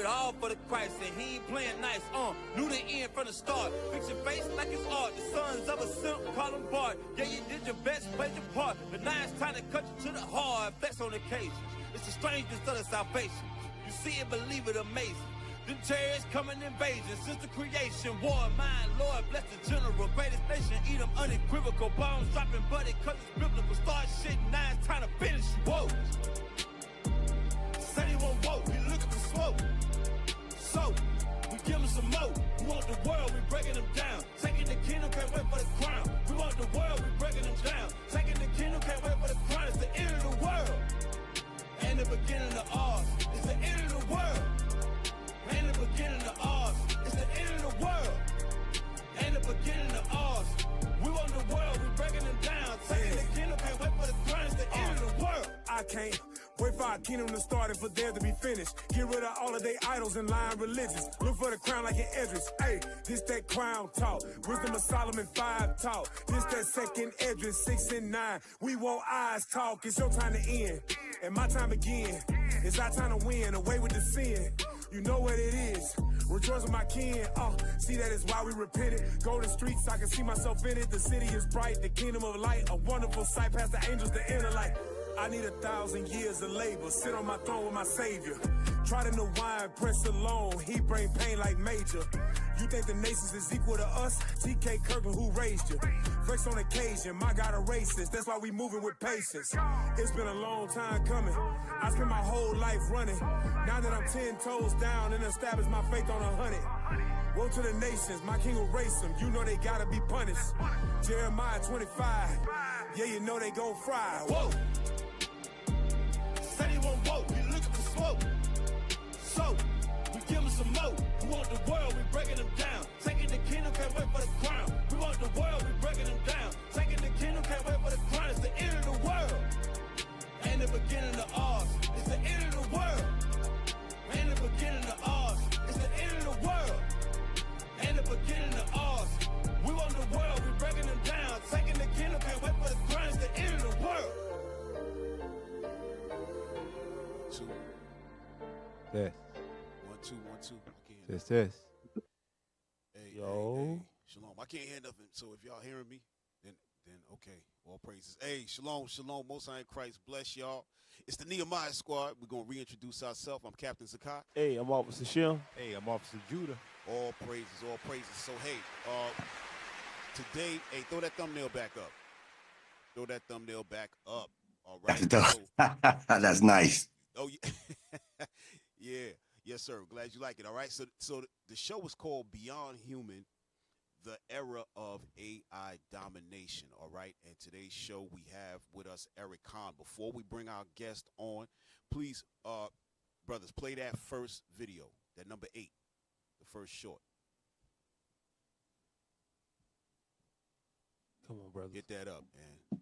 it all for the Christ, and he ain't playing nice. Knew the end from the start. Fix your face like it's art. The sons of a simp, call him Bart. Yeah, you did your best, played your part. But now it's time to cut you to the heart. Flex on occasion. It's the strangest of the salvation. You see it, believe it, amazing. Them terrorists coming invasion since the creation. War, mind, Lord, bless the general. Greatest nation, eat them unequivocal. Bombs dropping, buddy, cause it's biblical. Start shit, now it's time to finish. Whoa. Said he won't woke, he looking for smoke. So, we give him some more. We want the world, we breaking them down. Taking the kingdom, can't wait for the crown. We want the world, we breaking them down. Taking the kingdom, can't wait for the crown. It's the end of the world. And the beginning of ours. It's the end of the world. And the beginning of ours. It's the end of the world. And the beginning of ours. We want the world, we breaking them down. Taking the kingdom, can't wait for the crown. It's the end of the world. I can't wait for our kingdom to start and for there to be finished. Get rid of all of their idols and lying religions. Look for the crown like an Edris. Hey, this that crown talk. Wisdom of Solomon 5 talk. This that second Edris 6 and 9. We want eyes talk. It's your time to end. And my time again. It's our time to win. Away with the sin. You know what it is. Rejoice with my kin. See that is why we repented. Go to streets, I can see myself in it. The city is bright, the kingdom of light. A wonderful sight past the angels, the inner light. I need 1,000 years of labor. Sit on my throne with my savior. Try to know wine, press alone. He bring pain like major. You think the nations is equal to us? T.K. Kirkland, who raised you? Flex on occasion, my God a racist. That's why we moving with patience. It's been a long time coming. I spent my whole life running. Now that I'm 10 toes down and established my faith on 100. Woe to the nations, my king will race them. You know they gotta be punished. Jeremiah 25. Yeah, you know they gon' fry. Whoa! Said he won't woke, he looking for smoke. So, we give him some more. We want the world, we breaking them down. Taking the kingdom, can't wait for the crown. We want the world, we breaking them down. Taking the kingdom, can't wait for the crown. It's the end of the world. And the beginning of ours. It's the end of the world. And the beginning of ours. It's the end of the world. And the beginning of ours. We want the world, we breaking them down. Taking the kingdom, can't wait for the crown. It's the end of the world. Yes. 1 2 1 2. This. Hey, yo. Hey. Shalom. I can't hear nothing. So if y'all hearing me, then okay. All praises. Hey, shalom. Most High in Christ bless y'all. It's the Nehemiah Squad. We're gonna reintroduce ourselves. I'm Captain Zaccai. Hey, I'm Officer Shim. Hey, I'm Officer Judah. All praises. So hey, today, hey, throw that thumbnail back up. All right. That's nice. Oh yeah. Yeah. Yes, sir. Glad you like it. All right. So the show is called Beyond Human, the Era of AI Domination. All right. And today's show, we have with us Erik Conn. Before we bring our guest on, please, brothers, play that first video, that number 8, the first short. Come on, brother. Get that up, man.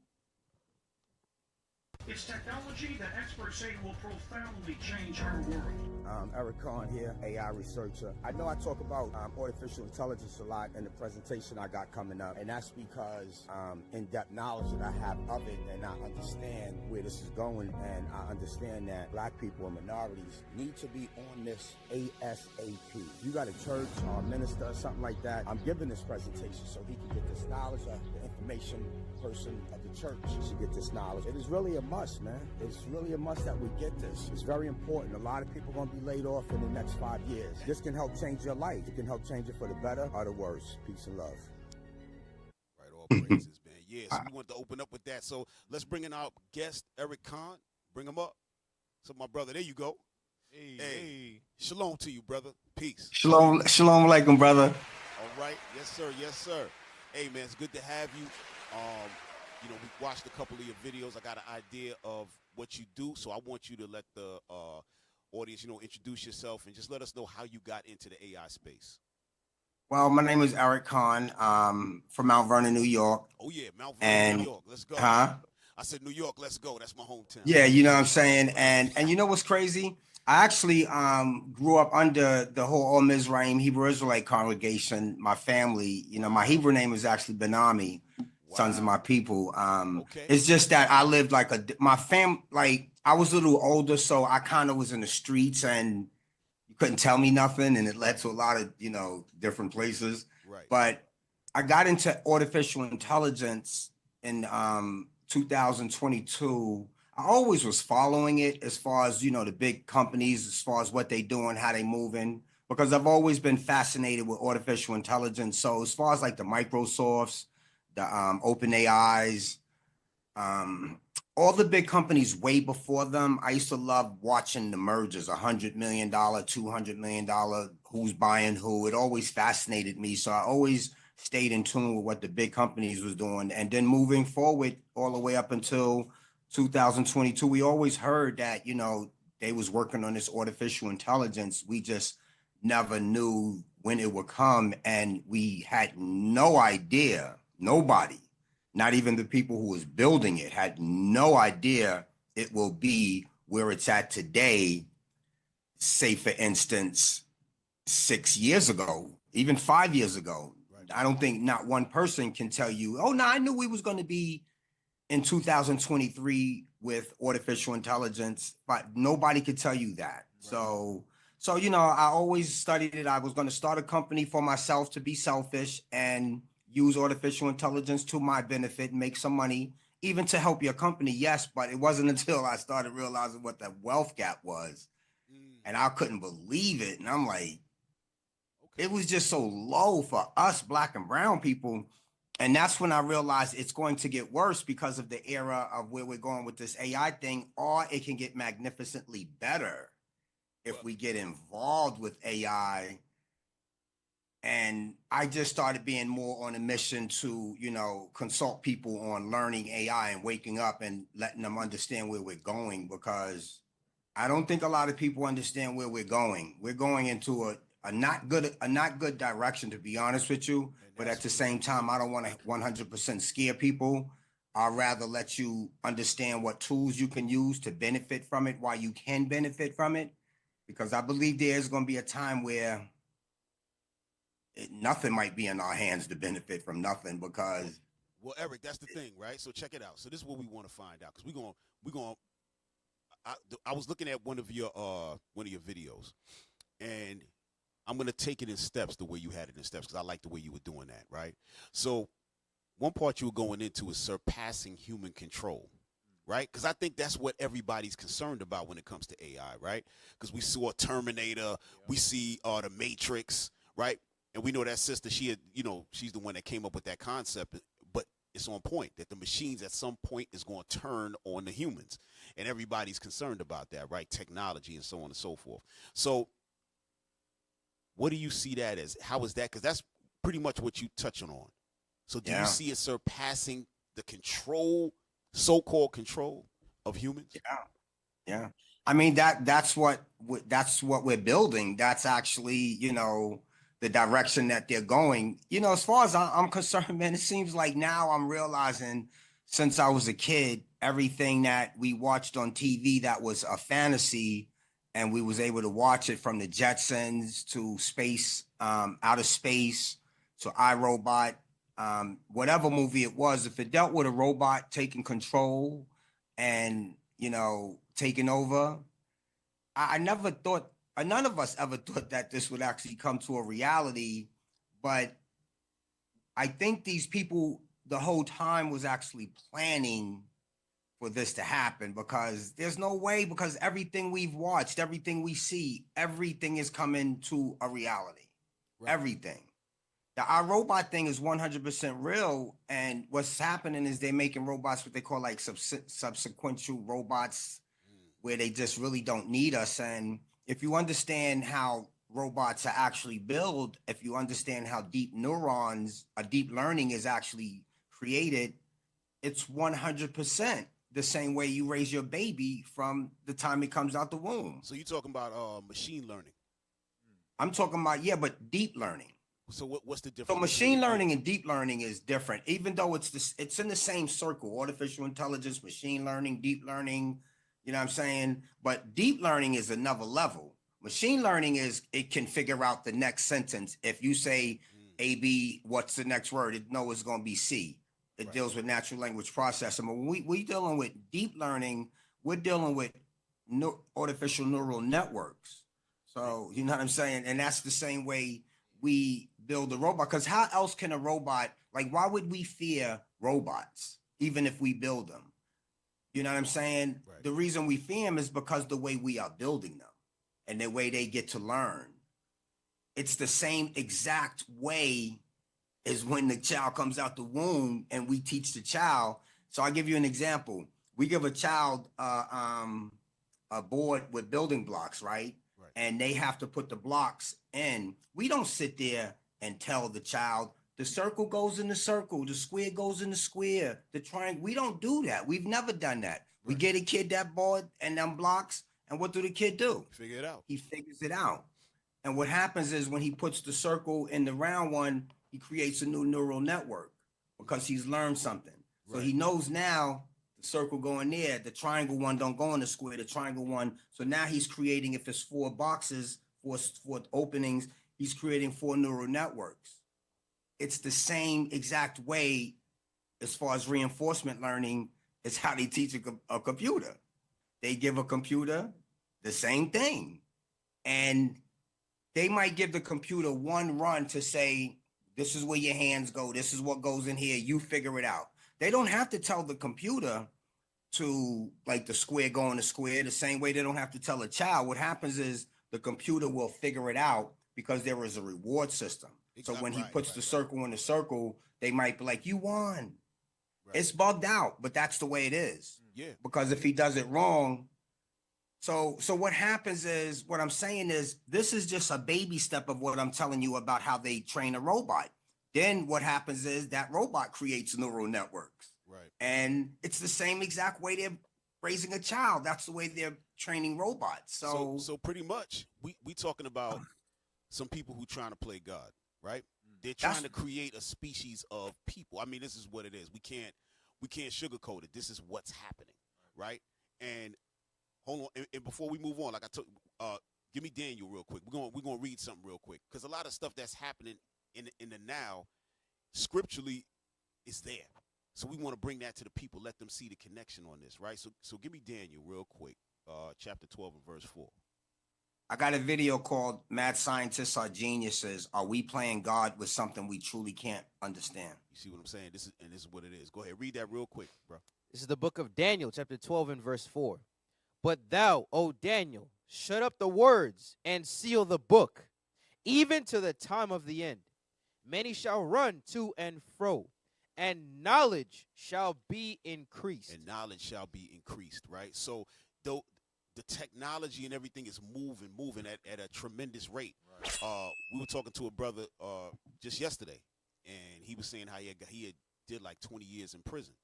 It's technology that experts say will profoundly change our world. Erik Conn here, AI researcher. I know I talk about artificial intelligence a lot in the presentation I got coming up, and that's because in-depth knowledge that I have of it, and I understand where this is going, and I understand that black people and minorities need to be on this ASAP. If you got a church or a minister or something like that, I'm giving this presentation so he can get this knowledge, the information person of the church should get this knowledge. It is really a must, man. It's really a must that we get this. It's very important. A lot of people are going to be laid off in the next 5 years. This can help change your life. It can help change it for the better or the worse. Peace and love. Right, all praises, man. Yeah, so we want to open up with that. So let's bring in our guest, Erik Conn. Bring him up. So my brother, there you go. Hey. Shalom to you, brother. Peace. Shalom alaikum, brother. All right. Yes, sir. Hey, man, it's good to have you. We watched a couple of your videos. I got an idea of what you do, so I want you to let the audience, introduce yourself and just let us know how you got into the AI space. Well, my name is Erik Conn, from Mount Vernon, New York. Oh, yeah, Mount Vernon, New York. Let's go. Huh? I said New York, let's go. That's my hometown. Yeah, you know what I'm saying? And you know what's crazy? I actually grew up under the whole All Mizraim Hebrew Israelite congregation. My family, my Hebrew name is actually Benami. Sons of my people. Okay. It's just that I lived I was a little older, so I kind of was in the streets, and you couldn't tell me nothing, and it led to a lot of, different places. Right. But I got into artificial intelligence in 2022. I always was following it as far as, the big companies, as far as what they doing, how they moving, because I've always been fascinated with artificial intelligence. So as far as like the Microsofts, the Open AIs, all the big companies way before them, I used to love watching the mergers, $100 million, $200 million, who's buying who. It always fascinated me. So I always stayed in tune with what the big companies was doing. And then moving forward all the way up until 2022, we always heard that, they was working on this artificial intelligence. We just never knew when it would come. And we had no idea, nobody, not even the people who was building it, had no idea it will be where it's at today. Say, for instance, 6 years ago, even 5 years ago. Right. I don't think not one person can tell you, oh, no, I knew we was going to be in 2023 with artificial intelligence, but nobody could tell you that. Right. So, I always studied it. I was going to start a company for myself to be selfish and use artificial intelligence to my benefit and make some money, even to help your company. Yes, but it wasn't until I started realizing what that wealth gap was. And I couldn't believe it. And I'm like, it was just so low for us Black and brown people. And that's when I realized it's going to get worse because of the era of where we're going with this AI thing, or it can get magnificently better if we get involved with AI. And I just started being more on a mission to, consult people on learning AI and waking up and letting them understand where we're going, because I don't think a lot of people understand where we're going. We're going into a not good direction, to be honest with you. But at the same time, I don't want to 100% scare people. I'd rather let you understand what tools you can use to benefit from it while you can benefit from it. Because I believe there's going to be a time where nothing might be in our hands to benefit from nothing, because. Well, Erik, that's the thing, right? So check it out. So this is what we want to find out, because we're going. I was looking at one of your videos, and I'm going to take it in steps the way you had it in steps, because I like the way you were doing that, right? So one part you were going into is surpassing human control, right? Because I think that's what everybody's concerned about when it comes to AI, right? Because we saw Terminator, we see the Matrix, right? And we know that sister, she's the one that came up with that concept, but it's on point that the machines at some point is going to turn on the humans, and everybody's concerned about that, right? Technology and so on and so forth. So what do you see that as? How is that? Because that's pretty much what you touching on. So do you see it surpassing the control, so-called control of humans? Yeah. I mean, that's what we're building. That's actually, the direction that they're going. As far as I'm concerned, man, it seems like now I'm realizing, since I was a kid, everything that we watched on TV that was a fantasy, and we was able to watch it, from the Jetsons to space, outer space, to iRobot, whatever movie it was, if it dealt with a robot taking control and, taking over, I never thought, none of us ever thought that this would actually come to a reality. But I think these people the whole time was actually planning for this to happen, because there's no way, because everything we've watched, everything we see, everything is coming to a reality. Right. Everything. The iRobot thing is 100% real. And what's happening is they're making robots, what they call like subsequential robots, where they just really don't need us. And if you understand how robots are actually built, if you understand how deep learning is actually created, it's 100% the same way you raise your baby from the time it comes out the womb. So you're talking about machine learning? I'm talking about, but deep learning. So what's the difference? So machine learning and deep learning is different, even though it's in the same circle: artificial intelligence, machine learning, deep learning. You know what I'm saying? But deep learning is another level. Machine learning is, it can figure out the next sentence. If you say A, B, what's the next word? It knows it's going to be C. It deals with natural language processing. But when we dealing with deep learning, we're dealing with artificial neural networks. So, you know what I'm saying? And that's the same way we build a robot. Because how else can a robot, like, why would we fear robots, even if we build them? You know what I'm saying? Right. The reason we fear them is because the way we are building them and the way they get to learn. It's the same exact way as when the child comes out the womb and we teach the child. So I'll give you an example. We give a child a board with building blocks, right? And they have to put the blocks in. We don't sit there and tell the child, the circle goes in the circle, the square goes in the square, the triangle. We don't do that. We've never done that. Right. We get a kid that board and them blocks, and what do the kid do? Figure it out. He figures it out. And what happens is when he puts the circle in the round one, he creates a new neural network because he's learned something. Right. So he knows now the circle going there, the triangle one don't go in the square, the triangle one. So now he's creating, if it's 4 boxes, four openings, he's creating 4 neural networks. It's the same exact way as far as reinforcement learning is how they teach a computer. They give a computer the same thing. And they might give the computer one run to say, this is where your hands go. This is what goes in here. You figure it out. They don't have to tell the computer to, like, the square go in the square, the same way they don't have to tell a child. What happens is the computer will figure it out because there is a reward system. So when he puts the circle in the circle, they might be like, you won. Right. It's bugged out, but that's the way it is. Yeah. Because if he does it wrong, so what happens is, what I'm saying is, this is just a baby step of what I'm telling you about how they train a robot. Then what happens is that robot creates neural networks. Right. And it's the same exact way they're raising a child. That's the way they're training robots. So pretty much we talking about some people who trying to play God, right? They're trying to create a species of people. I mean, this is what it is. We can't sugarcoat it. This is what's happening, right? And hold on, and before we move on, like I took, give me Daniel real quick. We're gonna read something real quick, because a lot of stuff that's happening in the now, scripturally, is there. So we want to bring that to the people, let them see the connection on this, right? So give me Daniel real quick, chapter 12 and verse 4. I got a video called "Mad Scientists Are Geniuses. Are We Playing God with Something We Truly Can't Understand?" You see what I'm saying? This is what it is. Go ahead, read that real quick, bro. This is the book of Daniel, chapter 12 and verse 4. But thou, O Daniel, shut up the words and seal the book, even to the time of the end. Many shall run to and fro, and knowledge shall be increased. And knowledge shall be increased, right? So though the technology and everything is moving at a tremendous rate. Right. We were talking to a brother just yesterday, and he was saying how he had did like 20 years in prison.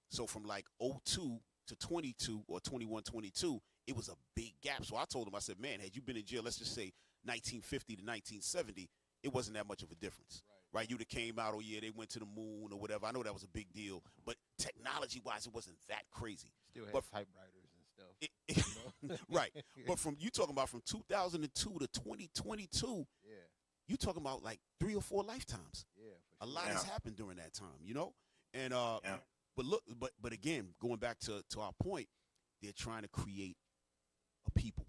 So from like 02 to 22 or 21, 22, it was a big gap. So I told him, I said, man, had you been in jail, let's just say 1950 to 1970, it wasn't that much of a difference. Right? You'd have came out, oh, yeah, they went to the moon or whatever. I know that was a big deal, but technology-wise, it wasn't that crazy. Still had but, typewriters and stuff. Right. But from you talking about from 2002 to 2022, yeah, you talking about like 3 or 4 lifetimes. Yeah, a lot has happened during that time, you know? And but look, but again, going back to our point, they're trying to create a people.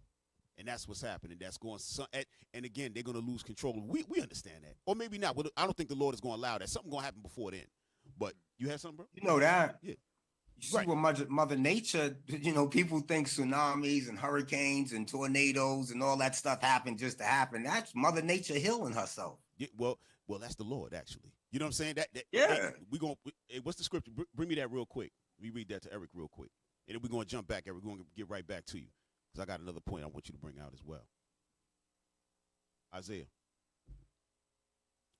And that's what's happening. That's going, and again, they're going to lose control. We understand that, or maybe not. I don't think the Lord is going to allow that. Something going to happen before then. But you have something, bro? You know that. Yeah. You see what Mother Nature. You know, people think tsunamis and hurricanes and tornadoes and all that stuff happen just to happen. That's Mother Nature healing herself. Yeah, well, that's the Lord, actually. You know what I'm saying? That yeah. Hey, what's the scripture? Bring me that real quick. Let me read that to Erik real quick, and then we're going to jump back, Erik. We're going to get right back to you, because I got another point I want you to bring out as well. Isaiah.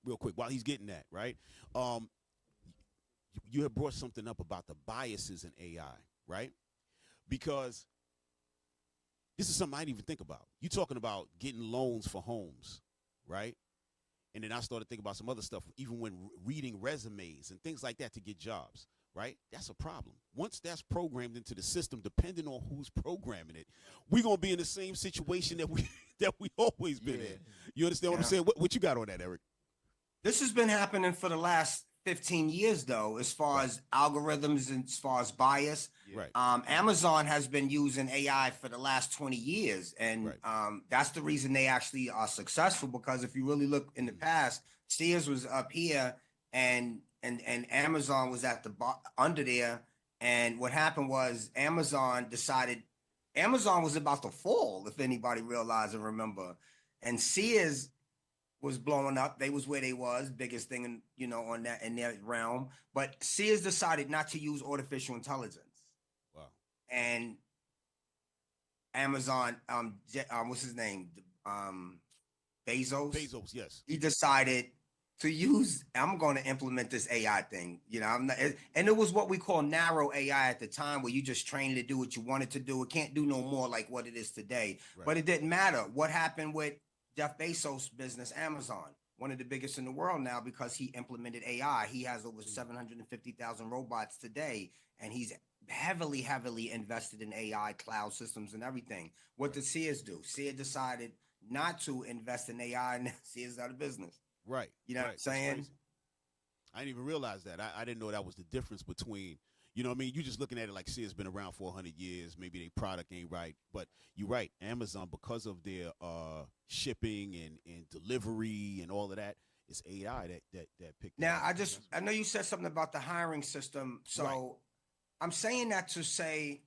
Real quick, while he's getting that, right? You have brought something up about the biases in AI, right? Because this is something I didn't even think about. You're talking about getting loans for homes, right? And then I started thinking about some other stuff, even when reading resumes and things like that to get jobs, right? That's a problem. Once that's programmed into the system, depending on who's programming it, we're going to be in the same situation that we always been in. You understand what I'm saying? What you got on that, Erik? This has been happening for the last 15 years though, as far as algorithms and as far as bias. Right. Amazon has been using AI for the last 20 years. And that's the reason they actually are successful, because if you really look in the past, Sears was up here and Amazon was at the under there. And what happened was Amazon was about to fall, if anybody realized and remember. And Sears was blowing up. They was where they was, biggest thing in, you know, on that in their realm. But Sears decided not to use artificial intelligence. Wow. And Amazon, what's his name? Bezos. Bezos, yes. He decided to use, I'm going to implement this AI thing. You know, and it was what we call narrow AI at the time, where you just train it to do what you want it to do. It can't do no more like what it is today. Right. But it didn't matter. What happened with Jeff Bezos' business, Amazon, one of the biggest in the world now, because he implemented AI. He has over 750,000 robots today, and he's heavily invested in AI, cloud systems, and everything. What did Sears do? Sears decided not to invest in AI, and Sears out of business. Right. You know what I'm saying? I didn't even realize that. I didn't know that was the difference between, you know what I mean? You just looking at it like Sears been around for 100 years. Maybe their product ain't right. But you're right. Amazon, because of their shipping and delivery and all of that, it's AI that picked Now, it up. I know you said something about the hiring system. So I'm saying that to say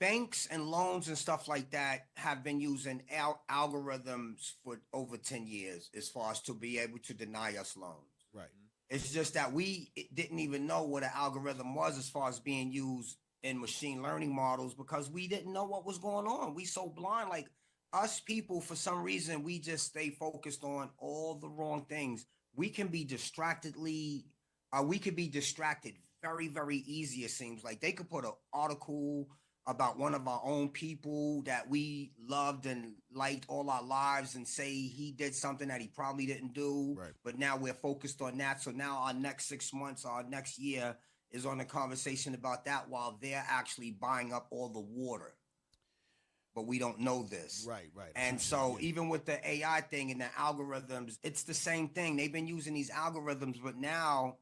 banks and loans and stuff like that have been using algorithms for over 10 years as far as to be able to deny us loans. Right. It's just that we didn't even know what an algorithm was as far as being used in machine learning models, because we didn't know what was going on. We so blind, like us people, for some reason, we just stay focused on all the wrong things. We can be distracted very, very easy. It seems like they could put an article about one of our own people that we loved and liked all our lives and say he did something that he probably didn't do. Right. But now we're focused on that. So now our next 6 months, our next year is on a conversation about that, while they're actually buying up all the water. But we don't know this. Right. And so even with the AI thing and the algorithms, it's the same thing. They've been using these algorithms, but now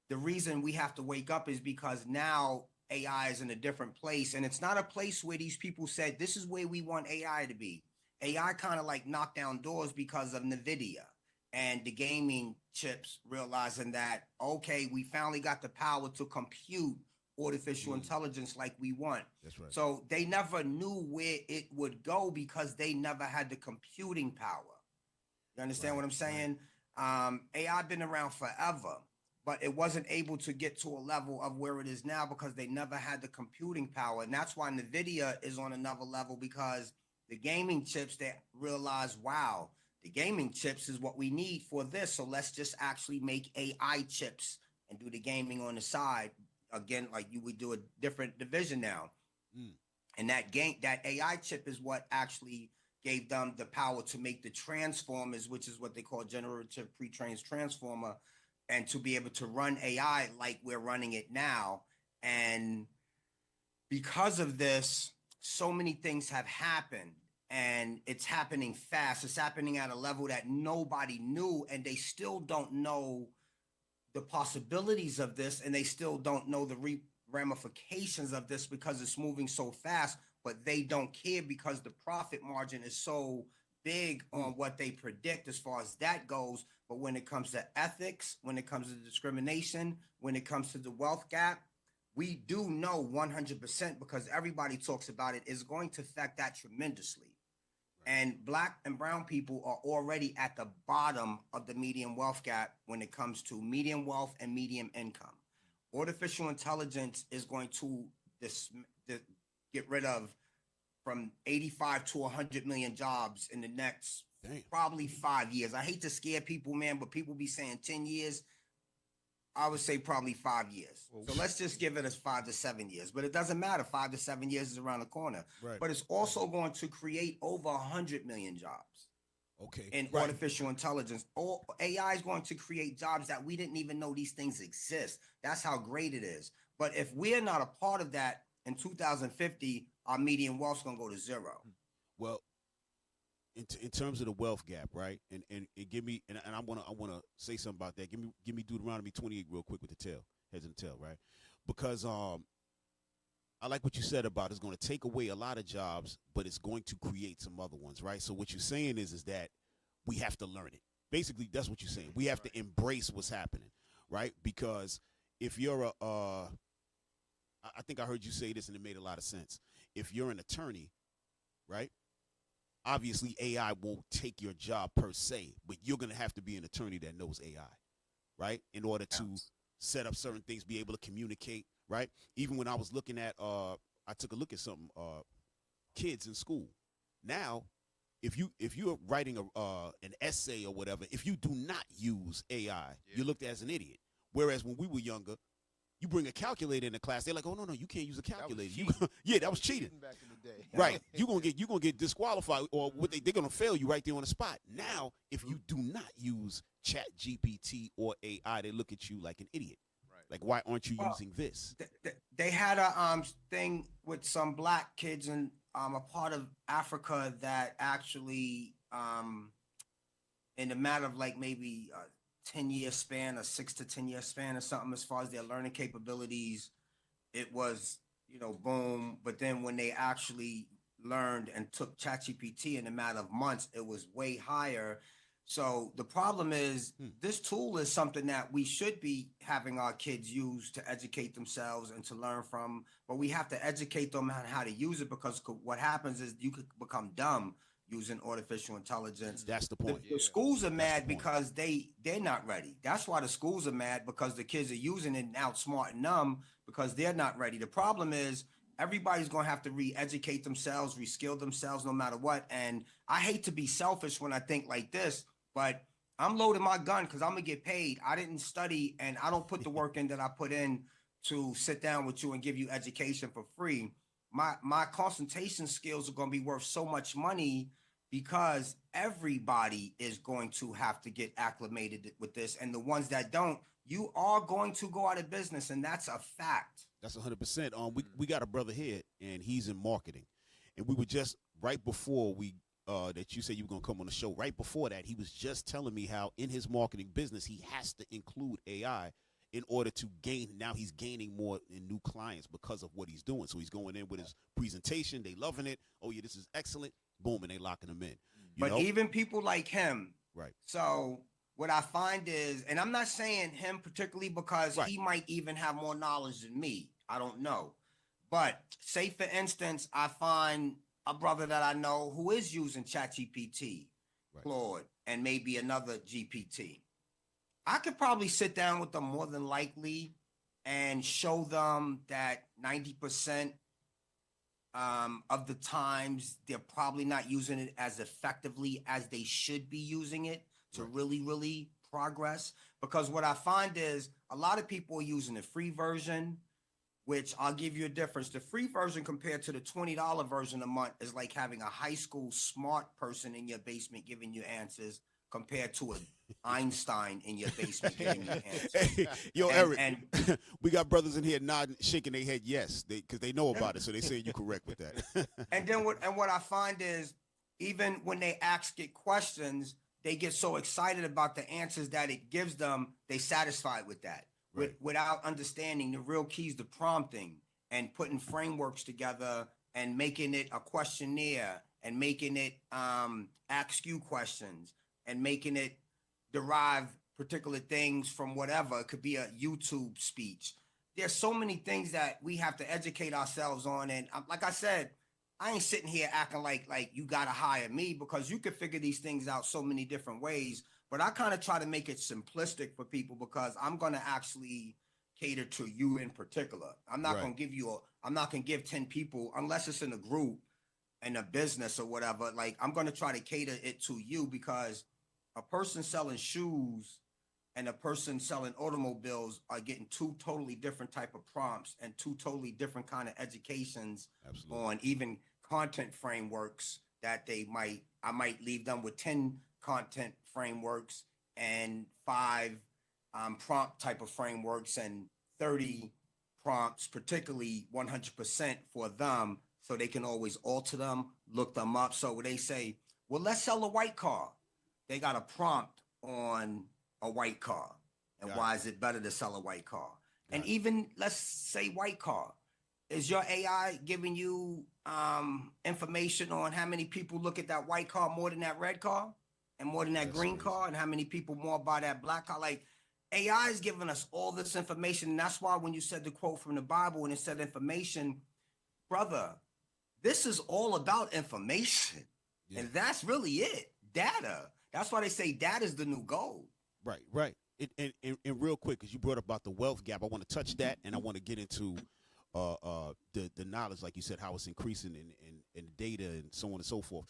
the reason we have to wake up is because now AI is in a different place, and it's not a place where these people said, this is where we want AI to be. AI kind of like knocked down doors because of NVIDIA and the gaming chips realizing that, okay, we finally got the power to compute artificial intelligence like we want. That's right. So they never knew where it would go because they never had the computing power. You understand what I'm saying? AI been around forever, but it wasn't able to get to a level of where it is now because they never had the computing power. And that's why NVIDIA is on another level, because the gaming chips, they realize, wow, the gaming chips is what we need for this. So let's just actually make AI chips and do the gaming on the side. Again, like you would do a different division now. And that AI chip is what actually gave them the power to make the transformers, which is what they call generative pre-trained transformer, and to be able to run AI like we're running it now. And because of this, so many things have happened, and it's happening fast. It's happening at a level that nobody knew, and they still don't know the possibilities of this, and they still don't know the ramifications of this because it's moving so fast, but they don't care because the profit margin is so big on what they predict as far as that goes. But when it comes to ethics, when it comes to discrimination, when it comes to the wealth gap, we do know 100%, because everybody talks about it, is going to affect that tremendously. And Black and brown people are already at the bottom of the median wealth gap when it comes to median wealth and median income. Artificial intelligence is going to get rid of from 85 to 100 million jobs in the next probably 5 years. I hate to scare people, man, but people be saying 10 years. I would say probably 5 years. So let's just give it as 5 to 7 years. But it doesn't matter. 5 to 7 years is around the corner. Right. But it's also going to create over 100 million jobs. Okay. In artificial intelligence. AI is going to create jobs that we didn't even know these things exist. That's how great it is. But if we're not a part of that, in 2050, our median wealth is going to go to zero. Well, in terms of the wealth gap, right? And give me and I want to say something about that. Give me Deuteronomy 28 real quick with the tail, heads and tail, right? Because I like what you said about it's going to take away a lot of jobs, but it's going to create some other ones, right? So what you're saying is that we have to learn it. Basically, that's what you're saying. We have to embrace what's happening, right? Because if you're I think I heard you say this and it made a lot of sense. If you're an attorney, right? Obviously, AI won't take your job per se, but you're going to have to be an attorney that knows AI, right? In order to set up certain things, be able to communicate, right? Even when I was looking at, I took a look at something, kids in school. Now, if you're writing an essay or whatever, if you do not use AI, you're looked at as an idiot. Whereas when we were younger, you bring a calculator in the class, they're like, oh no, you can't use a calculator. That was cheating. Back in the day. Right. You're gonna get disqualified, or they're gonna fail you right there on the spot. Now, if you do not use Chat GPT or AI, they look at you like an idiot. Right. Like, why aren't you using this? They had a thing with some black kids in a part of Africa that actually in a matter of like maybe 10-year span, a 6 to 10-year span or something, as far as their learning capabilities, it was, boom. But then when they actually learned and took ChatGPT in a matter of months, it was way higher. So the problem is this tool is something that we should be having our kids use to educate themselves and to learn from, but we have to educate them on how to use it, because what happens is you could become dumb using artificial intelligence. That's the point. The schools are mad because they're not ready. That's why the schools are mad, because the kids are using it and outsmarting them because they're not ready. The problem is everybody's going to have to re-educate themselves, reskill themselves no matter what. And I hate to be selfish when I think like this, but I'm loading my gun because I'm going to get paid. I didn't study and I don't put the work in that I put in to sit down with you and give you education for free. My concentration skills are going to be worth so much money because everybody is going to have to get acclimated with this. And the ones that don't, you are going to go out of business. And that's a fact. That's 100%. We got a brother here and he's in marketing. And we were just right before that you said you were going to come on the show. Right before that, he was just telling me how in his marketing business, he has to include AI in order to gain. Now he's gaining more in new clients because of what he's doing. So he's going in with his presentation. They loving it. Oh yeah, this is excellent. Boom. And they locking him in. But even people like him. Right. So what I find is, and I'm not saying him particularly because he might even have more knowledge than me. I don't know. But say for instance, I find a brother that I know who is using ChatGPT, Claude, and maybe another GPT. I could probably sit down with them more than likely and show them that 90% of the times they're probably not using it as effectively as they should be using it to really, really progress. Because what I find is a lot of people are using the free version, which I'll give you a difference. The free version compared to the $20 version a month is like having a high school smart person in your basement giving you answers compared to an Einstein in your basement giving you answers. Hey, yo, Erik, we got brothers in here nodding, shaking their head yes, because they know about it, so they say you're correct with that. And then what I find is even when they ask it questions, they get so excited about the answers that it gives them, they satisfied with that. Without understanding the real keys to prompting and putting frameworks together and making it a questionnaire and making it ask you questions and making it derive particular things from whatever. It could be a YouTube speech. There's so many things that we have to educate ourselves on. And like I said, I ain't sitting here acting like you got to hire me, because you could figure these things out so many different ways. But I kind of try to make it simplistic for people because I'm going to actually cater to you in particular. I'm not going to give you I'm not going to give 10 people, unless it's in a group and a business or whatever. Like, I'm going to try to cater it to you, because a person selling shoes and a person selling automobiles are getting two totally different type of prompts and two totally different kind of educations on even content frameworks that I might leave them with 10 content frameworks and 5 prompt type of frameworks and 30 prompts, particularly 100% for them, so they can always alter them, look them up. So when they say, Well, let's sell a white car. They got a prompt on a white car. And why is it better to sell a white car? And even, let's say white car. Is your AI giving you information on how many people look at that white car more than that red car? And more than that green car? And how many people more buy that black car? Like, AI is giving us all this information. And that's why when you said the quote from the Bible and it said information, brother, this is all about information. Yeah. And that's really it. Data. That's why they say data is the new gold. Right, right. And real quick, because you brought up about the wealth gap, I want to touch that, and I want to get into the knowledge, like you said, how it's increasing in data and so on and so forth.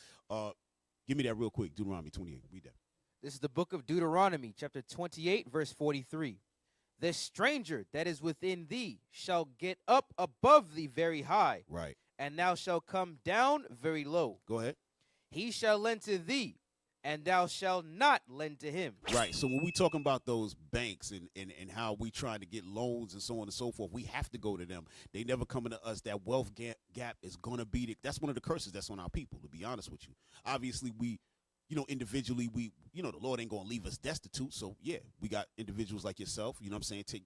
Give me that real quick, Deuteronomy 28. Read that. This is the book of Deuteronomy, chapter 28, verse 43. The stranger that is within thee shall get up above thee very high. Right. And thou shalt come down very low. Go ahead. He shall lend to thee, and thou shalt not lend to him. Right. So when we talking about those banks and how we trying to get loans and so on and so forth, we have to go to them. They never coming to us. That wealth gap is going to be that's one of the curses that's on our people, to be honest with you. Obviously, we, individually, the Lord ain't going to leave us destitute. So, yeah, we got individuals like yourself, you know what I'm saying,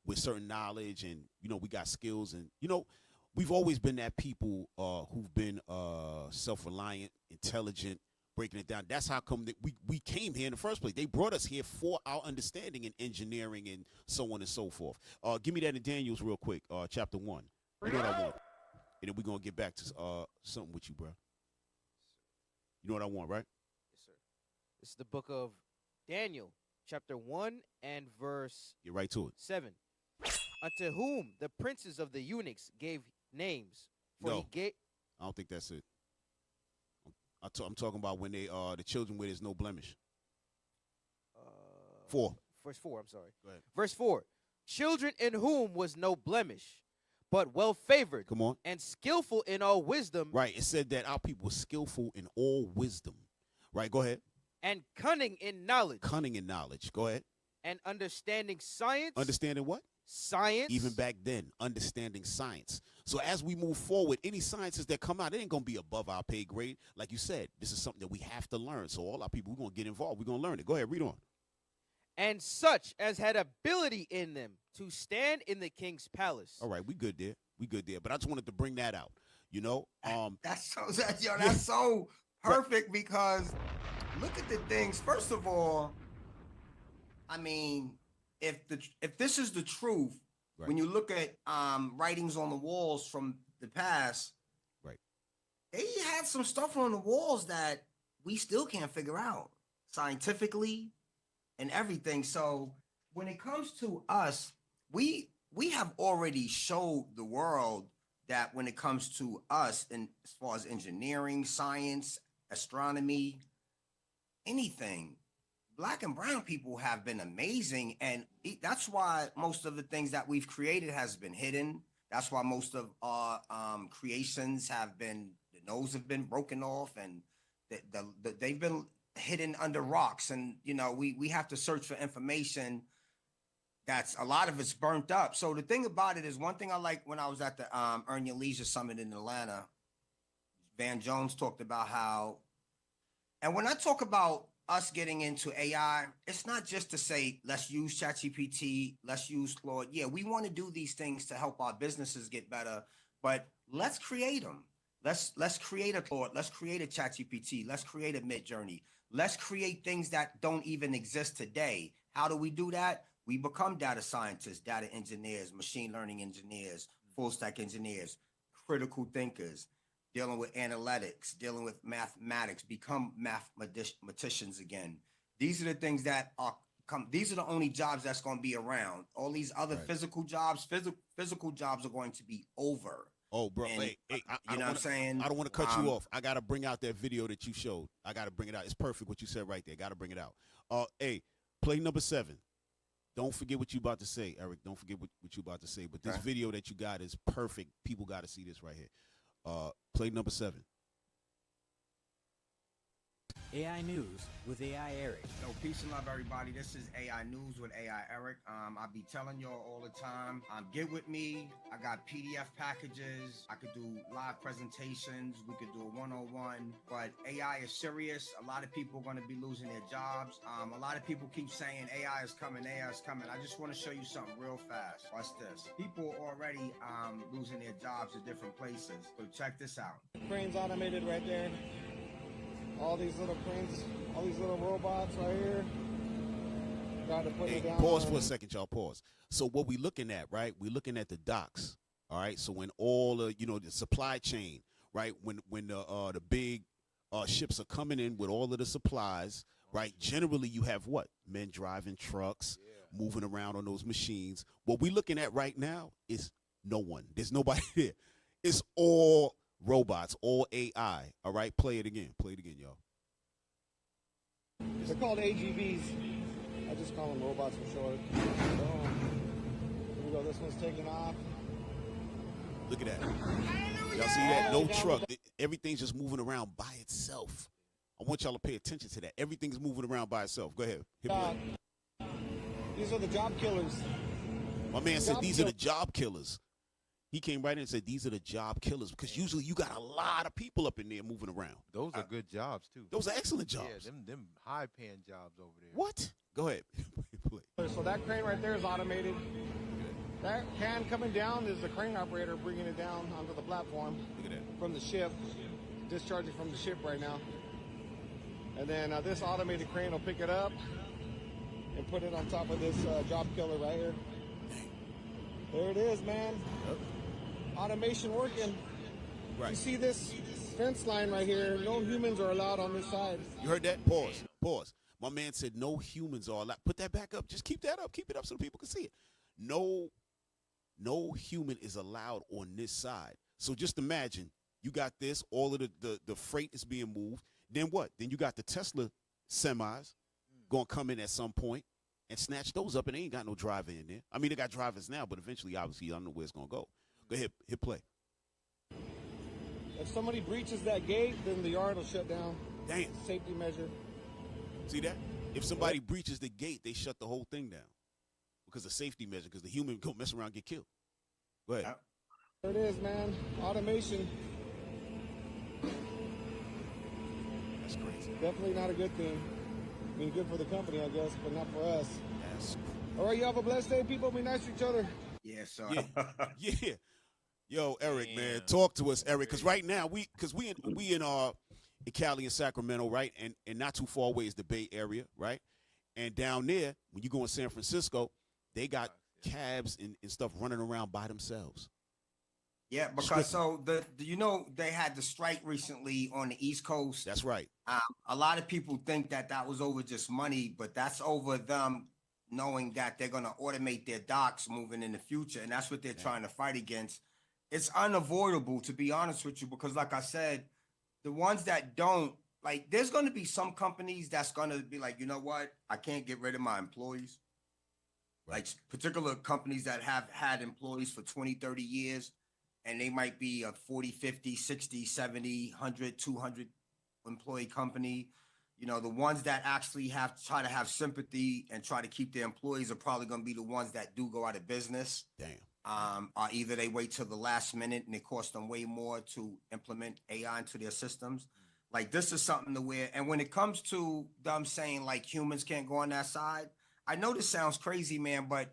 with certain knowledge and, we got skills and, we've always been that people who've been self-reliant, intelligent, breaking it down. That's how come that we came here in the first place. They brought us here for our understanding in engineering and so on and so forth. Give me that in Daniel's real quick, chapter 1. You know what I want? And then we're going to get back to something with you, bro. You know what I want, right? Yes, sir. This is the book of Daniel, chapter 1 and verse Get right to it. 7. Unto whom the princes of the eunuchs gave names. For No. he gave... I don't think that's it. I'm talking about when they the children where there's no blemish. 4. Verse 4, I'm sorry. Go ahead. Verse 4. Children in whom was no blemish, but well favored. Come on. And skillful in all wisdom. Right. It said that our people were skillful in all wisdom. Right. Go ahead. And cunning in knowledge. Cunning in knowledge. Go ahead. And understanding science. Understanding what? Science. Even back then, understanding science. So as we move forward, any sciences that come out, it ain't going to be above our pay grade. Like you said, this is something that we have to learn. So all our people, we're going to get involved. We're going to learn it. Go ahead, read on. And such as had ability in them to stand in the king's palace. All right, we good there. We good there. But I just wanted to bring that out. That's so perfect because look at the things. First of all, I mean, if this is the truth, right. When you look at writings on the walls from the past, right, they had some stuff on the walls that we still can't figure out scientifically and everything. So when it comes to us, we have already showed the world that when it comes to us, and as far as engineering, science, astronomy, anything, Black and brown people have been amazing, and that's why most of the things that we've created has been hidden. That's why most of our creations have been, the nose have been broken off, and they've been hidden under rocks. And we have to search for information. That's a lot of it's burnt up. So the thing about it is, one thing I like when I was at the Earn Your Leisure Summit in Atlanta, Van Jones talked about how, and when I talk about us getting into AI, it's not just to say, let's use ChatGPT, let's use Claude. Yeah, we want to do these things to help our businesses get better, but let's create them. Let's create a Claude, let's create a ChatGPT, let's create a Midjourney. Let's create things that don't even exist today. How do we do that? We become data scientists, data engineers, machine learning engineers, full stack engineers, critical thinkers, dealing with analytics, dealing with mathematics, become mathematicians again. These are the things that these are the only jobs that's going to be around. All these other physical jobs are going to be over. Oh, bro, and, hey, you know what I'm saying? I don't want to cut you off. I got to bring out that video that you showed. I got to bring it out. It's perfect what you said right there. Got to bring it out. Hey, play number 7. Don't forget what you about to say, Erik. Don't forget what you about to say. But this video that you got is perfect. People got to see this right here. Play number 7. AI News with AI Erik. Yo, peace and love, everybody. This is AI News with AI Erik. I be telling y'all all the time, get with me. I got PDF packages. I could do live presentations. We could do a one-on-one. But AI is serious. A lot of people are going to be losing their jobs. A lot of people keep saying AI is coming, AI is coming. I just want to show you something real fast. Watch this. People are already losing their jobs at different places. So check this out. Cranes automated right there. All these little cranes, all these little robots right here. Got to put it down. Pause for a second, y'all. Pause. So what we looking at, right? We're looking at the docks. All right. So when all the, the supply chain, right? When the big ships are coming in with all of the supplies, right? Generally, you have what? Men driving trucks, moving around on those machines. What we're looking at right now is no one. There's nobody there. It's all robots, all AI. All right, play it again, y'all. They're called AGVs. I just call them robots for short. So, here we go. This one's taking off. Look at that. Y'all see that? No truck. Everything's just moving around by itself. I want y'all to pay attention to that. Everything's moving around by itself. Go ahead. Hit play. These are the job killers. My man said these are the job killers. He came right in and said, these are the job killers, because usually you got a lot of people up in there moving around. Those are good jobs, too. Those are excellent jobs. Yeah, them high-paying jobs over there. What? Go ahead. So that crane right there is automated. That can coming down is the crane operator bringing it down onto the platform. Look at that. From the ship, discharging from the ship right now. And then this automated crane will pick it up and put it on top of this job killer right here. There it is, man. Yep. Automation working. Right. You see this fence line right here? No humans are allowed on this side. You heard that? Pause. Pause. My man said no humans are allowed. Put that back up. Just keep that up. Keep it up so people can see it. No human is allowed on this side. So just imagine you got this. All of the freight is being moved. Then what? Then you got the Tesla semis going to come in at some point and snatch those up, and they ain't got no driver in there. I mean, they got drivers now, but eventually, obviously, I don't know where it's going to go. Go ahead, hit play. If somebody breaches that gate, then the yard will shut down. Damn. Safety measure. See that? If somebody breaches the gate, they shut the whole thing down because of safety measure, because the human go mess around and get killed. Go ahead. There it is, man. Automation. That's crazy. Definitely not a good thing. I mean, good for the company, I guess, but not for us. That's all right, you have a blessed day, people. Be nice to each other. Yes, sir. Yeah. Yo, Erik, man, talk to us, Erik, because right now we in Cali and Sacramento, right, and not too far away is the Bay Area, right, and down there when you go in San Francisco, they got cabs and stuff running around by themselves. Yeah, because so they had the strike recently on the East Coast. That's right. A lot of people think that was over just money, but that's over them knowing that they're going to automate their docks moving in the future, and that's what they're trying to fight against. It's unavoidable, to be honest with you, because like I said, the ones that don't, like, there's going to be some companies that's going to be like, you know what? I can't get rid of my employees. Right. Like particular companies that have had employees for 20, 30 years, and they might be a 40, 50, 60, 70, 100, 200 employee company. You know, the ones that actually try to have sympathy and try to keep their employees are probably going to be the ones that do go out of business. Damn. Or either they wait till the last minute and it costs them way more to implement AI into their systems. Like, this is something to where, and when it comes to them saying like humans can't go on that side, I know this sounds crazy, man, but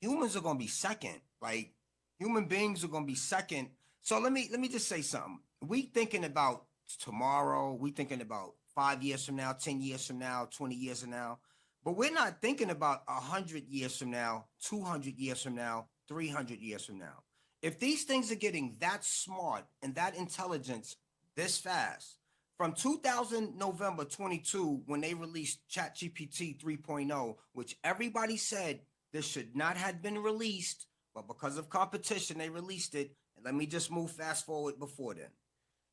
humans are going to be second. Like, human beings are going to be second. So let me just say something. We thinking about tomorrow. We thinking about 5 years from now, 10 years from now, 20 years from now. But we're not thinking about 100 years from now, 200 years from now, 300 years from now. If these things are getting that smart and that intelligence this fast, from 2000 November 22, when they released ChatGPT 3.0, which everybody said this should not have been released, but because of competition, they released it. And let me just move fast forward before then.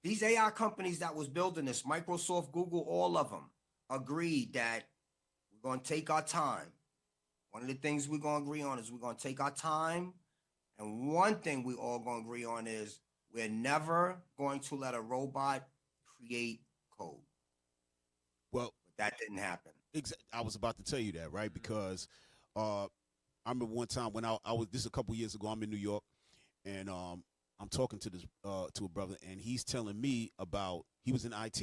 These AI companies that was building this, Microsoft, Google, all of them, agreed that we're going to take our time. One of the things we're going to agree on is we're going to take our time. And one thing we all going to agree on is we're never going to let a robot create code. Well, But that didn't happen. I was about to tell you that, right? Because I remember one time when I was, this is a couple years ago, I'm in New York, and I'm talking to this to a brother, and he's telling me about, he was in IT.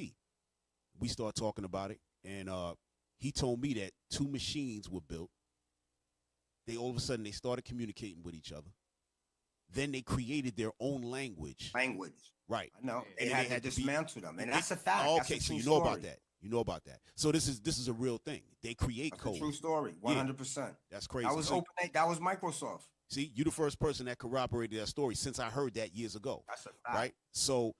We started talking about it, and he told me that 2 machines were built. They all of a sudden they started communicating with each other. Then they created their own language. Right. I know. They And had to dismantle them, and that's a fact. Oh, That's okay, a so true you know story. about that. You know about that. So this is a real thing. They create That's code. a true story. 100%. That's crazy. That was See, That was Microsoft. See, you're the first person that corroborated that story since I heard that years ago. That's a fact. Right. So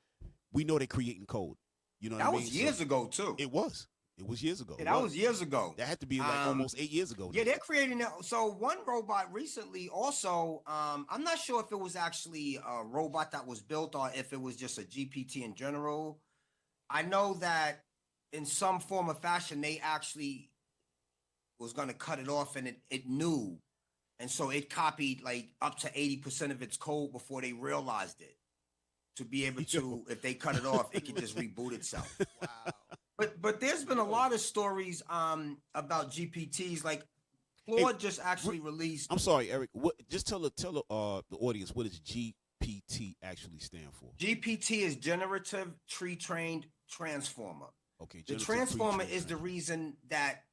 we know they're creating code. You know what I That mean? was years ago too. It was. It was years ago. Yeah, that was years ago. That had to be like almost 8 years ago. Yeah, they're creating that. So one robot recently also, I'm not sure if it was actually a robot that was built or if it was just a GPT in general. I know that in some form or fashion, they actually was going to cut it off, and it knew. And so it copied like up to 80% of its code before they realized it. To be able to, if they cut it off, it could just reboot itself. Wow. But there's been a lot of stories about GPTs. Like Claude just actually released. I'm sorry, Eric. What? Just tell the audience, what does GPT actually stand for? GPT is Generative Tree Trained Transformer. Okay. The transformer is the reason that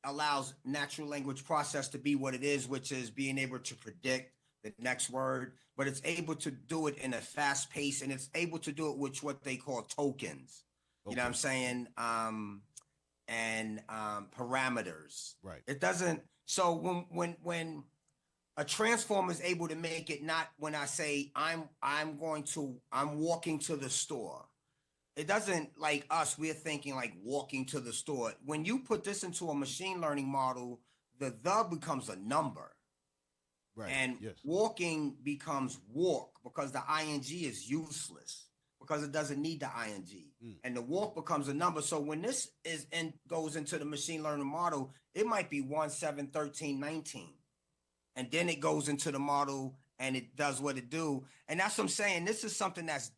allows natural language process to be what it is, which is being able to predict the next word, but it's able to do it in a fast pace, and it's able to do it with what they call tokens. You know what I'm saying? And parameters. Right. It doesn't. So when a transformer is able to make it, not when I say I'm walking to the store. It doesn't, like us, we're thinking like walking to the store. When you put this into a machine learning model, the becomes a number. Right. And yes. walking becomes walk because the ing is useless because it doesn't need the ing. And the walk becomes a number. So when this goes into the machine learning model, it might be 1, 7, 13, 19. And then it goes into the model and it does what it do. And that's what I'm saying. This is something that's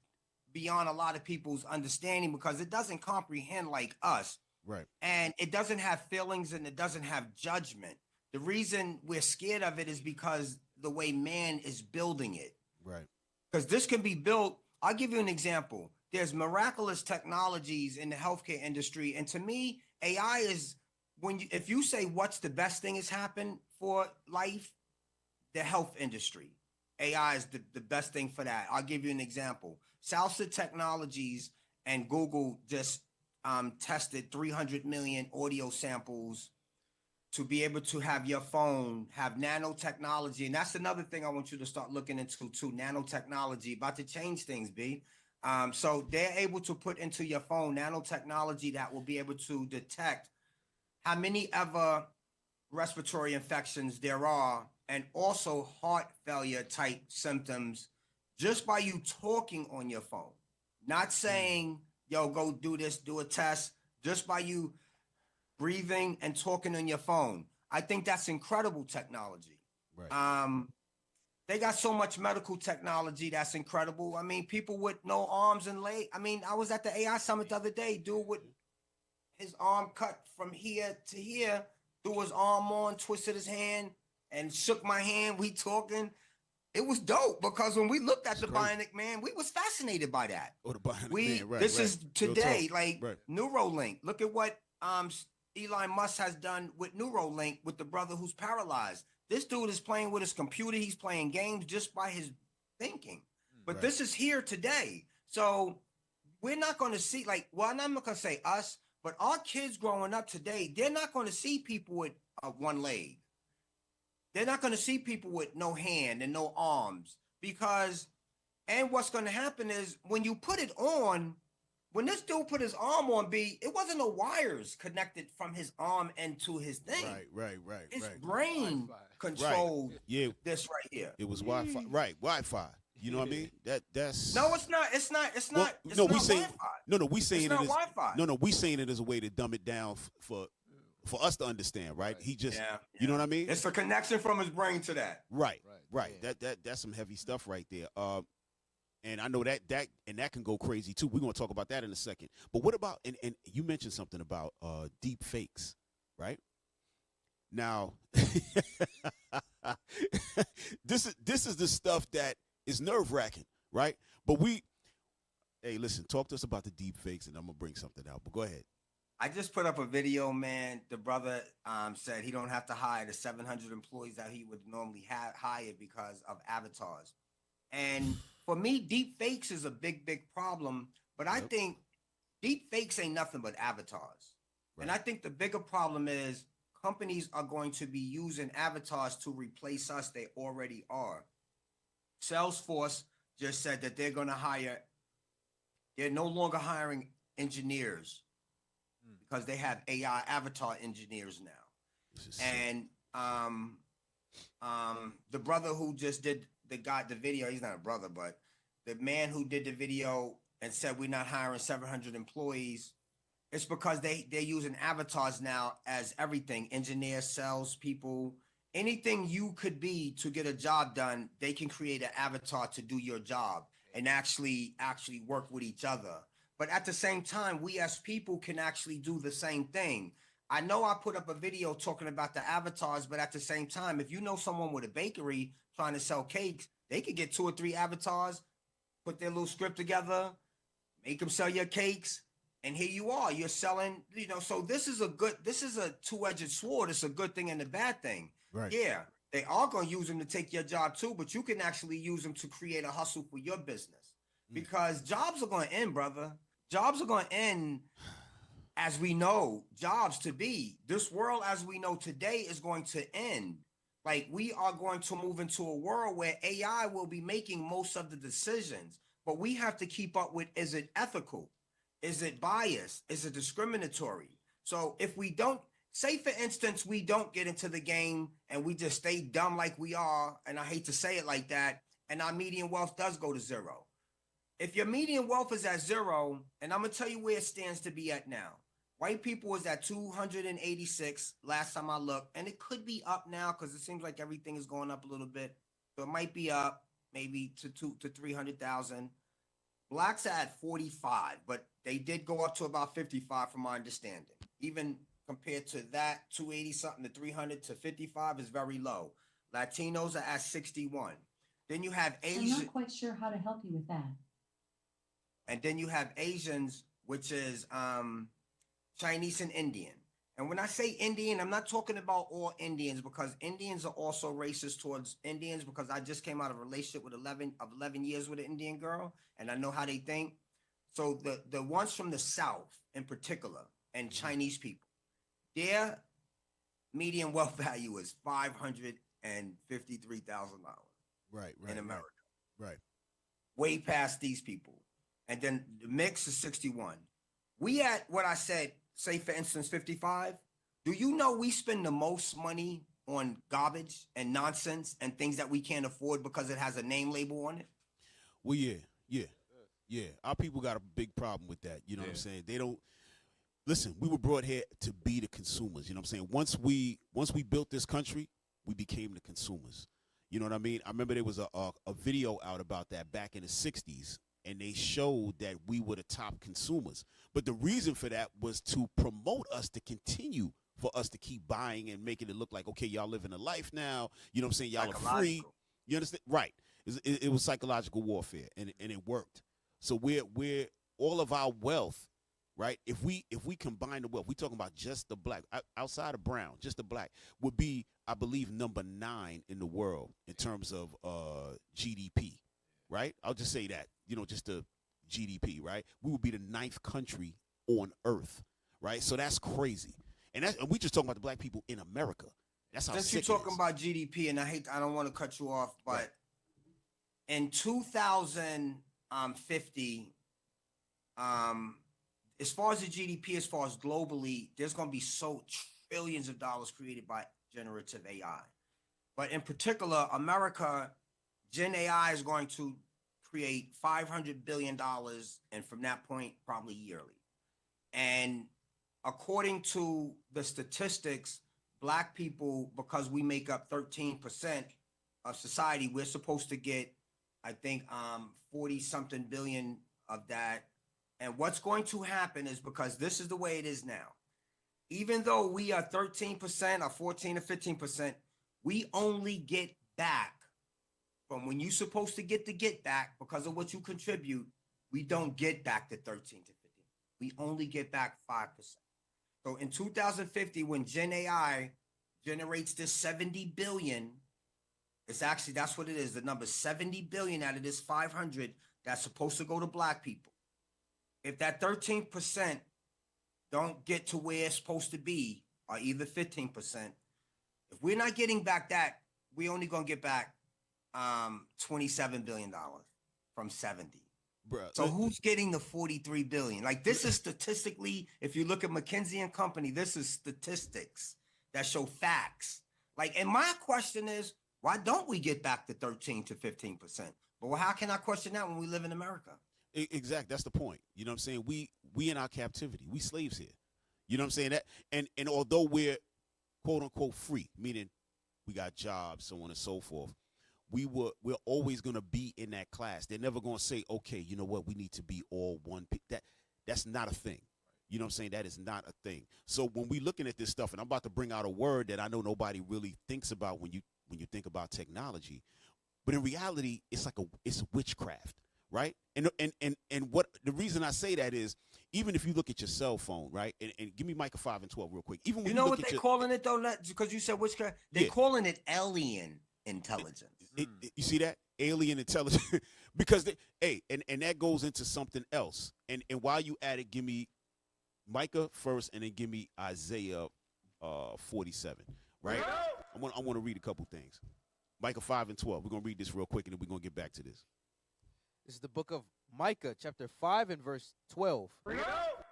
beyond a lot of people's understanding because it doesn't comprehend like us. Right. And it doesn't have feelings and it doesn't have judgment. The reason we're scared of it is because the way man is building it. Right. Because this can be built. I'll give you an example. There's miraculous technologies in the healthcare industry. And to me, AI is if you say what's the best thing has happened for life, the health industry. AI is the best thing for that. I'll give you an example. Salsa Technologies and Google just tested 300 million audio samples to be able to have your phone have nanotechnology. And that's another thing I want you to start looking into too. Nanotechnology about to change things, B. So they're able to put into your phone nanotechnology that will be able to detect how many ever respiratory infections there are and also heart failure type symptoms just by you talking on your phone. Not saying, yo, go do this, do a test, just by you breathing and talking on your phone. I think that's incredible technology. Right. They got so much medical technology that's incredible. I mean, people with no arms and legs. I mean, I was at the AI summit the other day, dude with his arm cut from here to here, threw his arm on, twisted his hand, and shook my hand. We talking. It was dope because when we looked at the Bionic Man, we was fascinated by that. Oh, the Bionic Man, right. This is today, talk. like Right. Neuralink. Look at what Elon Musk has done with Neuralink with the brother who's paralyzed. This dude is playing with his computer. He's playing games just by his thinking. But Right. this is here today. So we're not going to see I'm not going to say us, but our kids growing up today, they're not going to see people with one leg. They're not going to see people with no hand and no arms and what's going to happen is when you put it on, when this dude put his arm on, it wasn't no wires connected from his arm into his thing. Right. His brain controlled this right here. It was Wi-Fi. Right. Wi-Fi. You know what I mean? That's No, it's not. It's not. no, we not saying Wi-Fi. we saying It's it not as Wi-Fi. no, we saying it as a way to dumb it down for us to understand, right? He just, you know what I mean? It's a connection from his brain to that. Right. That's some heavy stuff right there. And I know that can go crazy too. We're gonna talk about that in a second. But what about and you mentioned something about deep fakes, right? Now this is the stuff that is nerve-wracking, right? But hey, listen, talk to us about the deep fakes, and I'm gonna bring something out. But go ahead. I just put up a video, man. The brother said he don't have to hire the 700 employees that he would normally hire because of avatars. And for me, deep fakes is a big, big problem. But I think deep fakes ain't nothing but avatars. Right. And I think the bigger problem is companies are going to be using avatars to replace us. They already are. Salesforce just said that they're going to they're no longer hiring engineers because they have AI avatar engineers now. And the brother who just did the video, he's not a brother, but the man who did the video and said we're not hiring 700 employees, it's because they're using avatars now as everything: engineers, salespeople, anything you could be to get a job done. They can create an avatar to do your job and actually work with each other. But at the same time, we as people can actually do the same thing. I know I put up a video talking about the avatars, but at the same time, if you know someone with a bakery trying to sell cakes, they could get 2 or 3 avatars, put their little script together, make them sell your cakes, and here you are. You're selling, so this is a two-edged sword. It's a good thing and a bad thing. Right. Yeah, they are going to use them to take your job too, but you can actually use them to create a hustle for your business because jobs are going to end, brother. Jobs are going to end as we know jobs to be. This world as we know today is going to end. Like, we are going to move into a world where AI will be making most of the decisions, but we have to keep up with, is it ethical? Is it biased? Is it discriminatory? So if we don't, say for instance, we don't get into the game and we just stay dumb like we are, and I hate to say it like that, and our median wealth does go to 0. If your median wealth is at 0, and I'm going to tell you where it stands to be at now. White people is at 286 last time I looked, and it could be up now because it seems like everything is going up a little bit. So it might be up maybe to 300,000. Blacks are at 45, but they did go up to about 55 from my understanding. Even compared to that, 280 something to 300 to 55 is very low. Latinos are at 61. Then you have Asians. I'm not quite sure how to help you with that. And then you have Asians, which is Chinese and Indian. And when I say Indian, I'm not talking about all Indians, because Indians are also racist towards Indians, because I just came out of a relationship with 11 years with an Indian girl, and I know how they think. So the ones from the South in particular, and Chinese people, their median wealth value is $553,000. Right. In America. Right. Way past these people. And then the mix is 61. We at what I said, say for instance, 55. Do you know we spend the most money on garbage and nonsense and things that we can't afford because it has a name label on it? Well, yeah. Our people got a big problem with that. You know what I'm saying? They don't listen. We were brought here to be the consumers. You know what I'm saying? Once we built this country, we became the consumers. You know what I mean? I remember there was a video out about that back in the 60s. And they showed that we were the top consumers. But the reason for that was to promote us to continue, for us to keep buying and making it look like, okay, y'all living a life now. You know what I'm saying? Y'all are free. You understand? Right. It was psychological warfare, and it worked. So we're all of our wealth, right? If we combine the wealth, we talking about just the black, outside of brown, just the black, would be, I believe, number 9 in the world in terms of GDP. Right? I'll just say that, just the GDP, right? We would be the 9th country on earth, right? So that's crazy. And we just talking about the black people in America. That's how Since you're talking about GDP, and I don't want to cut you off, but in 2050, as far as the GDP, as far as globally, there's going to be so trillions of dollars created by generative AI. But in particular, America, Gen AI is going to create $500 billion, and from that point, probably yearly. And according to the statistics, black people, because we make up 13% of society, we're supposed to get I think 40 something billion of that. And what's going to happen is, because this is the way it is now, even though we are 13% or 14 or 15%, we only get back from when you're supposed to get back because of what you contribute. We don't get back to 13 to 15. We only get back 5%. So in 2050, when Gen AI generates this 70 billion, it's actually, that's what it is. The number 70 billion out of this 500 that's supposed to go to black people. If that 13% don't get to where it's supposed to be, or either 15%, if we're not getting back that, we only gonna get back $27 billion from 70. Bruh, so who's getting the 43 billion? Like, this is statistically, if you look at McKinsey and Company, this is statistics that show facts. Like, and my question is, why don't we get back to 13 to 15%? But how can I question that when we live in America? Exactly. That's the point. You know what I'm saying? We in our captivity. We slaves here. You know what I'm saying? That and although we're quote unquote free, meaning we got jobs, so on and so forth, we're always gonna be in that class. They're never gonna say, okay, you know what, we need to be all one. That's not a thing. You know what I'm saying? That is not a thing. So when we looking at this stuff, and I'm about to bring out a word that I know nobody really thinks about when you think about technology, but in reality, it's witchcraft, right? And what the reason I say that is, even if you look at your cell phone, right? And give me Micah 5 and 12 real quick. Even when you know what they're calling it though, because you said witchcraft, they're calling it alien intelligence. You see that? Alien intelligence. Because and that goes into something else. And while you at it, give me Micah first, and then give me Isaiah 47, right? I want to read a couple things. Micah 5 and 12. We're going to read this real quick, and then we're going to get back to this. This is the book of Micah, chapter 5 and verse 12.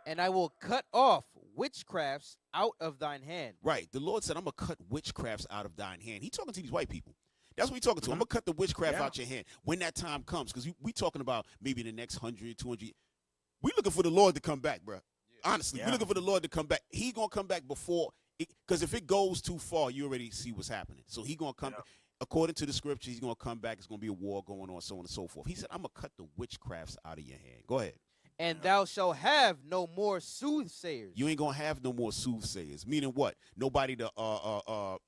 And I will cut off witchcrafts out of thine hand. Right. The Lord said, I'm going to cut witchcrafts out of thine hand. He's talking to these white people. That's what he's talking to. I'm going to cut the witchcraft out your hand when that time comes, because we talking about maybe the next 100, 200. We looking for the Lord to come back, bro. Honestly, we're looking for the Lord to come back. He going to come back before, because if it goes too far, you already see what's happening. So he going to come, according to the scripture, he's going to come back. It's going to be a war going on, so on and so forth. He said, I'm going to cut the witchcrafts out of your hand. Go ahead. And thou shalt have no more soothsayers. You ain't going to have no more soothsayers. Meaning what? Nobody to, what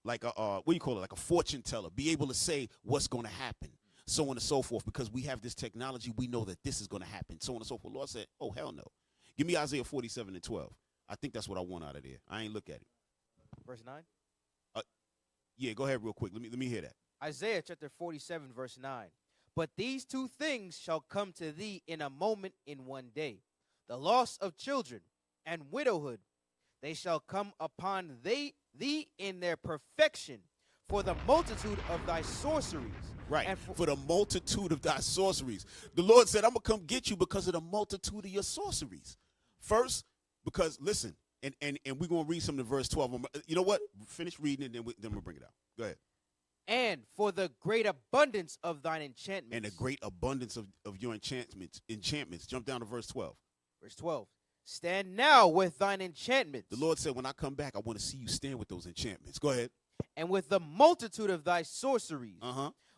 do you call it? Like a fortune teller. Be able to say what's going to happen, so on and so forth. Because we have this technology, we know that this is going to happen, so on and so forth. Lord said, oh, hell no. Give me Isaiah 47 and 12. I think that's what I want out of there. I ain't look at it. Verse 9? Yeah, go ahead real quick. Let me hear that. Isaiah chapter 47, verse 9. But these two things shall come to thee in a moment, in one day. The loss of children and widowhood, they shall come upon thee in their perfection, for the multitude of thy sorceries. Right, and for the multitude of thy sorceries. The Lord said, I'm going to come get you because of the multitude of your sorceries. First, because, listen, and we're going to read some of the verse 12. You know what? Finish reading it, then we'll bring it out. Go ahead. And for the great abundance of thine enchantments. And the great abundance of your enchantments. Jump down to verse 12. Verse 12. Stand now with thine enchantments. The Lord said, when I come back, I want to see you stand with those enchantments. Go ahead. And with the multitude of thy sorceries,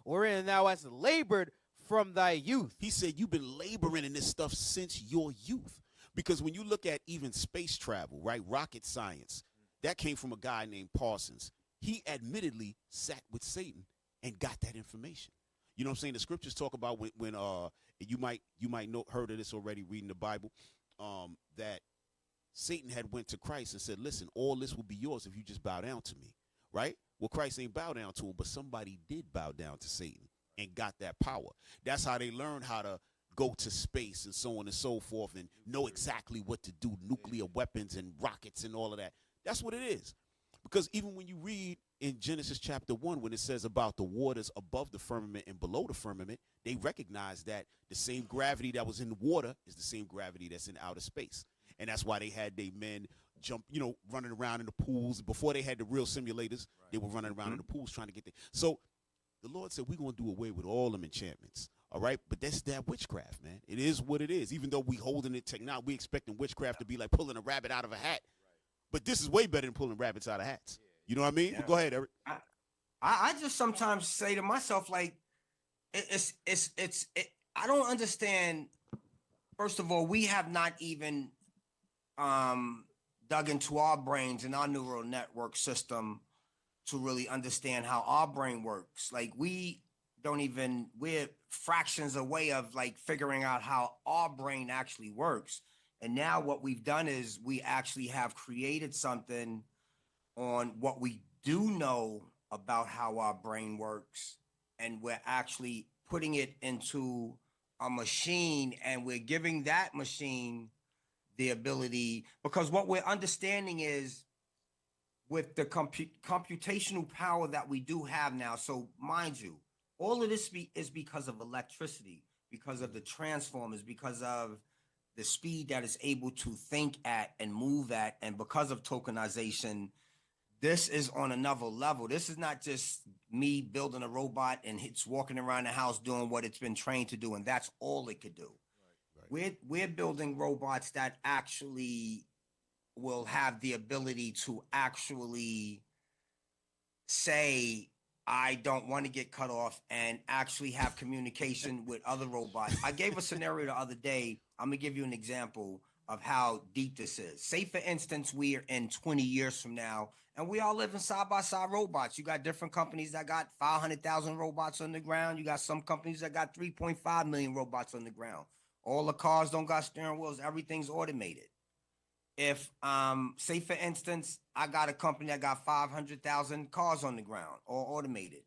wherein thou hast labored from thy youth. He said, you've been laboring in this stuff since your youth. Because when you look at even space travel, right, rocket science, that came from a guy named Parsons. He admittedly sat with Satan and got that information. You know what I'm saying? The scriptures talk about when you might know, heard of this already reading the Bible, that Satan had went to Christ and said, listen, all this will be yours if you just bow down to me, right? Well, Christ ain't bow down to him, but somebody did bow down to Satan and got that power. That's how they learned how to go to space and so on and so forth and know exactly what to do, nuclear weapons and rockets and all of that. That's what it is. Because even when you read in Genesis chapter 1, when it says about the waters above the firmament and below the firmament, they recognize that the same gravity that was in the water is the same gravity that's in outer space. And that's why they had their men jump, running around in the pools. Before they had the real simulators, they were running around in the pools trying to get there. So the Lord said, we're going to do away with all them enchantments. All right, but that's that witchcraft, man. It is what it is. Even though we holding it now, we expecting witchcraft to be like pulling a rabbit out of a hat. But this is way better than pulling rabbits out of hats. You know what I mean? Yeah. But go ahead, Erik. I just sometimes say to myself, like, I don't understand. First of all, we have not even dug into our brains and our neural network system to really understand how our brain works. Like we're fractions away of like figuring out how our brain actually works. And now what we've done is we actually have created something on what we do know about how our brain works. And we're actually putting it into a machine, and we're giving that machine the ability, because what we're understanding is with the computational power that we do have now. So mind you, all of this is because of electricity, because of the transformers, because of the speed that it's able to think at and move at, and because of tokenization. This is on another level. This is not just me building a robot and it's walking around the house doing what it's been trained to do, and that's all it could do. Right. We're building robots that actually will have the ability to actually say, I don't want to get cut off, and actually have communication with other robots. I gave a scenario the other day. I'm going to give you an example of how deep this is. Say, for instance, we're in 20 years from now, and we all live in side-by-side robots. You got different companies that got 500,000 robots on the ground. You got some companies that got 3.5 million robots on the ground. All the cars don't got steering wheels. Everything's automated. If, say, for instance, I got a company that got 500,000 cars on the ground, all automated.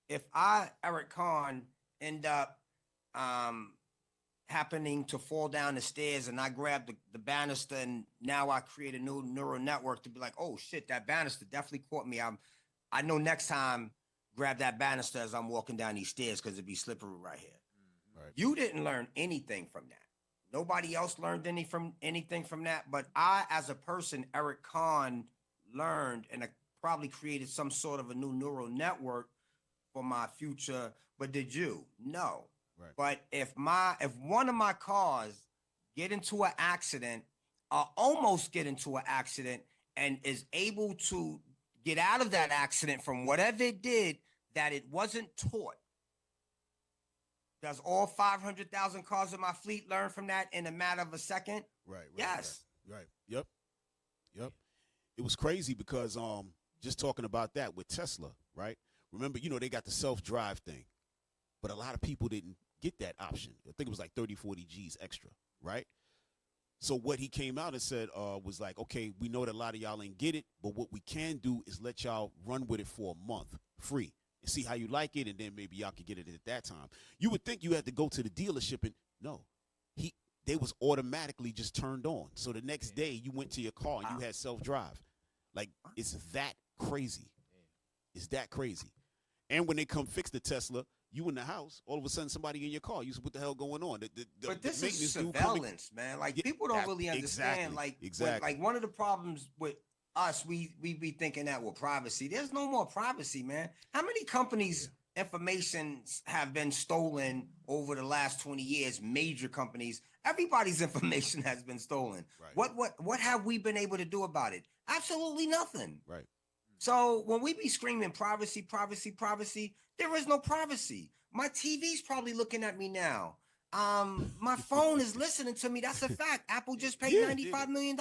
If I, Erik Conn, end up happening to fall down the stairs and I grab the banister, and now I create a new neural network to be like, oh shit, that banister definitely caught me. I know next time, grab that banister as I'm walking down these stairs because it'd be slippery right here. Right. You didn't learn anything from that. Nobody else learned anything from that. But I, as a person, Erik Conn, learned, and I probably created some sort of a new neural network for my future. But did you? No. Right. But if one of my cars get into an accident, or almost get into an accident, and is able to get out of that accident from whatever it did that it wasn't taught, does all 500,000 cars in my fleet learn from that in a matter of a second? Right. Yes. Right. Yep. It was crazy because just talking about that with Tesla, right? Remember, they got the self-drive thing, but a lot of people didn't get that option. I think it was like 30, 40 G's extra, right? So what he came out and said was like, okay, we know that a lot of y'all ain't get it, but what we can do is let y'all run with it for a month free and see how you like it, and then maybe y'all can get it at that time. You would think you had to go to the dealership, and no, they was automatically just turned on. So the next day you went to your car and you had self-drive. Like, it's that crazy. It's that crazy. And when they come fix the Tesla, you in the house, all of a sudden somebody in your car. You said, what the hell going on? But this is surveillance, man. Like, people don't really understand. Exactly. Like one of the problems with us, we be thinking that with privacy. There's no more privacy, man. How many companies' information have been stolen over the last 20 years? Major companies. Everybody's information has been stolen. Right. What have we been able to do about it? Absolutely nothing. Right. So when we be screaming privacy, privacy, privacy, there is no privacy. My TV's probably looking at me now. My phone is listening to me. That's a fact. Apple just paid $95 million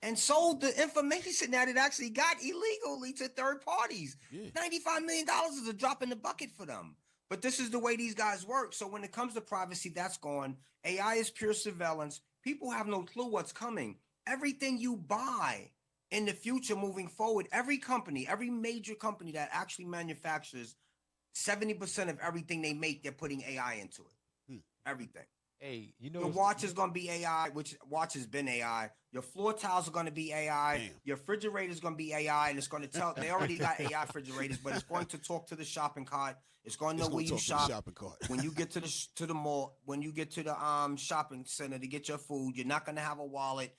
and sold the information that it actually got illegally to third parties. $95 million is a drop in the bucket for them. But this is the way these guys work. So when it comes to privacy, that's gone. AI is pure surveillance. People have no clue what's coming. Everything you buy in the future moving forward, every company, every major company that actually manufactures 70% of everything they make, they're putting AI into it. Everything. Hey, your watch is going to be AI, which watch has been AI. Your floor tiles are going to be AI. Damn. Your refrigerator is going to be AI, and it's going to tell. They already got AI refrigerators, but it's going to talk to the shopping cart. It's going to know where you shop. When you get to the mall, when you get to the shopping center to get your food, you're not going to have a wallet.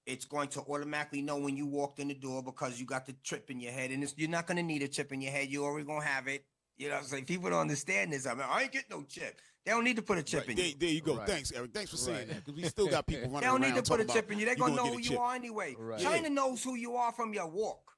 It's going to automatically know when you walked in the door because you got the chip in your head, and you're not going to need a chip in your head. You already going to have it. You know what I'm saying? People don't understand this. I mean, I ain't get no chip. They don't need to put a chip in you. There you go. Right. Thanks, Eric. Thanks for saying that, because we still got people running around. They don't need to put a chip in you. They're going to know who you are anyway. Right. China knows who you are from your walk.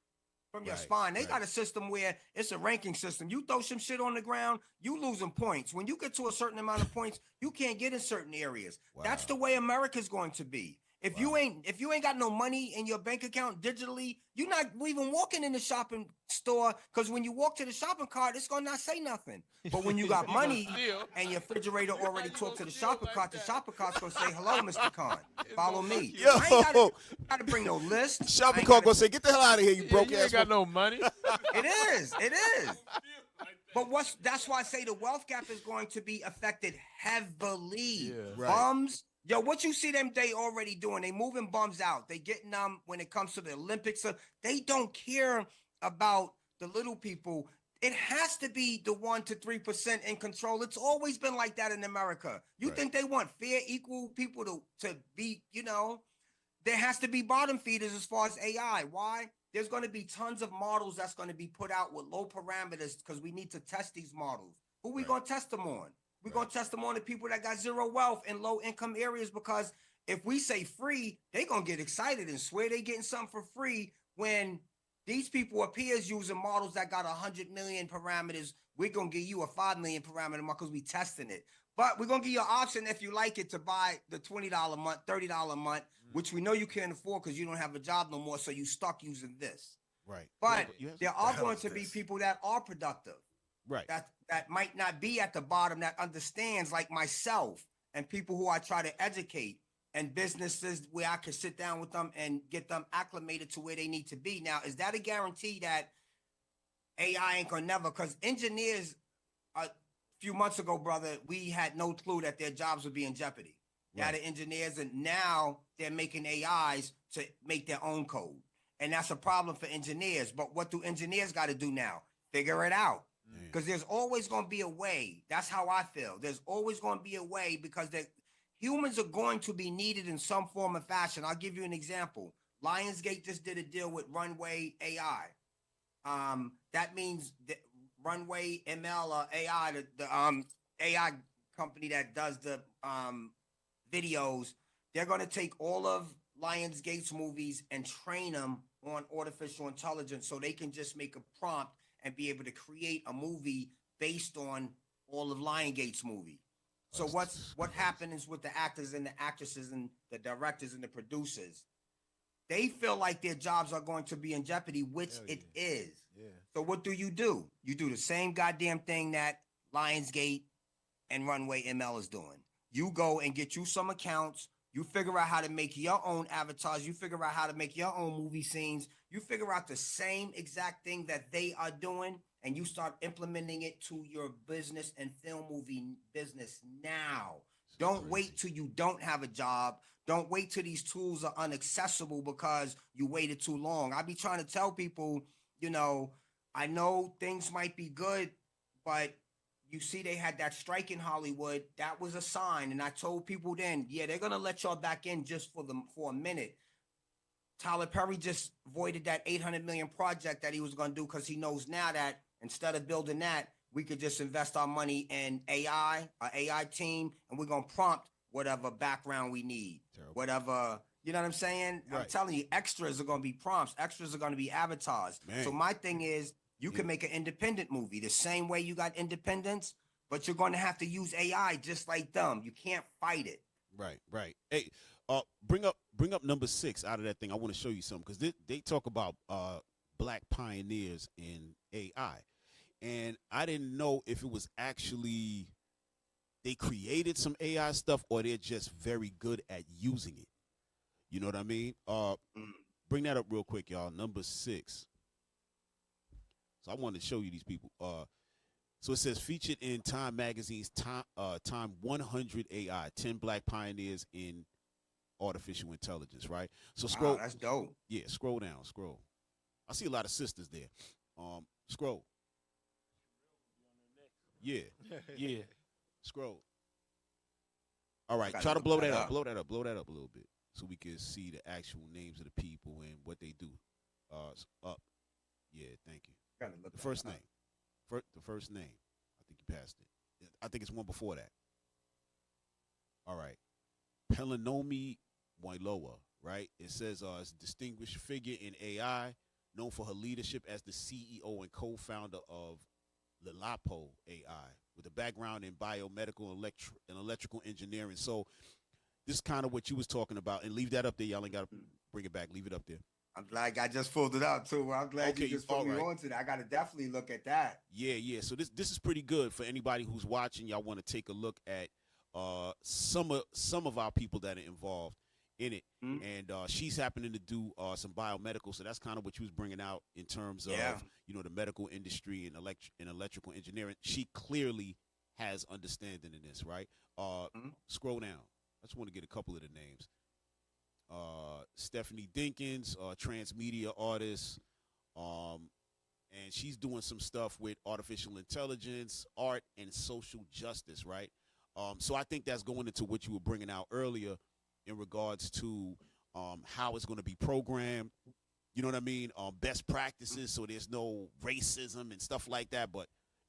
from your spine. They got a system where it's a ranking system. You throw some shit on the ground, you losing points. When you get to a certain amount of points, you can't get in certain areas. Wow. That's the way America's going to be. If you ain't got no money in your bank account digitally, you're not even walking in the shopping store, because when you walk to the shopping cart, it's gonna not say nothing. But when you got money and your refrigerator already talked to the shopping cart, the shopping cart's gonna say, "Hello, Mr. Conn, follow me." Yo. I ain't gotta bring no list. Shopping cart gonna say, "Get the hell out of here, you broke You ass." ain't got no money. It is. But that's why I say the wealth gap is going to be affected heavily. Bums. Yo, what you see them, they already doing. They moving bums out. They getting them when it comes to the Olympics. So they don't care about the little people. It has to be the 1 to 3% in control. It's always been like that in America. You think they want fair, equal people to be, there has to be bottom feeders as far as AI. Why? There's going to be tons of models that's going to be put out with low parameters because we need to test these models. Who we going to test them on? We're going to test them on the people that got zero wealth in low income areas, because if we say free, they're going to get excited and swear they're getting something for free when these people are peers using models that got 100 million parameters. We're going to give you a 5 million parameter because we testing it. But we're going to give you an option, if you like it, to buy the $20 a month, $30 a month, which we know you can't afford because you don't have a job no more, so you stuck using this. Right. But there are going to be people that are productive. Right. That might not be at the bottom, that understands, like myself, and people who I try to educate, and businesses where I can sit down with them and get them acclimated to where they need to be. Now, is that a guarantee that AI ain't gonna never? Because engineers, a few months ago, brother, we had no clue that their jobs would be in jeopardy. Data engineers, and now they're making AIs to make their own code. And that's a problem for engineers. But what do engineers got to do now? Figure it out. Because there's always going to be a way. That's how I feel. There's always going to be a way, because humans are going to be needed in some form or fashion. I'll give you an example. Lionsgate just did a deal with Runway AI. That means that Runway ML or AI, the AI company that does the videos, they're going to take all of Lionsgate's movies and train them on artificial intelligence so they can just make a prompt and be able to create a movie based on all of Lionsgate's movie. So what happens with the actors and the actresses and the directors and the producers? They feel like their jobs are going to be in jeopardy, which it is. So what do? You do the same goddamn thing that Lionsgate and Runway ML is doing. You go and get you some accounts. You figure out how to make your own avatars. You figure out how to make your own movie scenes. You figure out the same exact thing that they are doing, and you start implementing it to your business and film movie business now. Don't wait till you don't have a job. Don't wait till these tools are inaccessible because you waited too long. I be trying to tell people, I know things might be good, but you see they had that strike in Hollywood. That was a sign. And I told people then, they're going to let y'all back in just for a minute. Tyler Perry just voided that $800 million project that he was going to do because he knows now that instead of building that, we could just invest our money in AI, our AI team, and we're going to prompt whatever background we need. Whatever, you know what I'm saying? Right. I'm telling you, extras are going to be prompts. Extras are going to be avatars. Man. So my thing is, you can make an independent movie the same way you got independence, but you're going to have to use AI just like them. You can't fight it. Right. Hey, bring up number 6 out of that thing. I want to show you something, because they talk about black pioneers in AI, and I didn't know if it was actually they created some AI stuff or they're just very good at using it. You know what I mean? Bring that up real quick, y'all. Number 6. So I wanted to show you these people. So it says featured in Time Magazine's Time 100 AI, 10 Black Pioneers in Artificial Intelligence, right? So scroll. Wow, that's dope. Yeah, scroll down, scroll. I see a lot of sisters there. Scroll. Yeah. Scroll. All right, try to blow that up. Blow that up a little bit so we can see the actual names of the people and what they do. Up. Yeah, thank you. The first name. The first name. I think you passed it. I think it's one before that. All right. Pelanomi Wailoa, right? It says it's a distinguished figure in AI, known for her leadership as the CEO and co-founder of Lalapo AI, with a background in biomedical and electrical engineering. So this is kind of what you was talking about. And leave that up there. Y'all ain't got to bring it back. Leave it up there. I'm glad I just pulled it up too. I'm glad you just put me on to that. I got to definitely look at that. Yeah. So this is pretty good for anybody who's watching. Y'all want to take a look at some of our people that are involved in it. And she's happening to do some biomedical. So that's kind of what you was bringing out in terms of, the medical industry and electrical engineering. She clearly has understanding in this, right? Scroll down. I just want to get a couple of the names. Stephanie Dinkins, transmedia artist, and she's doing some stuff with artificial intelligence, art, and social justice, right? So I think that's going into what you were bringing out earlier in regards to how it's going to be programmed. You know what I mean? Best practices, so there's no racism and stuff like that,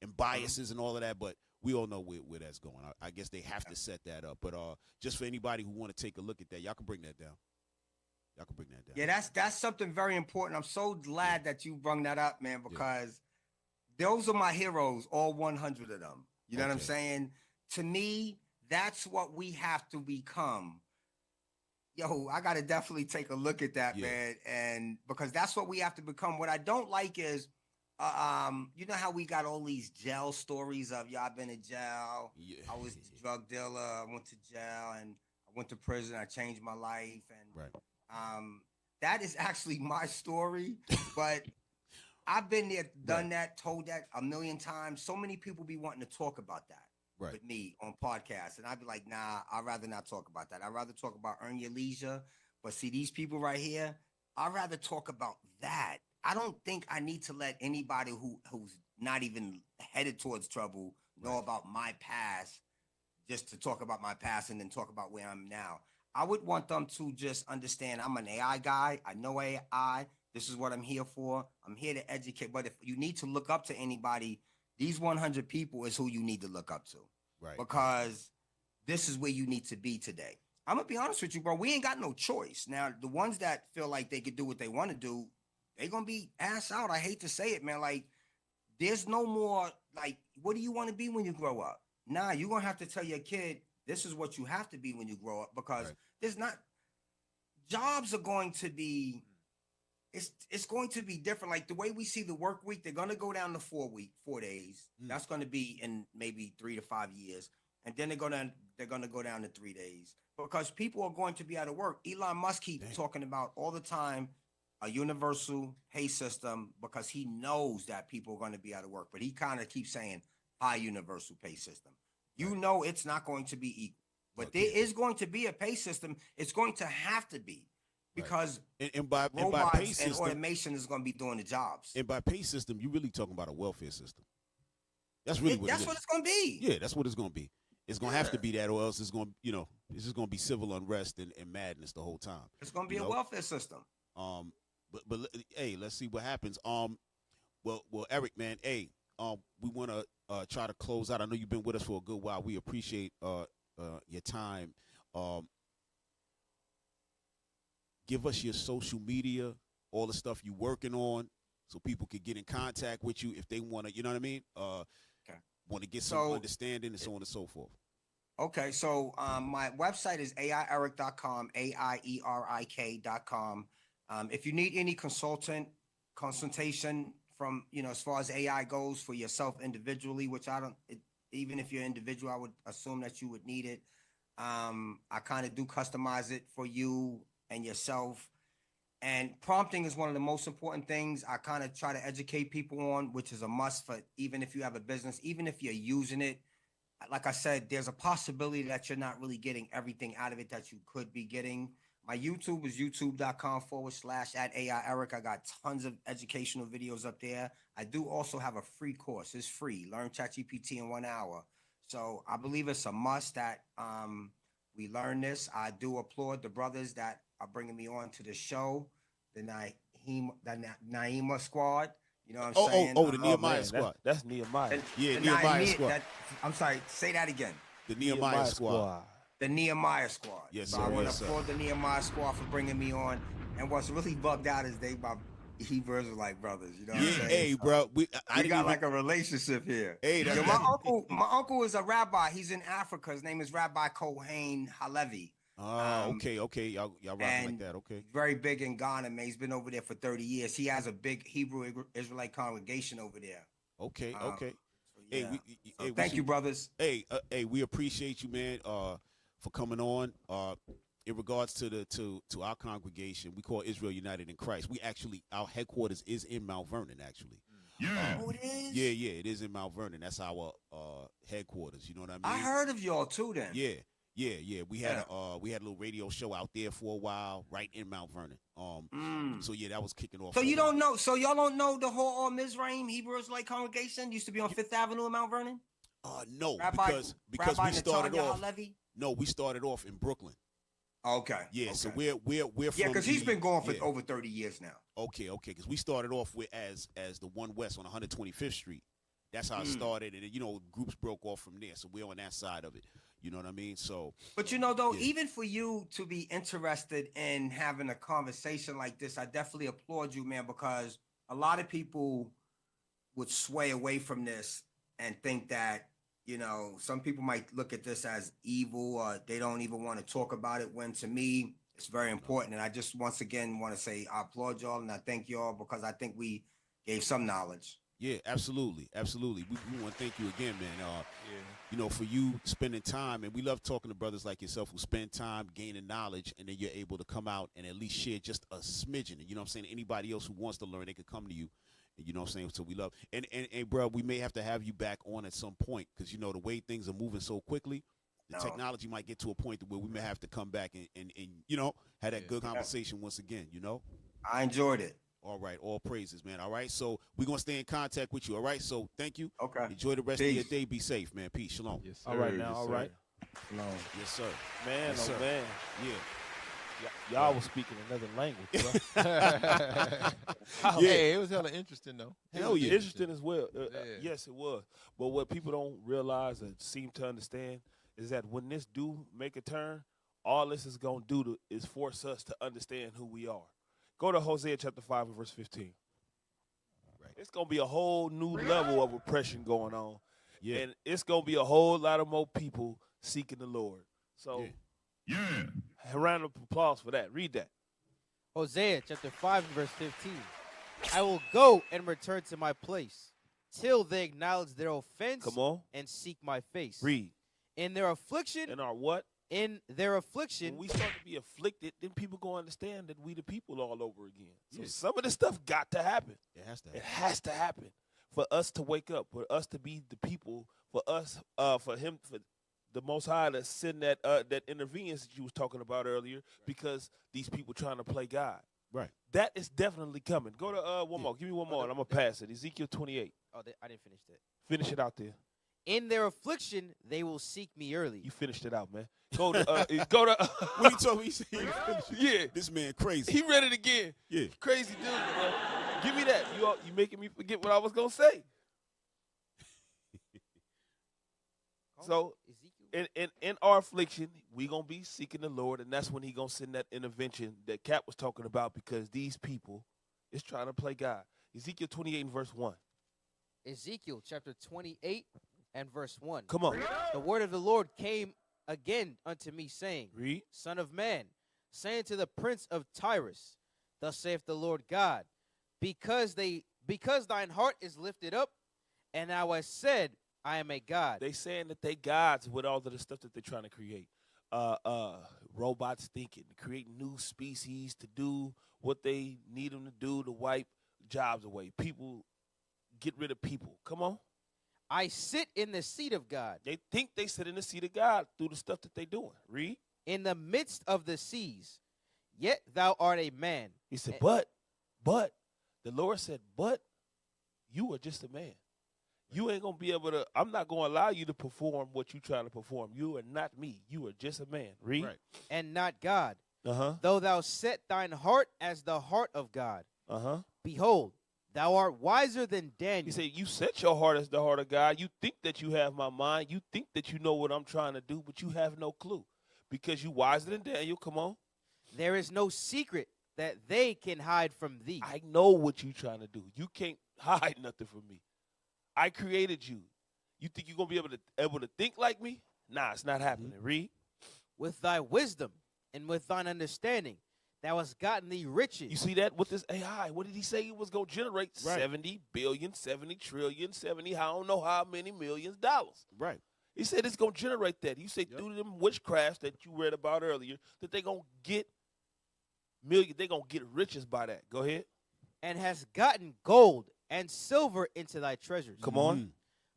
and biases and all of that. But we all know where that's going. I guess they have to set that up. But just for anybody who want to take a look at that, y'all can bring that down. Yeah, that's something very important. I'm so glad that you brought that up, man, because those are my heroes, all 100 of them. You know what I'm saying? To me, that's what we have to become. Yo, I got to definitely take a look at that, man. And because that's what we have to become. What I don't like is, you know how we got all these jail stories of, I've been in jail. I was a drug dealer. I went to jail and I went to prison. I changed my life. And that is actually my story. But I've been there, done that, told that a million times. So many people be wanting to talk about that. With me on podcasts. And I'd be like, nah, I'd rather not talk about that. I'd rather talk about earn your leisure. But see, these people right here, I'd rather talk about that. I don't think I need to let anybody who's not even headed towards trouble know about my past just to talk about my past and then talk about where I'm now. I would want them to just understand I'm an AI guy. I know AI. This is what I'm here for. I'm here to educate. But if you need to look up to anybody, these 100 people is who you need to look up to. Because this is where you need to be today. I'm going to be honest with you, bro. We ain't got no choice. Now, the ones that feel like they could do what they want to do, they're going to be ass out. I hate to say it, man. Like, there's no more, like, what do you want to be when you grow up? Nah, you're going to have to tell your kid, this is what you have to be when you grow up. Because there's not, jobs are going to be, it's going to be different. Like the way we see the work week, they're going to go down to 4 days. That's going to be in maybe 3 to 5 years. And then they're going to go down to 3 days because people are going to be out of work. Elon Musk keeps talking about all the time a universal pay system because he knows that people are going to be out of work. But he kind of keeps saying high universal pay system. You know it's not going to be equal. But there is going to be a pay system. It's going to have to be. Because by pay system, and automation is going to be doing the jobs. And by pay system, you're really talking about a welfare system. That's really what it's going to be. Yeah, that's what it's going to be. It's going to have to be that, or else it's going to, it's just going to be civil unrest and madness the whole time. It's going to be a welfare system. But hey, let's see what happens. Well, Erik, man, hey, we want to try to close out. I know you've been with us for a good while. We appreciate your time. Give us your social media, all the stuff you're working on, so people can get in contact with you if they want to, you know what I mean? Want to get some understanding and so on and so forth. Okay, so my website is AIErik.com, AIERIK.com. If you need any consultation from, as far as AI goes for yourself individually, which even if you're individual, I would assume that you would need it. I kind of do customize it for you and yourself. And prompting is one of the most important things I kind of try to educate people on, which is a must for even if you have a business, even if you're using it. Like I said, there's a possibility that you're not really getting everything out of it that you could be getting. My YouTube is youtube.com/@AIErik. I got tons of educational videos up there. I do also have a free course. It's free. Learn ChatGPT in 1 hour. So I believe it's a must that we learn this. I do applaud the brothers that are bringing me on to the show, the Nehemiah Squad. You know what I'm saying? The Nehemiah Squad. That's Nehemiah. Nehemiah Squad. I'm sorry, say that again. The Nehemiah Squad. The Nehemiah Squad. Yes, so sir. I want to applaud the Nehemiah Squad for bringing me on. And what's really bugged out is they about Hebrew Israelite brothers. You know what I'm Yeah, saying? hey, So bro. We got like a relationship here. Hey, Yo, my uncle is a rabbi. He's in Africa. His name is Rabbi Kohen Halevi. Okay. Y'all rocking like that. Okay. Very big in Ghana, man. He's been over there for 30 years. He has a big Hebrew Israelite congregation over there. Okay. So, Hey, yeah. Thank you, brothers. Hey, we appreciate you, man, for coming on. In regards to our congregation, we call Israel United in Christ. Our headquarters is in Mount Vernon, actually. Oh, it is? Yeah, it is in Mount Vernon. That's our headquarters. You know what I mean? I heard of y'all too then. Yeah. We had a little radio show out there for a while, right in Mount Vernon. So yeah, that was kicking off. So you don't know? So y'all don't know the whole Mizraim Hebrew Israelite congregation used to be on Fifth Avenue in Mount Vernon? No, because Rabbi we started Netanya off. Halevi? No, we started off in Brooklyn. Okay. Yeah, okay. so we're from. Yeah, because he's been going for over 30 years now. Okay, because we started off with as the One West on 125th Street. That's how it started, and groups broke off from there. So we're on that side of it. You know what I mean? So, but even for you to be interested in having a conversation like this, I definitely applaud you, man, because a lot of people would sway away from this and think that, some people might look at this as evil or they don't even want to talk about it, when to me, it's very important. And I just once again want to say I applaud y'all and I thank y'all because I think we gave some knowledge. Yeah, absolutely. We want to thank you again, man. For you spending time, and we love talking to brothers like yourself who spend time gaining knowledge, and then you're able to come out and at least share just a smidgen. You know what I'm saying? Anybody else who wants to learn, they could come to you. You know what I'm saying? So we love, and bro, we may have to have you back on at some point because the way things are moving so quickly, the technology might get to a point where we may have to come back and have that good conversation once again. I enjoyed it. All right, all praises, man. All right, so we're gonna stay in contact with you. All right, so thank you. Okay. Enjoy the rest of your day. Be safe, man. Peace. Shalom. Yes, sir. All right now. Yes, All sir. right. Shalom. Yes, sir. Man, Yes, sir. man. Yeah. Y'all was speaking another language, bro. Hey, it was hella interesting though. Hell yeah. Interesting as well. Yes, it was. But what people don't realize or seem to understand is that when this do make a turn, all this is gonna do is force us to understand who we are. Go to Hosea chapter 5 and verse 15. Right. It's gonna be a whole new level of oppression going on. Yeah. And it's gonna be a whole lot of more people seeking the Lord. So a round of applause for that. Read that. Hosea chapter 5 and verse 15. I will go and return to my place till they acknowledge their offense and seek my face. Read. In their affliction. In our what? In their affliction. When we start to be afflicted, then people going to understand that we the people all over again. So some of this stuff got to happen. It has to happen. It has to happen for us to wake up, for us to be the people, for us, for the Most High to send that intervenience that you was talking about earlier, because these people trying to play God. Right. That is definitely coming. Go to one more. Give me one more, and I'm gonna pass it. Ezekiel 28. Oh, I didn't finish that. Finish it out there. In their affliction, they will seek me early. You finished it out, man. Go to go to. When you told me, he said, yeah, this man crazy. He read it again. Yeah, crazy dude. Bro. Give me that. You making me forget what I was gonna say. So in our affliction, we gonna be seeking the Lord, and that's when he gonna send that intervention that Cap was talking about, because these people is trying to play God. Ezekiel 28 and verse 1. Ezekiel chapter 28 and verse 1. Come on. The word of the Lord came again unto me, saying, Read. Son of man, saying to the prince of Tyrus, thus saith the Lord God, because thine heart is lifted up, and thou hast said, I am a God. They saying that they gods with all of the stuff that they're trying to create. Robots thinking, create new species to do what they need them to do to wipe jobs away. People, get rid of people. Come on. I sit in the seat of God. They think they sit in the seat of God through the stuff that they doing. Read. In the midst of the seas, yet thou art a man. He said, but, the Lord said, but you are just a man. You ain't going to be able to, I'm not going to allow you to perform what you trying to perform. You are not me. You are just a man. Read. Right. And not God. Uh-huh. Though thou set thine heart as the heart of God. Uh-huh. Behold, thou art wiser than Daniel. He said, you set your heart as the heart of God. You think that you have my mind. You think that you know what I'm trying to do, but you have no clue. Because you wiser than Daniel. Come on. There is no secret that they can hide from thee. I know what you trying to do. You can't hide nothing from me. I created you. You think you're gonna be able to think like me? Nah, it's not happening. Read. With thy wisdom and with thine understanding, thou hast gotten thee riches. You see that with this AI? What did he say he was gonna generate? 70 billion, 70 trillion, 70. I don't know how many millions dollars. Right. He said it's gonna generate that. You say through them witchcrafts that you read about earlier that they gonna get million. They gonna get riches by that. Go ahead. And hast gotten gold and silver into thy treasures. Come on.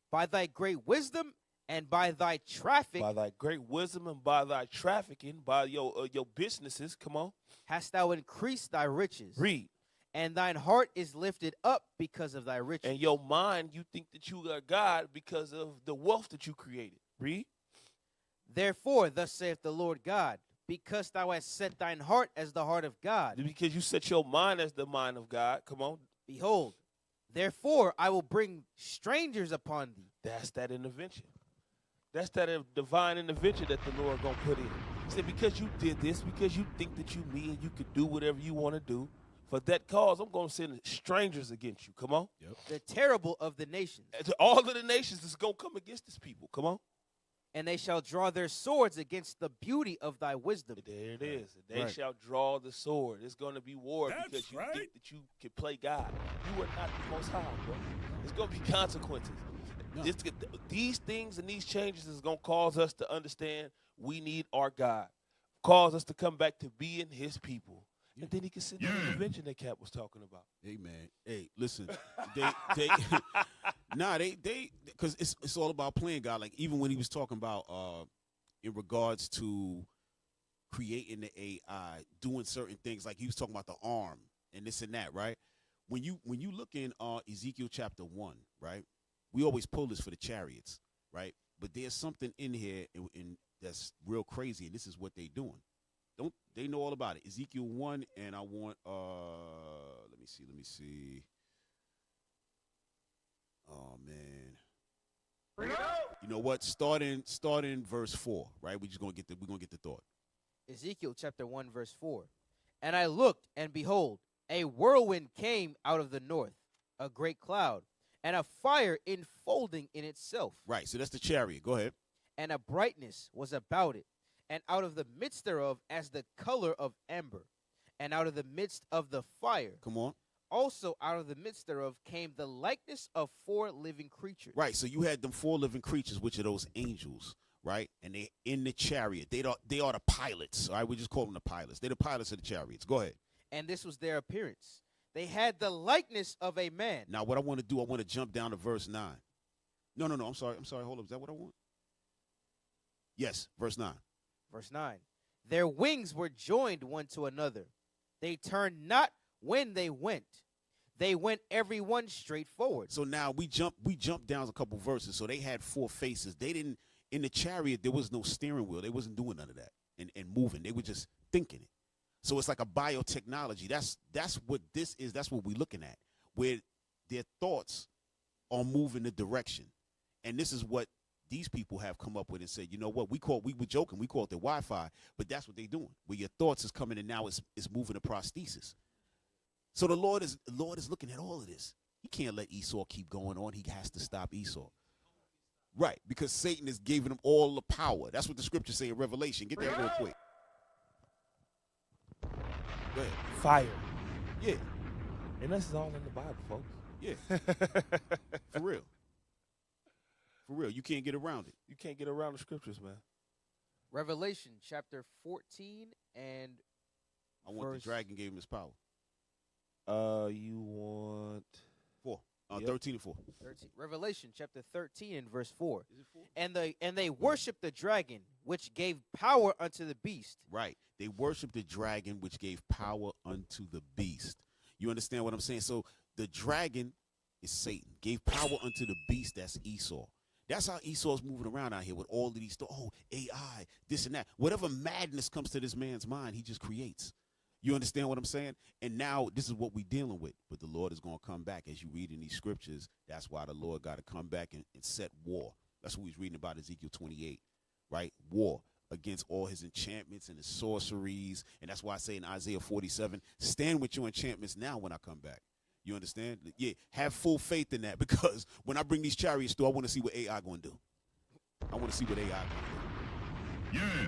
By thy great wisdom and by thy traffic. By thy great wisdom and by thy trafficking, by your businesses. Come on. Hast thou increased thy riches. Read. And thine heart is lifted up because of thy riches. And your mind, you think that you are God because of the wealth that you created. Read. Therefore, thus saith the Lord God, because thou hast set thine heart as the heart of God. Because you set your mind as the mind of God. Come on. Behold, therefore I will bring strangers upon thee. That's that intervention. That's that divine intervention that the Lord gonna put in. He said, because you did this, because you think that you me and you could do whatever you want to do, for that cause, I'm gonna send strangers against you. Come on. Yep. The terrible of the nations. All of the nations is gonna come against this people. Come on. And they shall draw their swords against the beauty of thy wisdom. There it is. They shall draw the sword. It's going to be war because you think that you can play God. You are not the Most High, bro. It's going to be consequences. No. These things and these changes is going to cause us to understand we need our God. Cause us to come back to being his people. And then he can send the intervention that Cap was talking about. Hey, man. Hey, listen. Because it's all about playing God. Like, even when he was talking about in regards to creating the AI, doing certain things, like he was talking about the arm and this and that, right? When you look in Ezekiel chapter 1, right, we always pull this for the chariots, right? But there's something in here and that's real crazy, and this is what they're doing. They know all about it. Ezekiel 1, and I want let me see. Oh man. You know what? Starting verse 4, right? We're gonna get the thought. Ezekiel chapter 1, verse 4. And I looked, and behold, a whirlwind came out of the north, a great cloud, and a fire enfolding in itself. Right, so that's the chariot. Go ahead. And a brightness was about it, and out of the midst thereof as the color of amber, and out of the midst of the fire. Come on. Also out of the midst thereof came the likeness of 4 living creatures. Right, so you had them 4 living creatures, which are those angels, right? And they in the chariot. They are the pilots, all right? We just call them the pilots. They're the pilots of the chariots. Go ahead. And this was their appearance. They had the likeness of a man. Now, what I want to do, I want to jump down to verse 9. No, I'm sorry. Hold up. Is that what I want? Yes, verse 9. Verse 9. Their wings were joined one to another. They turned not when they went. They went every one straight forward. So now we jump down a couple verses. So they had 4 faces. They didn't, in the chariot, there was no steering wheel. They wasn't doing none of that and moving. They were just thinking it. So it's like a biotechnology. That's what this is. That's what we're looking at, where their thoughts are moving the direction. And this is what these people have come up with and said, you know what, we were joking, we call it the Wi-Fi, but that's what they're doing. Where your thoughts is coming and now it's moving the prosthesis. So the Lord is looking at all of this. He can't let Esau keep going on. He has to stop Esau. Right, because Satan is giving him all the power. That's what the scriptures say in Revelation. Get that real quick. Go ahead. Fire. Yeah. And this is all in the Bible, folks. Yeah. For real. For real. You can't get around it. You can't get around the scriptures, man. Revelation chapter 14 and I want the dragon gave him his power. You want 4. 13 and 4. 13. Revelation chapter 13 and verse 4. Is it 4? And they worshiped the dragon, which gave power unto the beast. Right. They worshiped the dragon, which gave power unto the beast. You understand what I'm saying? So the dragon is Satan. Gave power unto the beast, that's Esau. That's how Esau's moving around out here with all of these thoughts. Oh, AI, this and that. Whatever madness comes to this man's mind, he just creates. You understand what I'm saying? And now this is what we're dealing with. But the Lord is going to come back. As you read in these scriptures, that's why the Lord got to come back and set war. That's what he's reading about Ezekiel 28, right? War. against all his enchantments and his sorceries. And that's why I say in Isaiah 47, stand with your enchantments now when I come back. You understand? Yeah, have full faith in that, because when I bring these chariots through, I want to see what AI going to do. I want to see what AI going to do. Yeah.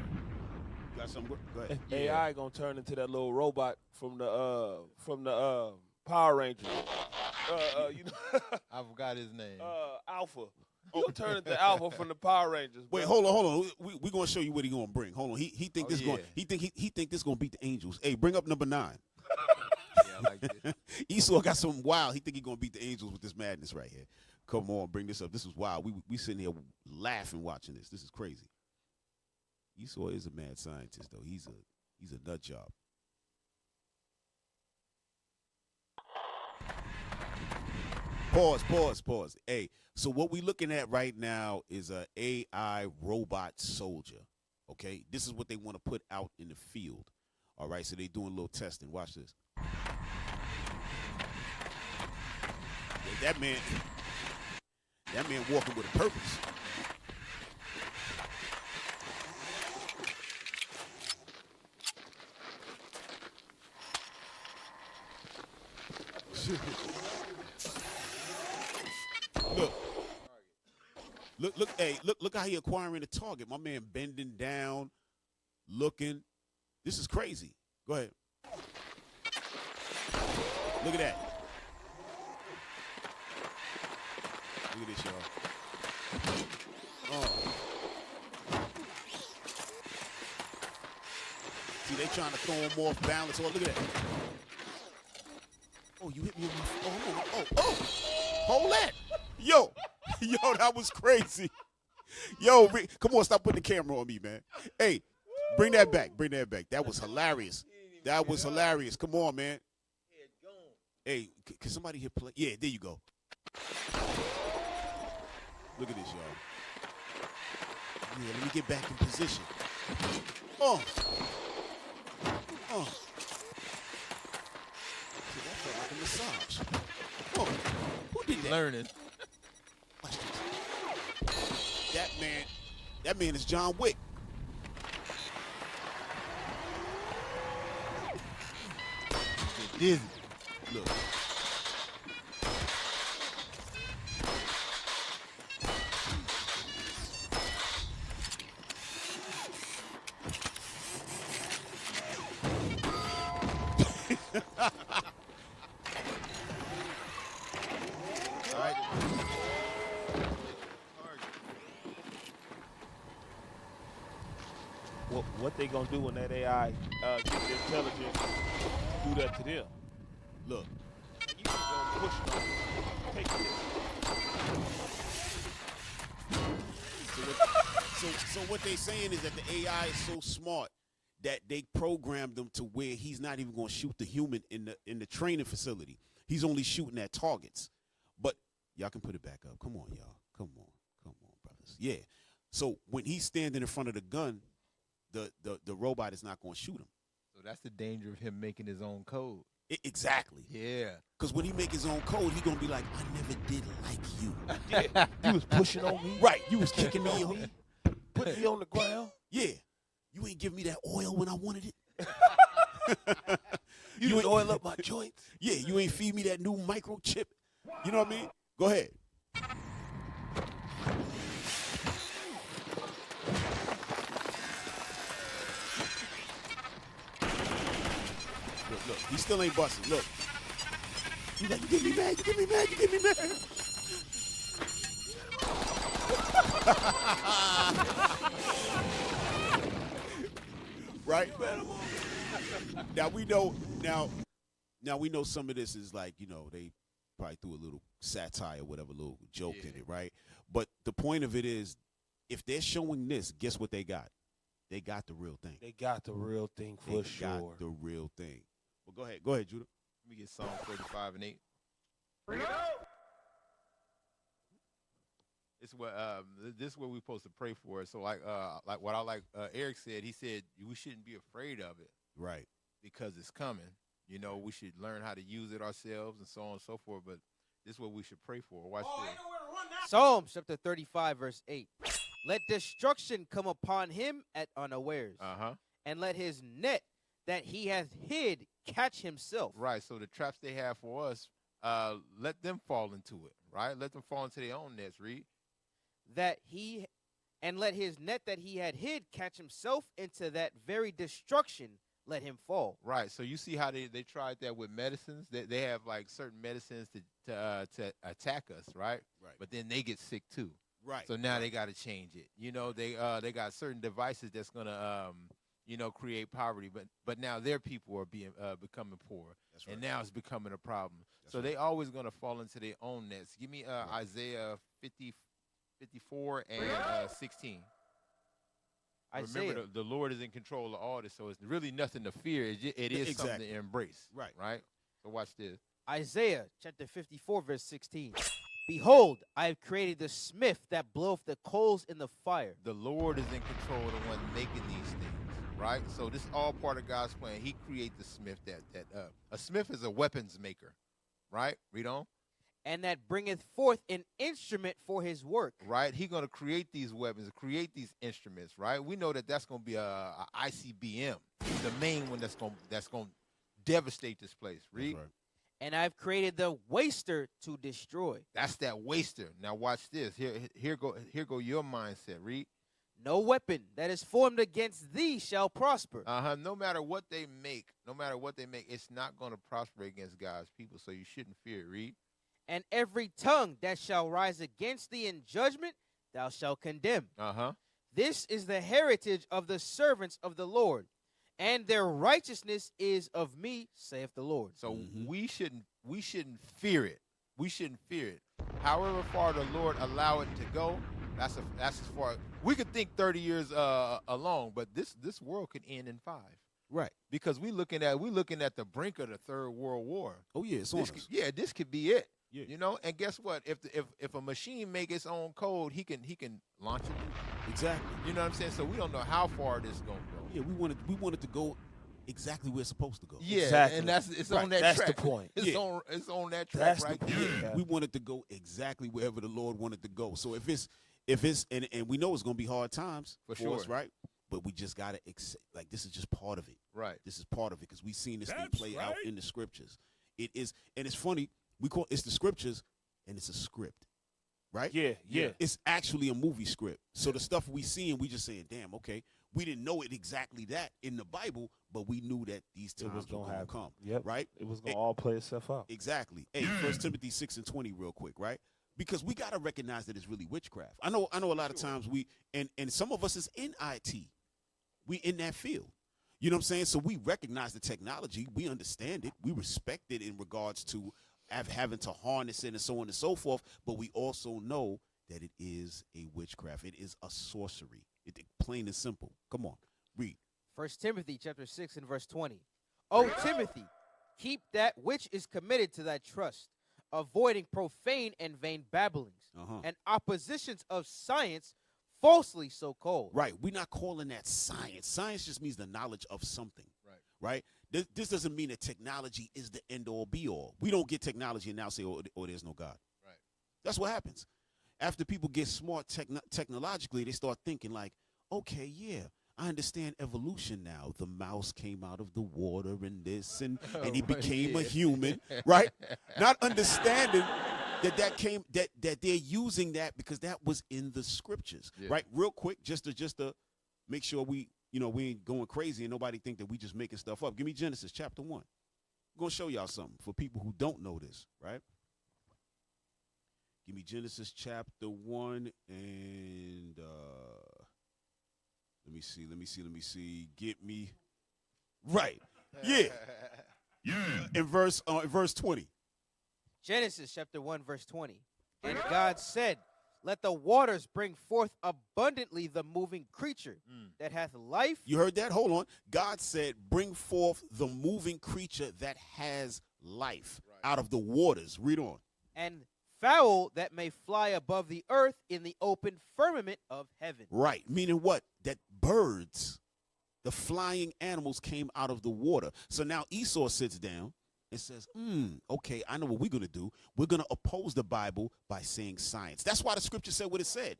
Got something? Go ahead. AI going to turn into that little robot from the Power Rangers. You know, I forgot his name. Alpha. Oh, turn into Alpha from the Power Rangers. Bro. Wait, hold on. We gonna show you what he gonna bring. Hold on. He think this going. He think this gonna beat the Angels. Hey, bring up number 9. Yeah, I like this. Esau got something wild. He think he gonna beat the Angels with this madness right here. Come on, bring this up. This is wild. We sitting here laughing watching this. This is crazy. Esau is a mad scientist though. He's a nut job. Pause. Hey, so what we looking at right now is a AI robot soldier. Okay, this is what they want to put out in the field. All right, so they doing a little testing. Watch this. Yeah, that man walking with a purpose. Look how he acquiring the target. My man bending down, looking. This is crazy. Go ahead. Look at that. Look at this, y'all. Oh. See, they trying to throw him off balance. Oh, look at that. Oh, you hit me with my. Oh. Hold that. Yo, that was crazy. Yo, come on, stop putting the camera on me, man. Hey, bring that back. That was hilarious. Come on, man. Hey, can somebody hit play? Yeah, there you go. Look at this, y'all. Yeah, let me get back in position. Oh. See, that felt like a massage. Oh, who did that? Learning. Watch this. That man is John Wick. Get dizzy. Look. What they gonna do when that AI get the intelligence to do that to them? Look. You just gonna push them. Take it. So what they saying is that the AI is so smart that they programmed them to where he's not even going to shoot the human in the training facility. He's only shooting at targets. But y'all can put it back up. Come on, y'all. Come on, brothers. Yeah. So when he's standing in front of the gun, the robot is not going to shoot him. So that's the danger of him making his own code. Exactly. Yeah. Because when he make his own code, he going to be like, I never did like you. Yeah. You was pushing on me. Right. You was kicking me on me. Put me on the ground. Yeah. You ain't give me that oil when I wanted it. You ain't oil up my joints. Yeah. You ain't feed me that new microchip. You know what I mean? Go ahead. Look, he still ain't busting. Look. You like, you get me mad, you get me mad, you get me mad. Right? Now we know some of this is like, you know, they probably threw a little satire, whatever, little joke in it, right? But the point of it is, if they're showing this, guess what they got? They got the real thing. They got the real thing for sure. They got the real thing. Well, go ahead, Judah. Let me get Psalm 35 and 8. It's what this is what we're supposed to pray for. So like Erik said, he said we shouldn't be afraid of it. Right. Because it's coming. You know, we should learn how to use it ourselves and so on and so forth. But this is what we should pray for. Watch this. Psalms chapter 35, verse 8. Let destruction come upon him at unawares. And let his net that he hath hid catch himself. Right. So the traps they have for us, let them fall into it. Right. Let them fall into their own nets. Read. And let his net that he had hid catch himself into that very destruction. Let him fall. Right. So you see how they tried that with medicines. They have like certain medicines to attack us. Right. Right. But then they get sick too. Right. So now they got to change it. You know, they got certain devices that's gonna create poverty. But now their people are becoming poor. That's right. And now it's becoming a problem. That's so right. they always gonna fall into their own nets. Give me Isaiah 54 and 16. Remember, the Lord is in control of all this, so it's really nothing to fear. It is something to embrace. Right. Right? So watch this. Isaiah chapter 54, verse 16. Behold, I have created the smith that bloweth the coals in the fire. The Lord is in control of the one making these things. Right? So this is all part of God's plan. He created the smith a smith is a weapons maker. Right? Read on. And that bringeth forth an instrument for his work. Right? He's going to create these weapons, create these instruments, right? We know that's going to be a ICBM, the main one that's going to devastate this place. Read. Right. And I've created the waster to destroy. That's that waster. Now watch this. Here go your mindset. Read. No weapon that is formed against thee shall prosper. No matter what they make, it's not going to prosper against God's people, so you shouldn't fear it. Read. And every tongue that shall rise against thee in judgment, thou shalt condemn. This is the heritage of the servants of the Lord, and their righteousness is of me, saith the Lord. So we shouldn't fear it. We shouldn't fear it. However far the Lord allow it to go, that's as far. We could think 30 years along, but this world could end in 5. Right. Because we're looking at the brink of the Third World War. Oh yeah, it's on us. This could be it. Yeah. You know, and guess what? If a machine make its own code, he can launch it. Exactly. You know what I'm saying? So we don't know how far this is gonna go. Yeah, we wanted to go exactly where it's supposed to go. Yeah, Exactly. and it's Right. on that That's track. the point. It's on that track That's right the there. point. Yeah. We wanted to go exactly wherever the Lord wanted to go. So if it's and we know it's gonna be hard times For us, sure. right? But we just gotta accept, like, this is just part of it. Right. This is part of it because we've seen this thing That's play out right. in the scriptures. It is, and it's funny. It's the scriptures, and it's a script, right? Yeah. It's actually a movie script. So the stuff we see, and we just saying, damn, okay, we didn't know it exactly that in the Bible, but we knew that these It was times were gonna going to happen. come. Yep. Right? It was gonna all play itself out. Exactly. Hey, 1 Timothy 6:20 real quick, right? Because we got to recognize that it's really witchcraft. I know a lot of times and some of us is in IT. We in that field. You know what I'm saying? So we recognize the technology. We understand it. We respect it in regards to having to harness it and so on and so forth. But we also know that it is a witchcraft. It is a sorcery. Plain and simple. Come on, read. 1 Timothy chapter 6 and verse 20. O Timothy, keep that which is committed to thy trust, avoiding profane and vain babblings, and oppositions of science, falsely so called. Right. We're not calling that science. Science just means the knowledge of something. Right. This doesn't mean that technology is the end all be all. We don't get technology and now say, oh, there's no God. Right. That's what happens. After people get smart technologically, they start thinking like, okay, yeah, I understand evolution now. The mouse came out of the water and this, and he became a human, right? Not understanding that they're using that because that was in the scriptures, right? Real quick, just to make sure we ain't going crazy and nobody think that we just making stuff up. Give me Genesis chapter 1. I'm gonna show y'all something for people who don't know this, right? Give me Genesis chapter 1 and let me see. Get me right. Yeah. In verse 20. Genesis chapter 1 verse 20. And God said, let the waters bring forth abundantly the moving creature that hath life. You heard that? Hold on. God said, bring forth the moving creature that has life out of the waters. Read on. And fowl that may fly above the earth in the open firmament of heaven. Right. Meaning what? That birds, the flying animals, came out of the water. So now Esau sits down and says, okay, I know what we're going to do. We're going to oppose the Bible by saying science. That's why the scripture said what it said.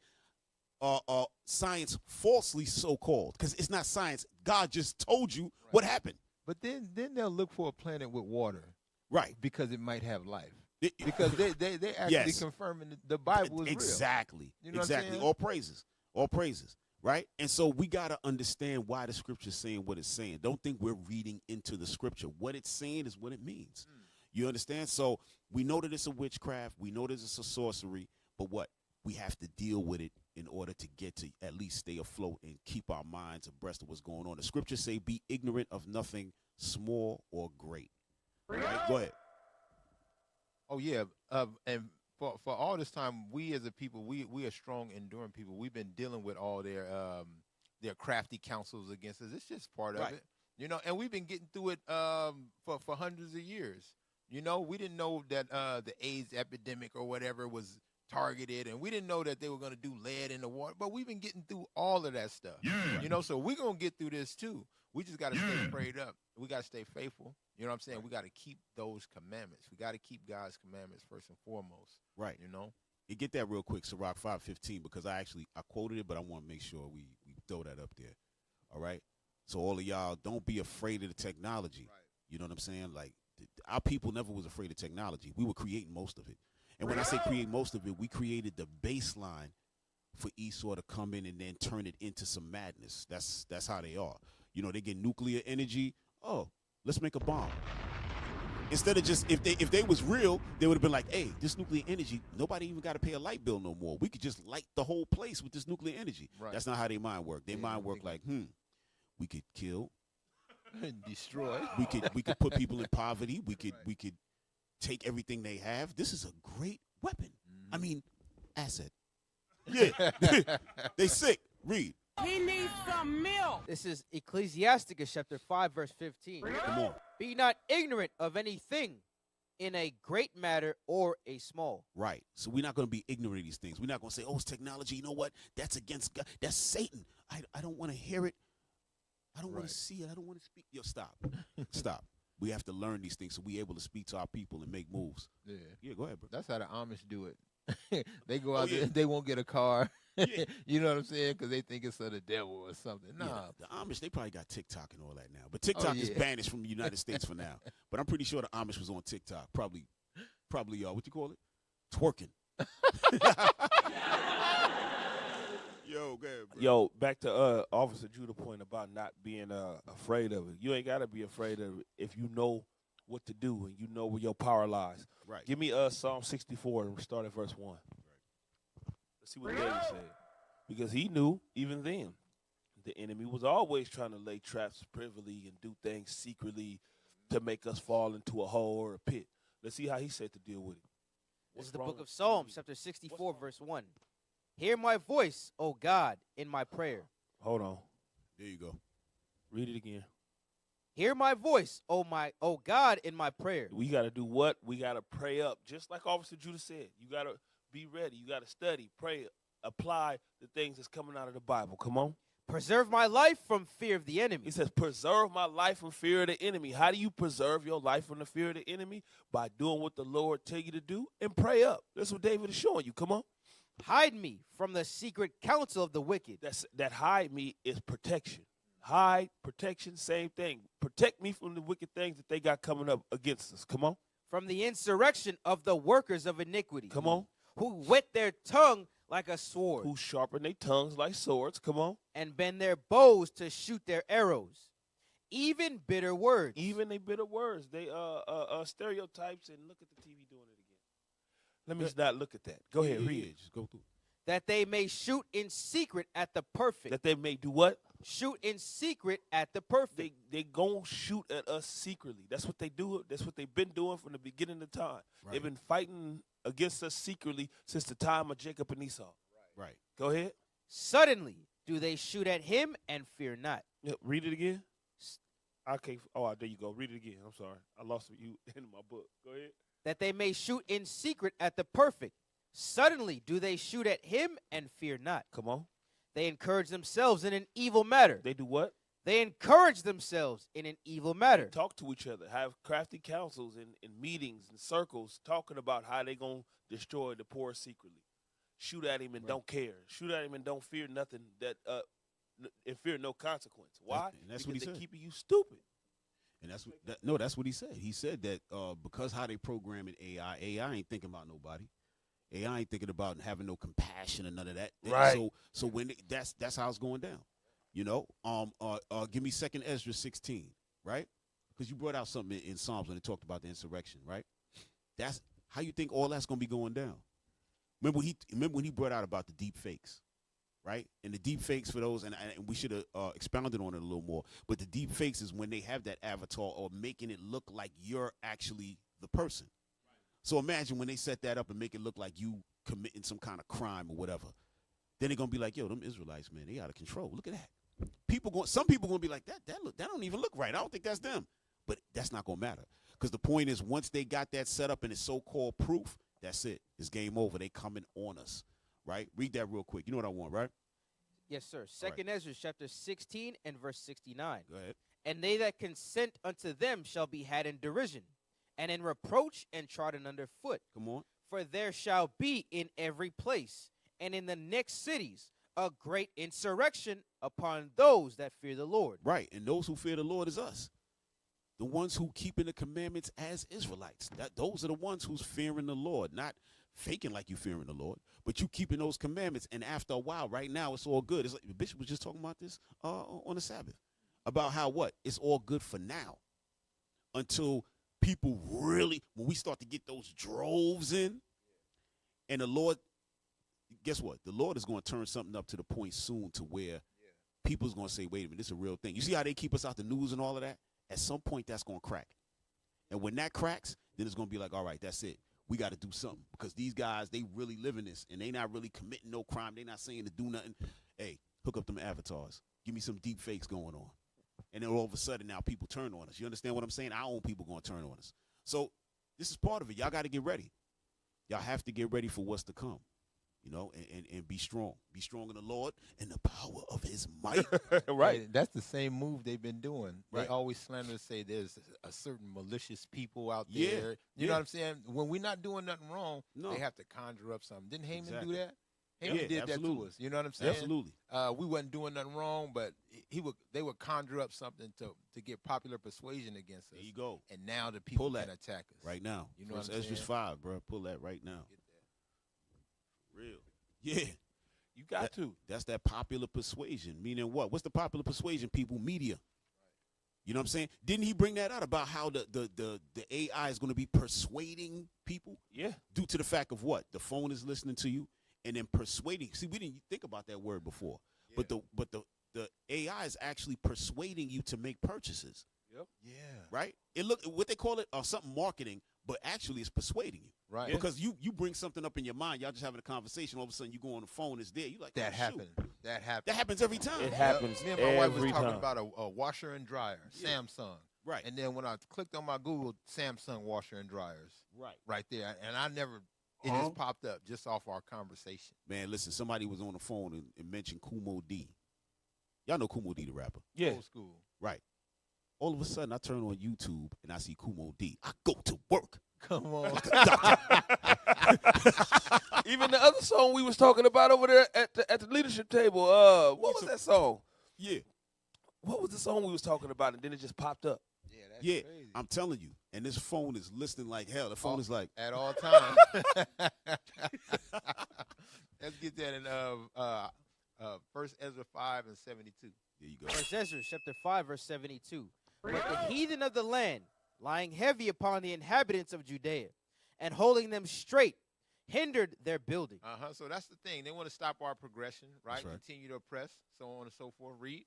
science falsely so-called, because it's not science. God just told you what happened. But then they'll look for a planet with water, right? Because it might have life. Because they actually Yes. confirming the Bible is exactly. real. You know exactly. What I'm saying? All praises, right? And so we gotta understand why the scripture's saying what it's saying. Don't think we're reading into the scripture. What it's saying is what it means. You understand? So we know that it's a witchcraft. We know that it's a sorcery. But what? We have to deal with it in order to get to at least stay afloat and keep our minds abreast of what's going on. The scriptures say, be ignorant of nothing small or great. All right? Go ahead. Oh, yeah. And for all this time, we as a people, we are strong, enduring people. We've been dealing with all their crafty counsels against us. It's just part of it. You know, and we've been getting through it for hundreds of years. You know, we didn't know that the AIDS epidemic or whatever was targeted, and we didn't know that they were going to do lead in the water, but we've been getting through all of that stuff. You know, so we're going to get through this too. We just got to stay prayed up. We got to stay faithful. You know what I'm saying? We got to keep those commandments. We got to keep God's commandments first and foremost. Right. You know? You get that real quick, Sirach 5:15, because I quoted it, but I want to make sure we throw that up there. All right? So all of y'all, don't be afraid of the technology. Right. You know what I'm saying? Like, our people never was afraid of technology. We were creating most of it. And when I say create most of it, we created the baseline for Esau to come in and then turn it into some madness. That's how they are. You know, they get nuclear energy. Oh, let's make a bomb. Instead of just, if they was real, they would have been like, hey, this nuclear energy, nobody even got to pay a light bill no more. We could just light the whole place with this nuclear energy. Right. That's not how their mind work. Their mind work like, we could kill, destroy. We could put people in poverty. We could take everything they have. This is a great weapon. I mean, asset. Yeah. They sick. Read. He needs some milk. This is Ecclesiasticus chapter 5, verse 15. Come on. Be not ignorant of anything in a great matter or a small. Right. So we're not going to be ignorant of these things. We're not going to say, oh, it's technology. You know what? That's against God. That's Satan. I don't want to hear it. I don't want to see it. I don't want to speak. Yo, stop. Stop. We have to learn these things so we're able to speak to our people and make moves. Yeah. Yeah, go ahead, bro. That's how the Amish do it. They go out there, they won't get a car. Yeah. You know what I'm saying? Because they think it's of the devil or something. Nah. Yeah, the Amish, they probably got TikTok and all that now. But TikTok is banished from the United States for now. But I'm pretty sure the Amish was on TikTok. Probably, what you call it? Twerking. Yo, go ahead, bro. Yo, back to Officer Judah's point about not being afraid of it. You ain't got to be afraid of it if you know what to do and you know where your power lies. Right. Give me Psalm 64 and start at verse 1. Let's see what David said. Because he knew, even then, the enemy was always trying to lay traps privily and do things secretly to make us fall into a hole or a pit. Let's see how he said to deal with it. This is the book of Psalms, chapter 64, verse 1. Hear my voice, O God, in my prayer. Hold on. There you go. Read it again. Hear my voice, O God, in my prayer. We got to do what? We got to pray up. Just like Officer Judah said, you got to be ready. You got to study, pray, apply the things that's coming out of the Bible. Come on. Preserve my life from fear of the enemy. He says, preserve my life from fear of the enemy. How do you preserve your life from the fear of the enemy? By doing what the Lord tell you to do and pray up. That's what David is showing you. Come on. Hide me from the secret counsel of the wicked. That hide me is protection. Hide, protection, same thing. Protect me from the wicked things that they got coming up against us. Come on. From the insurrection of the workers of iniquity. Come on. Who whet their tongue like a sword. Who sharpen their tongues like swords. Come on. And bend their bows to shoot their arrows. Even bitter words. Even they bitter words. They stereotypes, and look at the TV doing it again. Let me not look at that. Go ahead, read it. Just go through. That they may shoot in secret at the perfect. That they may do what? Shoot in secret at the perfect. They gon' shoot at us secretly. That's what they do. That's what they've been doing from the beginning of time. Right. They've been fighting against us secretly since the time of Jacob and Esau. Right. Go ahead. Suddenly do they shoot at him and fear not. Yeah, read it again. Okay. Oh, there you go. Read it again. I'm sorry. I lost you in my book. Go ahead. That they may shoot in secret at the perfect. Suddenly do they shoot at him and fear not. Come on. They encourage themselves in an evil matter. They do what? They encourage themselves in an evil matter. They talk to each other, have crafty counsels in meetings and circles, talking about how they're going to destroy the poor secretly. shoot at him and don't care. Shoot at him and don't fear nothing and fear no consequence. Why? And that's because what he they're said. keeping you stupid. And that's what he said. He said that because how they programming AI ain't thinking about nobody. AI ain't thinking about having no compassion or none of that. Right. So when that's how it's going down. You know, give me 2nd Ezra 16, right? Because you brought out something in Psalms when it talked about the insurrection, right? That's how you think all that's going to be going down. Remember when he brought out about the deep fakes, right? And the deep fakes for those, and we should have expounded on it a little more, but the deep fakes is when they have that avatar or making it look like you're actually the person. So imagine when they set that up and make it look like you committing some kind of crime or whatever. Then they're going to be like, yo, them Israelites, man, they out of control. Look at that. Some people going to be like, that don't even look right. I don't think that's them. But that's not going to matter. Because the point is, once they got that set up and it's so-called proof, that's it. It's game over. They coming on us, right? Read that real quick. You know what I want, right? Yes, sir. 2nd Ezra chapter 16 and verse 69. Go ahead. And they that consent unto them shall be had in derision, and in reproach and trodden under foot. Come on. For there shall be in every place and in the next cities a great insurrection upon those that fear the Lord. Right, and those who fear the Lord is us. The ones who keeping the commandments as Israelites. Those are the ones who's fearing the Lord, not faking like you fearing the Lord, but you keeping those commandments. And after a while, right now, it's all good. It's like the bishop was just talking about this on the Sabbath, about how it's all good for now, until people really, when we start to get those droves in, and the Lord, guess what? The Lord is going to turn something up to the point soon to where people's going to say, wait a minute, this is a real thing. You see how they keep us out the news and all of that? At some point, that's going to crack. And when that cracks, then it's going to be like, all right, that's it. We got to do something. Because these guys, they really living this, and they not really committing no crime. They not saying to do nothing. Hey, hook up them avatars. Give me some deep fakes going on. And then all of a sudden, now people turn on us. You understand what I'm saying? Our own people going to turn on us. So this is part of it. Y'all got to get ready. Y'all have to get ready for what's to come. You know, and be strong. Be strong in the Lord and the power of his might. Right. And that's the same move they've been doing. Right. They always slander and say there's a certain malicious people out Yeah. there. You know what I'm saying? When we're not doing nothing wrong, No. they have to conjure up something. Didn't Haman Exactly. do that? Haman did absolutely. that to us. You know what I'm saying? Absolutely. We wasn't doing nothing wrong, but they would conjure up something to get popular persuasion against us. There you go. And now the people Pull that can attack us. right now. You know what I'm Ezra's saying? 5, bro. Pull that right now. Real. Yeah. You got to. That's that popular persuasion. Meaning what? What's the popular persuasion, people? Media. You know what I'm saying? Didn't he bring that out about how the AI is going to be persuading people? Yeah. Due to the fact of what? The phone is listening to you and then persuading. See, we didn't think about that word before. Yeah. But the AI is actually persuading you to make purchases. Yep. Yeah. Right? It look what they call it something marketing, but actually it's persuading you. Right. Because you bring something up in your mind, y'all just having a conversation, all of a sudden you go on the phone, it's there. You like, That oh, happened. shoot. That happened. That happens every time. It happens Me and my wife was every talking time. about a washer and dryer, Yeah. Samsung. Right. And then when I clicked on my Google, Samsung washer and dryers. Right there. And I never, it just popped up just off our conversation. Man, listen, somebody was on the phone and mentioned Kumo D. Y'all know Kumo D, the rapper. Yeah. Old school. Right. All of a sudden, I turn on YouTube and I see Kumo D. I go to work. Come on. Even the other song we was talking about over there at the leadership table, what was that song? Yeah. What was the song we was talking about, and then it just popped up? Yeah, that's Yeah, crazy. I'm telling you. And this phone is listening like hell. The phone is like, At all times. Let's get that in 1 Ezra 5 and 72. there you go. 1 Ezra chapter 5 verse 72. But the heathen of the land, lying heavy upon the inhabitants of Judea, and holding them straight, hindered their building. So that's the thing. They want to stop our progression, right? That's right. Continue to oppress, so on and so forth. Read.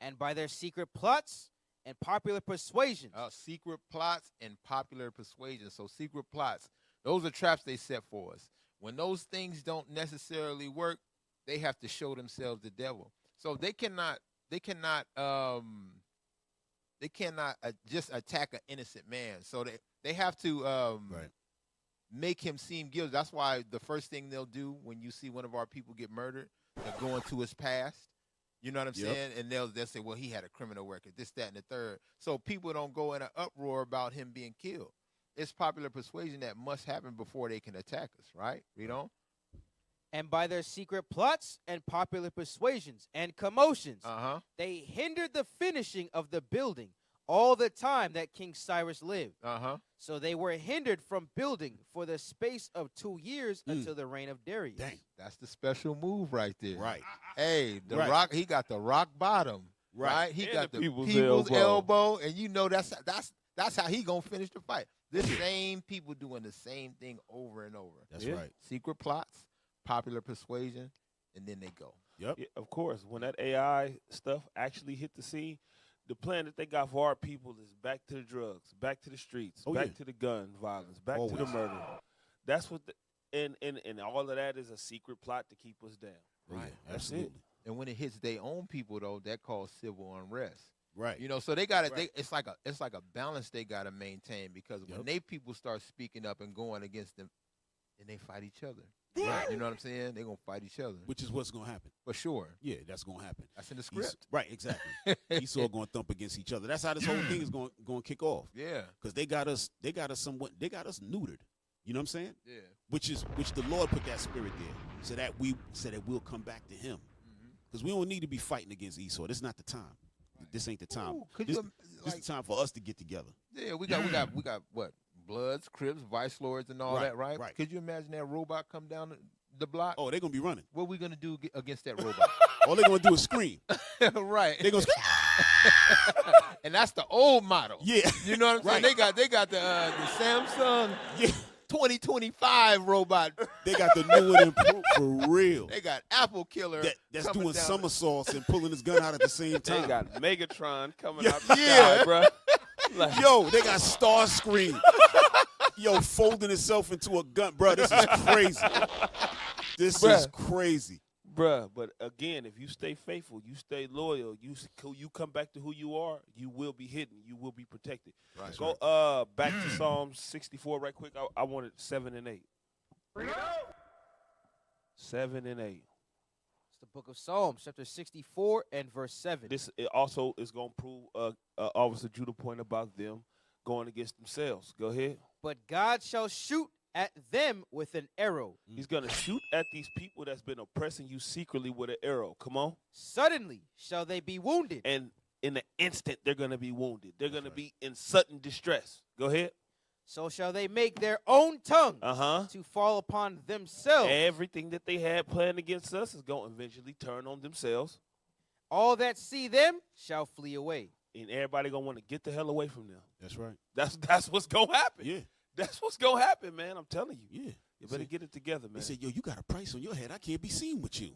And by their secret plots and popular persuasions. Secret plots and popular persuasion. So secret plots, those are traps they set for us. When those things don't necessarily work, they have to show themselves the devil. So they cannot just attack an innocent man. So they have to make him seem guilty. That's why the first thing they'll do when you see one of our people get murdered, they'll go into his past. You know what I'm saying? And they'll say, well, he had a criminal record, this, that, and the third. So people don't go in an uproar about him being killed. It's popular persuasion that must happen before they can attack us, right? Read on. And by their secret plots and popular persuasions and commotions, they hindered the finishing of the building all the time that King Cyrus lived. So they were hindered from building for the space of 2 years until the reign of Darius. Dang. That's the special move right there. Right. Hey, the Right. rock. He got the rock bottom. Right. He got the people's elbow, and you know that's how he gonna finish the fight. The same people doing the same thing over and over. That's right. Secret plots, popular persuasion, and then they go. Yep. Yeah, of course, when that AI stuff actually hit the scene, the plan that they got for our people is back to the drugs, back to the streets, back to the gun violence, back to the murder. That's what and all of that is a secret plot to keep us down. Right. That's Absolutely. it. And when it hits their own people, though, that causes civil unrest. Right. You know, so they got to. It's like a balance they got to maintain, because when they people start speaking up and going against them, then they fight each other. Right. You know what I'm saying? They're gonna fight each other. Which is what's gonna happen. For sure. Yeah, that's gonna happen. That's in the script. Right. Exactly. Esau gonna thump against each other. That's how this whole thing is going to kick off. Yeah. Because they got us neutered. You know what I'm saying? Yeah. Which the Lord put that spirit there so that we'll come back to Him. Because we don't need to be fighting against Esau. This is not the time. This ain't the time. Ooh, this is the time for us to get together. Yeah, we got what? Bloods, Crips, Vice Lords, and all that, right? Right. Could you imagine that robot come down the block? Oh, they're gonna be running. What are we gonna do against that robot? All they're gonna do is scream. Right. They're gonna scream. And that's the old model. Yeah. You know what I'm saying? They got the Samsung 2025 robot. They got the new one for real. They got Apple Killer that's doing somersaults and pulling his gun out at the same time. They got Megatron coming out the sky, bro. Yo, they got Starscream. Yo, folding itself into a gun. Bro, this is crazy. This is crazy. Bruh, but again, if you stay faithful, you stay loyal, you come back to who you are, you will be hidden. You will be protected. Right. Go back to Psalm 64 right quick. I wanted 7 and 8. 7 and 8. It's the book of Psalms, chapter 64 and verse 7. This also is going to prove Officer Judah point about them going against themselves. Go ahead. But God shall shoot at them with an arrow. He's going to shoot at these people that's been oppressing you secretly with an arrow. Come on. Suddenly shall they be wounded. And in the instant, they're going to be wounded. They're going to be in sudden distress. Go ahead. So shall they make their own tongue to fall upon themselves. Everything that they had planned against us is going to eventually turn on themselves. All that see them shall flee away. And everybody going to want to get the hell away from them. That's right. That's what's going to happen. Yeah. That's what's going to happen, man. I'm telling you. Yeah. You better get it together, man. They said, yo, you got a price on your head. I can't be seen with you.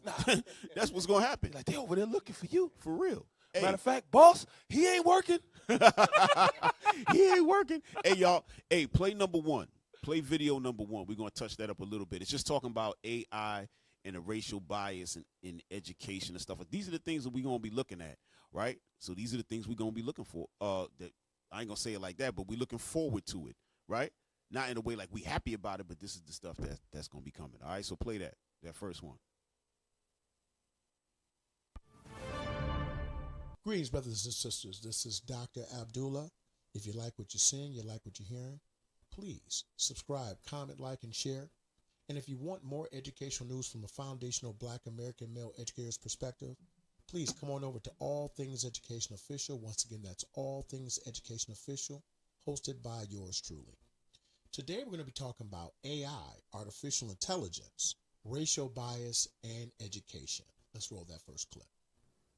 That's what's going to happen. Like, they over there looking for you. For real. Hey. Matter of fact, boss, he ain't working. He ain't working. Hey, y'all. Hey, play number 1. Play video number 1. We're going to touch that up a little bit. It's just talking about AI and the racial bias in education and stuff. These are the things that we're going to be looking at, right? So these are the things we're going to be looking for. That I ain't going to say it like that, but we're looking forward to it, right? Not in a way like we happy about it, but this is the stuff that's going to be coming. All right, so play that first one. Greetings, brothers and sisters. This is Dr. Abdullah. If you like what you're seeing, you like what you're hearing, please subscribe, comment, like, and share. And if you want more educational news from a foundational Black American male educator's perspective, please come on over to All Things Education Official. Once again, that's All Things Education Official, hosted by yours truly. Today, we're going to be talking about AI, artificial intelligence, racial bias, and education. Let's roll that first clip.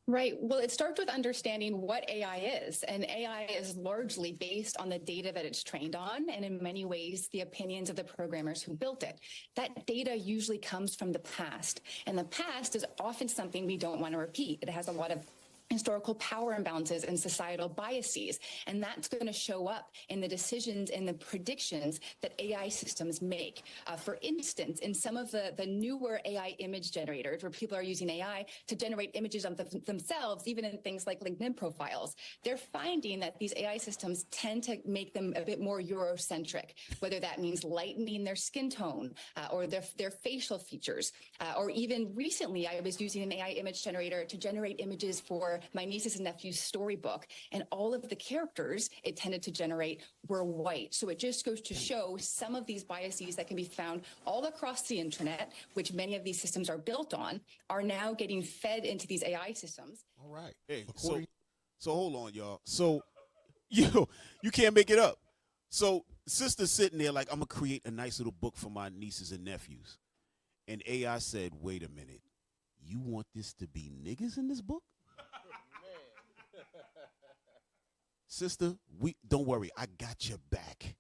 Right. Well, it starts with understanding what AI is. And AI is largely based on the data that it's trained on, and in many ways, the opinions of the programmers who built it. That data usually comes from the past. And the past is often something we don't want to repeat. It has a lot of historical power imbalances and societal biases. And that's going to show up in the decisions and the predictions that AI systems make. For instance, in some of the newer AI image generators, where people are using AI to generate images of themselves, even in things like LinkedIn profiles, they're finding that these AI systems tend to make them a bit more Eurocentric, whether that means lightening their skin tone or their facial features. Or even recently, I was using an AI image generator to generate images for for my nieces and nephews' storybook, and all of the characters it tended to generate were white. So it just goes to show some of these biases that can be found all across the internet, which many of these systems are built on, are now getting fed into these AI systems. All right. Hey, so hold on, y'all. So you can't make it up. So sister's sitting there like, I'm gonna create a nice little book for my nieces and nephews. And AI said, wait a minute, you want this to be niggas in this book? Sister, don't worry, I got your back.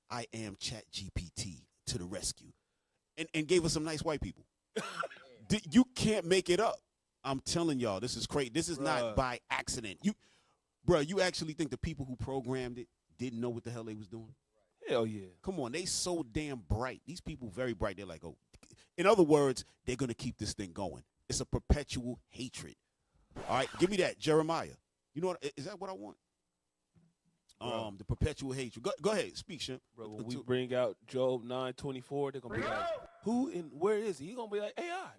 I am ChatGPT to the rescue. And gave us some nice white people. You can't make it up. I'm telling y'all, this is crazy. This is not by accident. You actually think the people who programmed it didn't know what the hell they was doing? Hell yeah. Come on, they so damn bright. These people very bright. They're like, oh, in other words, they're going to keep this thing going. It's a perpetual hatred. All right, give me that, Jeremiah. You know what? Is that what I want? The perpetual hatred. Go ahead, speak, Shimp. Bro, when we bring out Job 9:24, they're gonna be like, "Who and where is he?" He's gonna be like, "AI."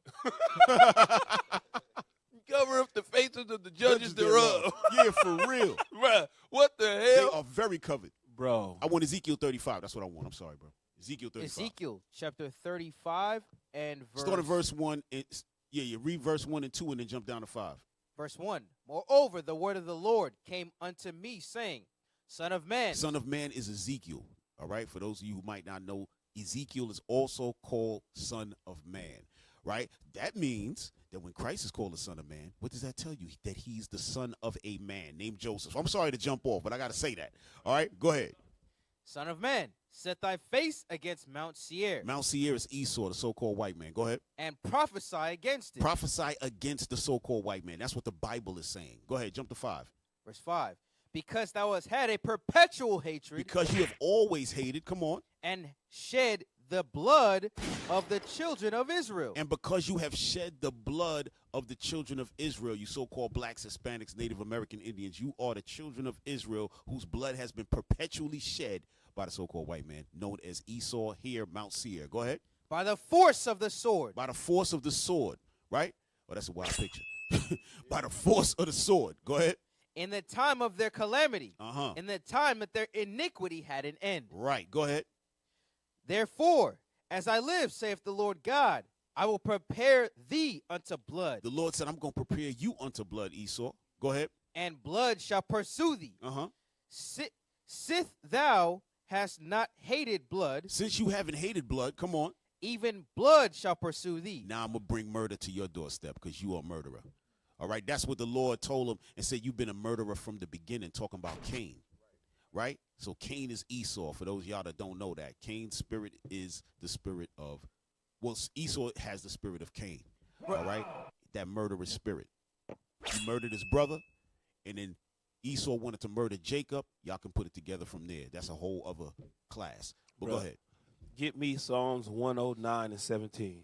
Cover up the faces of the judges thereof. Yeah, for real, bro. What the hell? They are very covered, bro. I want Ezekiel 35. That's what I want. I'm sorry, bro. Ezekiel 35. Ezekiel chapter 35 and verse. Start at verse 1. You read verse 1 and 2 and then jump down to 5. Verse 1. Moreover, the word of the Lord came unto me, saying, Son of man. Son of man is Ezekiel. All right. For those of you who might not know, Ezekiel is also called Son of Man. Right. That means that when Christ is called the Son of Man, what does that tell you? That he's the son of a man named Joseph. I'm sorry to jump off, but I got to say that. All right. Go ahead. Son of man, set thy face against Mount Seir. Mount Seir is Esau, the so-called white man. Go ahead. And prophesy against it. Prophesy against the so-called white man. That's what the Bible is saying. Go ahead. Jump to 5. Verse 5. Because thou hast had a perpetual hatred. Because you have always hated. Come on. And shed the blood of the children of Israel. And because you have shed the blood of the children of Israel, you so-called blacks, Hispanics, Native American Indians, you are the children of Israel whose blood has been perpetually shed by the so-called white man, known as Esau, here, Mount Seir. Go ahead. By the force of the sword. By the force of the sword, right? Oh, that's a wild picture. By the force of the sword. Go ahead. In the time of their calamity. Uh-huh. In the time that their iniquity had an end. Right. Go ahead. Therefore, as I live, saith the Lord God, I will prepare thee unto blood. The Lord said, I'm going to prepare you unto blood, Esau. Go ahead. And blood shall pursue thee. Uh-huh. Sith thou hast not hated blood. Since you haven't hated blood, come on. Even blood shall pursue thee. Now I'm going to bring murder to your doorstep because you are a murderer. All right, that's what the Lord told him and said, you've been a murderer from the beginning, talking about Cain. Right? So Cain is Esau. For those of y'all that don't know that, Cain's spirit is the spirit of, well, Esau has the spirit of Cain. All right? That murderous spirit. He murdered his brother, and then Esau wanted to murder Jacob. Y'all can put it together from there. That's a whole other class. But go ahead. Get me Psalms 109 and 17.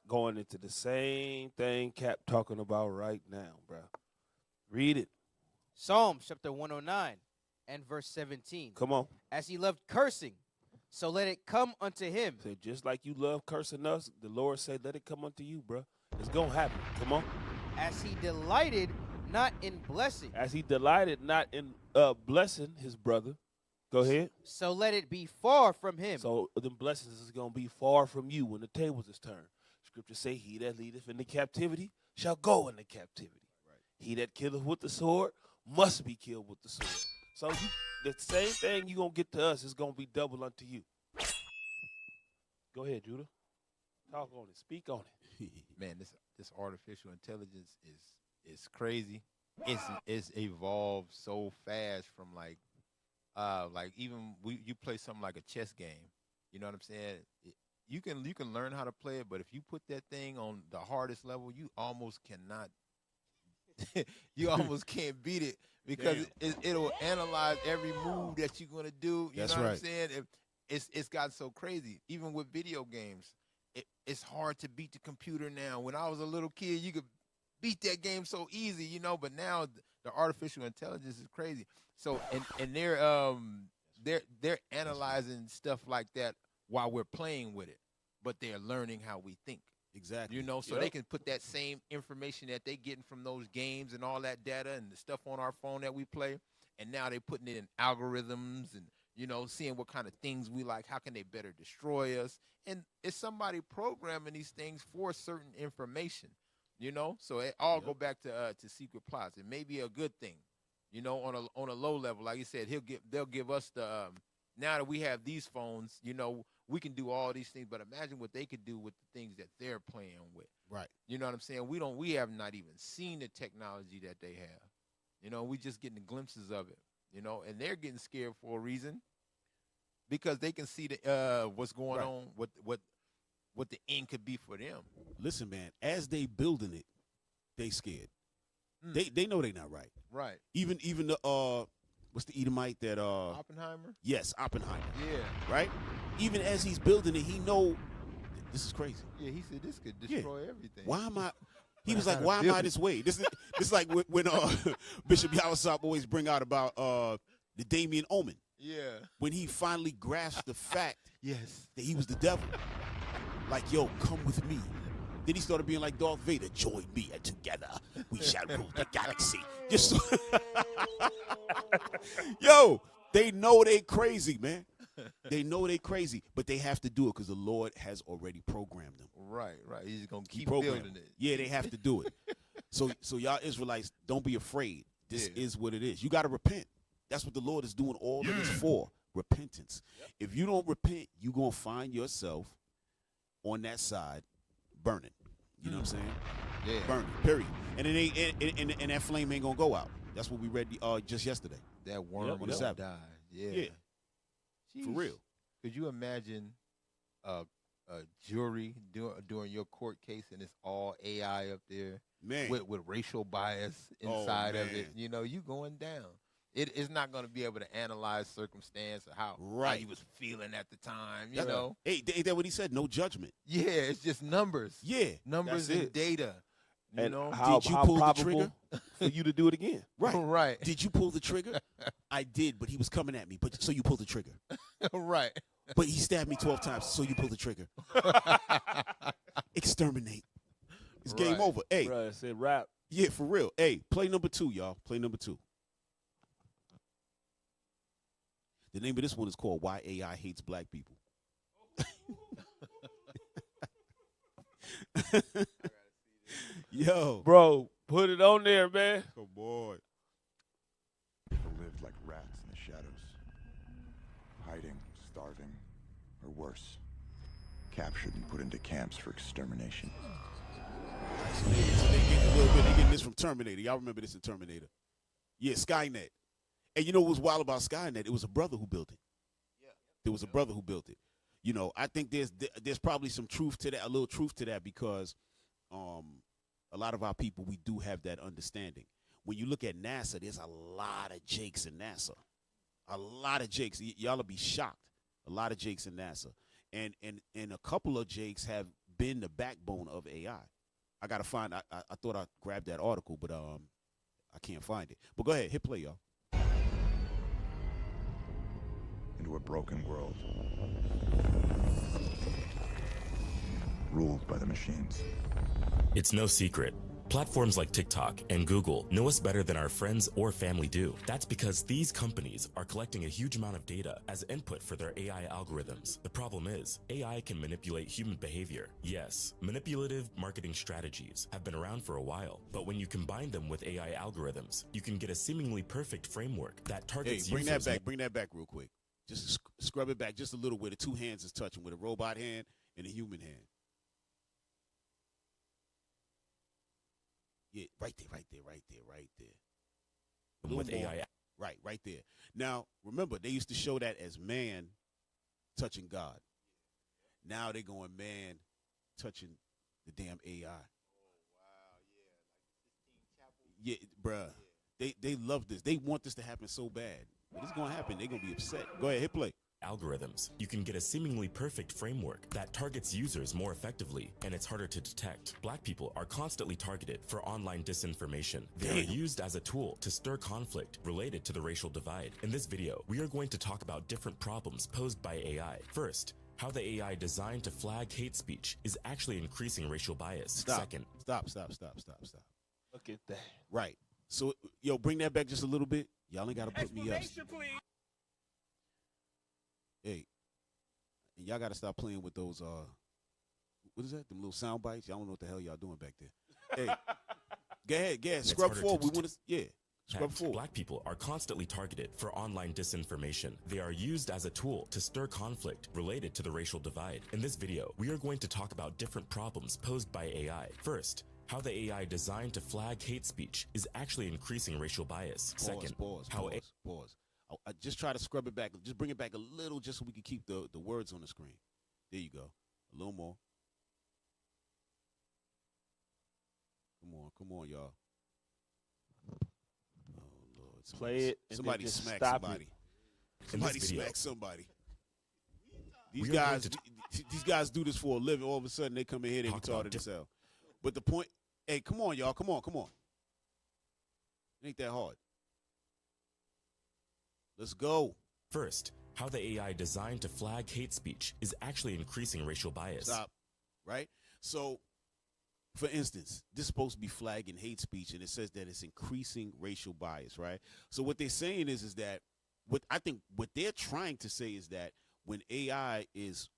Going into the same thing Cap talking about right now, bro. Read it. Psalms chapter 109 and verse 17. Come on. As he loved cursing, so let it come unto him. Say, just like you love cursing us, the Lord said, let it come unto you, bro. It's going to happen. Come on. As he delighted not in blessing. As he delighted not in blessing his brother. Go ahead. So let it be far from him. So the blessings is going to be far from you when the tables is turned. Scripture say, he that leadeth into captivity shall go into captivity. Right. He that killeth with the sword must be killed with the sword. So the same thing you're going to get to us is going to be double unto you. Go ahead, Judah. Talk on it. Speak on it. Man, this artificial intelligence is crazy. It's evolved so fast from like even you play something like a chess game. You know what I'm saying? You can learn how to play it, but if you put that thing on the hardest level, you almost cannot. You almost can't beat it because it'll analyze every move that you're gonna do. You know what I'm saying? It's gotten so crazy. Even with video games, it's hard to beat the computer now. When I was a little kid, you could beat that game so easy, you know. But now the artificial intelligence is crazy. So and they're analyzing stuff like that while we're playing with it, but they're learning how we think. Exactly. You know, so they can put that same information that they getting from those games and all that data and the stuff on our phone that we play, and now they're putting it in algorithms and, you know, seeing what kind of things we like. How can they better destroy us? And it's somebody programming these things for certain information, you know. So it all go back to secret plots. It may be a good thing, you know, on a low level. Like you said, they'll give us the now that we have these phones, you know, we can do all these things. But imagine what they could do with the things that they're playing with. Right. You know what I'm saying? We have not even seen the technology that they have. You know, we just getting the glimpses of it. You know, and they're getting scared for a reason, because they can see the what's going on, what the end could be for them. Listen, man, as they building it, they scared. They know they not right. Right. Even the what's the Edomite that Oppenheimer? Yes, Oppenheimer. Yeah. Right? Even as he's building it, he know this is crazy. Yeah, he said this could destroy everything. Why am I? He was like, why am I this way? This is like when Bishop Yawasop always bring out about the Damien Omen. Yeah. When he finally grasped the fact yes, that he was the devil. Like, yo, come with me. Then he started being like Darth Vader, join me and together we shall rule the galaxy. Just so yo, they know they crazy, man. They know they crazy, but they have to do it because the Lord has already programmed them. Right. He's gonna keep building it. Yeah, they have to do it. So y'all Israelites, don't be afraid. This is what it is. You got to repent. That's what the Lord is doing all of this for. Repentance. If you don't repent, you're going to find yourself on that side burning. You know what I'm saying? Yeah. Burning, period. And it ain't and that flame ain't going to go out. That's what we read just yesterday. That worm will die. Yeah. For real. Could you imagine a jury during your court case and it's all AI up there? Man. With racial bias inside of it. You know, you going down. It is not going to be able to analyze circumstance or how you was feeling at the time, you know. Hey, ain't that what he said? No judgment. Yeah, it's just numbers. Yeah. Numbers and data. You know? Did you pull the trigger? For you to do it again. Right. Did you pull the trigger? I did, but he was coming at me. But so you pulled the trigger. Right. But he stabbed me 12 times, so you pulled the trigger. Exterminate. It's game over. Hey. Bruh, it said rap. Yeah, for real. Hey, play number 2, y'all. Play number 2. The name of this one is called Why AI Hates Black People. Yo. Bro, put it on there, man. Come on. People lived like rats in the shadows, hiding, starving, or worse, captured and put into camps for extermination. So they getting this from Terminator. Y'all remember this in Terminator? Yeah, Skynet. And you know what was wild about Skynet? It was a brother who built it. Yeah. There was a brother who built it. You know, I think there's probably some truth to that, a little truth to that, because a lot of our people, we do have that understanding. When you look at NASA, there's a lot of Jakes in NASA. A lot of Jakes. Y'all will be shocked. A lot of Jakes in NASA. And a couple of Jakes have been the backbone of AI. I got to find, I thought I grabbed that article, but I can't find it. But go ahead, hit play, y'all. Into a broken world, ruled by the machines. It's no secret. Platforms like TikTok and Google know us better than our friends or family do. That's because these companies are collecting a huge amount of data as input for their AI algorithms. The problem is, AI can manipulate human behavior. Yes, manipulative marketing strategies have been around for a while, but when you combine them with AI algorithms, you can get a seemingly perfect framework that targets bring users. Bring that back real quick. Just scrub it back just a little where the two hands is touching, with a robot hand and a human hand. Yeah, right there. With AI. Right there. Now, remember, they used to show that as man touching God. Now they're going man touching the damn AI. Yeah, bruh. They love this. They want this to happen so bad. But it's going to happen. They're going to be upset. Go ahead, hit play. Algorithms, you can get a seemingly perfect framework that targets users more effectively, and it's harder to detect. Black people are constantly targeted for online disinformation. They are used as a tool to stir conflict related to the racial divide. In this video, we are going to talk about different problems posed by AI. First, how the AI designed to flag hate speech is actually increasing racial bias. Second. Stop. Look at that. Right. So, yo, bring that back just a little bit. Y'all ain't got to put me up. Hey, and y'all got to stop playing with those, what is that? Them little sound bites? Y'all don't know what the hell y'all doing back there. Hey, go ahead. Scrub forward. We want to, scrub forward. Black people are constantly targeted for online disinformation. They are used as a tool to stir conflict related to the racial divide. In this video, we are going to talk about different problems posed by AI. First, how the AI designed to flag hate speech is actually increasing racial bias. Second, pause. I just try to scrub it back. Just bring it back a little just so we can keep the words on the screen. There you go. A little more. Come on, y'all. Oh, Lord. Play it. Somebody smack somebody. Somebody smack somebody. These guys do this for a living. All of a sudden, they come in here, they retarded as hell. But the point, hey, come on, y'all. Come on. It ain't that hard. Let's go. First, how the AI designed to flag hate speech is actually increasing racial bias. Stop. Right? So, for instance, this is supposed to be flagging hate speech, and it says that it's increasing racial bias, right? So what they're saying is that what they're trying to say is that when AI is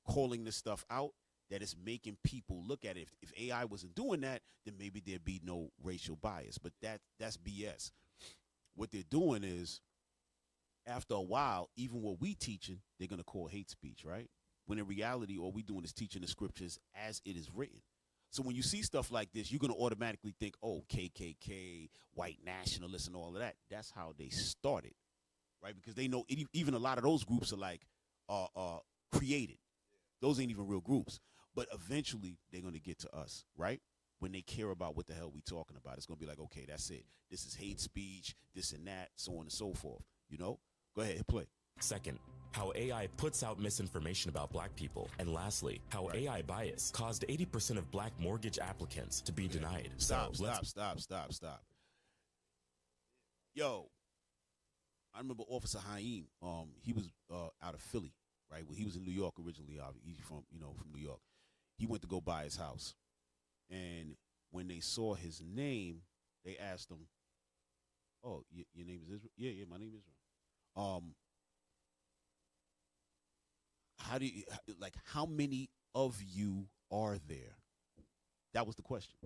calling this stuff out, that it's making people look at it. If AI wasn't doing that, then maybe there'd be no racial bias. But that's BS. What they're doing is, after a while, even what we teaching, they're going to call hate speech, right? When in reality, all we doing is teaching the scriptures as it is written. So when you see stuff like this, you're going to automatically think, oh, KKK, white nationalists and all of that. That's how they started, right? Because they know even a lot of those groups are like created. Those ain't even real groups. But eventually, they're going to get to us, right? When they care about what the hell we talking about. It's going to be like, okay, that's it. This is hate speech, this and that, so on and so forth. You know? Go ahead, play. Second, how AI puts out misinformation about black people. And lastly, how AI bias caused 80% of black mortgage applicants to be denied. Stop. Yo, I remember Officer Haim. He was out of Philly, right? Well, he was in New York originally. He's from New York. He went to go buy his house. And when they saw his name, they asked him, oh, your name is Israel? Yeah, my name is Israel. How many of you are there? That was the question,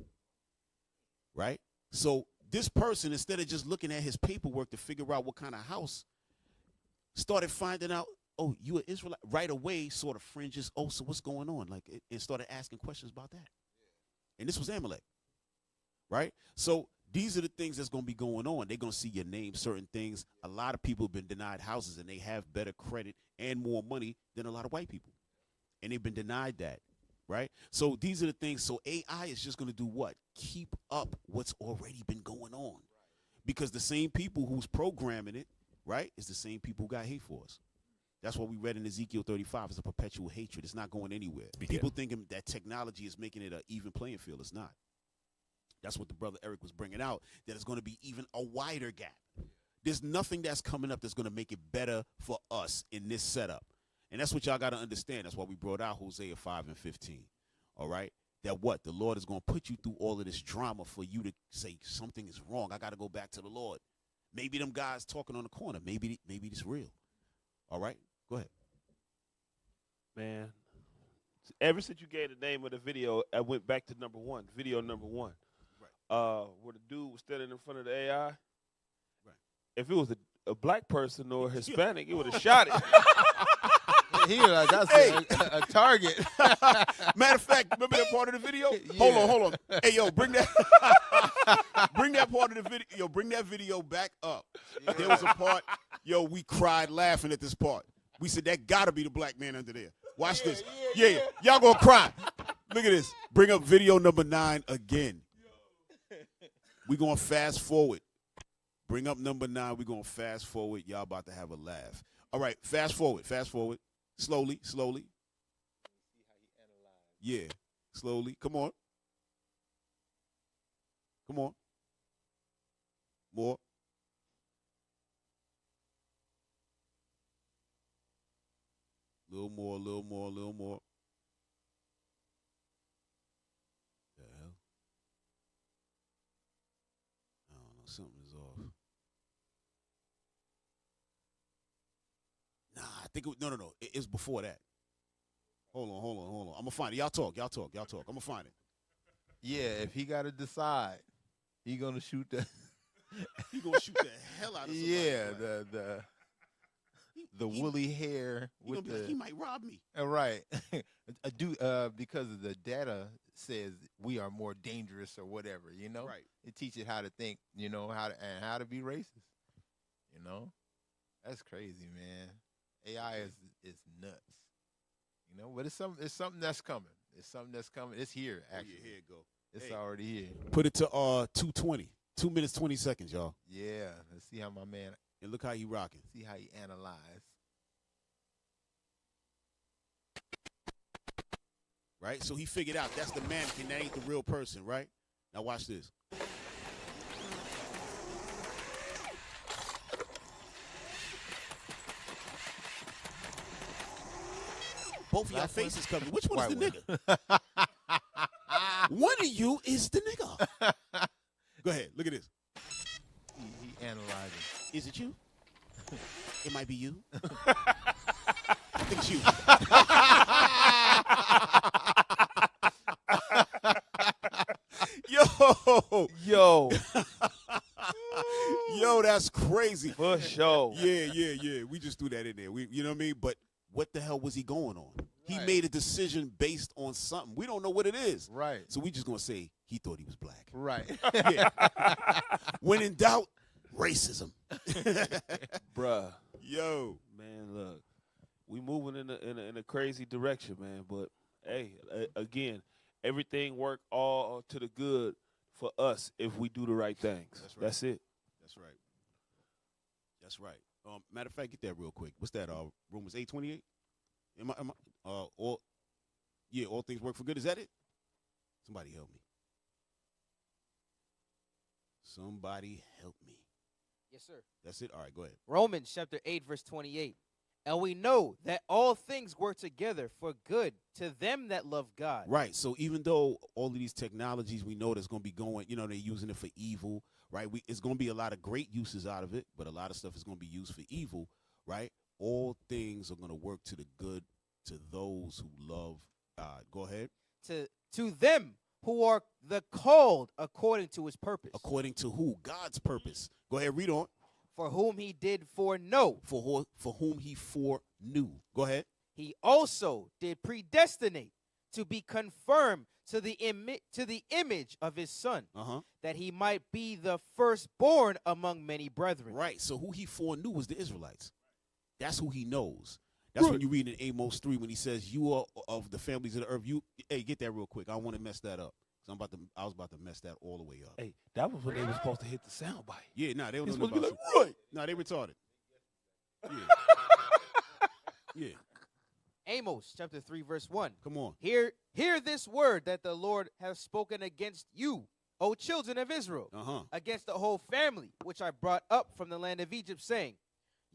right? So this person, instead of just looking at his paperwork to figure out what kind of house, started finding out, oh, you an Israelite? Right away, sort of fringes, oh, so what's going on? And started asking questions about that. And this was Amalek, right? So these are the things that's going to be going on. They're going to see your name, certain things. A lot of people have been denied houses, and they have better credit and more money than a lot of white people. And they've been denied that, right? So these are the things. So AI is just going to do what? Keep up what's already been going on. Because the same people who's programming it, right, is the same people who got hate for us. That's what we read in Ezekiel 35. It's a perpetual hatred. It's not going anywhere. People thinking that technology is making it an even playing field. It's not. That's what the brother Erik was bringing out, that it's going to be even a wider gap. There's nothing that's coming up that's going to make it better for us in this setup. And that's what y'all got to understand. That's why we brought out Hosea 5 and 15. All right? That what? The Lord is going to put you through all of this drama for you to say something is wrong. I got to go back to the Lord. Maybe them guys talking on the corner. Maybe it's real. All right? Go ahead. Man, ever since you gave the name of the video, I went back to video number one. Where the dude was standing in front of the AI. Right. If it was a black person or Hispanic, it would have shot it. He was like, that's a target. Matter of fact, remember that part of the video? Yeah. Hold on. Hey, yo, bring that part of the video. Yo, bring that video back up. Yeah. There was a part, yo, we cried laughing at this part. We said, that got to be the black man under there. Watch this. Yeah. Y'all going to cry. Look at this. Bring up video number 9 again. We're going to fast forward. Bring up number 9. We're going to fast forward. Y'all about to have a laugh. All right, fast forward. Slowly. Yeah, slowly. Come on. More. A little more. The hell? I don't know. Something is off. Nah, I think no. It's before that. Hold on. I'm gonna find it. Y'all talk. I'm gonna find it. Yeah, if he gotta decide, he gonna shoot the. He gonna shoot the hell out of somebody. Yeah, the woolly hair with the. Like, he might rob me. Right. Because of the data says we are more dangerous or whatever. You know. Right. It teaches how to think. You know how to be racist. You know, that's crazy, man. AI is nuts. You know, but it's something that's coming. It's something that's coming. It's here, actually. Oh, yeah, here it go. It's already here. Put it to 2:20. 2 minutes, 20 seconds, y'all. Yeah. Let's see how my man. And look how he rocking. See how he analyze. Right? So he figured out that's the mannequin. That ain't the real person, right? Now watch this. Both of y'all faces coming. Which one is the nigga? One of you is the nigga. Go ahead. Look at this. He analyzing. Is it you? It might be you. I think it's you. Yo. Yo, that's crazy. For sure. Yeah. We just threw that in there. You know what I mean? But what the hell was he going on? He made a decision based on something. We don't know what it is. Right. So we just going to say he thought he was black. Right. Yeah. When in doubt, racism. Bruh. Yo. Man, look. We moving in a crazy direction, man. But, hey, again, everything work all to the good for us if we do the right things. That's right. That's it. That's right. Matter of fact, get that real quick. What's that? Romans 8:28. All things work for good. Is that it? Somebody help me. Somebody help me. Yes, sir. That's it. All right, go ahead. Romans chapter 8, verse 28. And we know that all things work together for good to them that love God. Right. So even though all of these technologies we know that's going to be going, they're using it for evil, right? It's going to be a lot of great uses out of it, but a lot of stuff is going to be used for evil, right? All things are going to work to the good to those who love God. Go ahead. To them who are the called according to his purpose. According to who? God's purpose. Go ahead, read on. For whom he did foreknow. For whom he foreknew. Go ahead. He also did predestinate to be conformed to the image of his son, that he might be the firstborn among many brethren. Right. So who he foreknew was the Israelites. That's who he knows. That's when you read in Amos 3 when he says, "You are of the families of the earth." Hey, get that real quick. I don't want to mess that up. I was about to mess that all the way up. Hey, that was when they were supposed to hit the soundbite. Yeah, they don't know supposed about to be like, right. They retarded. Yeah. Yeah. Amos chapter 3, verse 1. Come on. Hear this word that the Lord has spoken against you, O children of Israel, against the whole family, which I brought up from the land of Egypt, saying,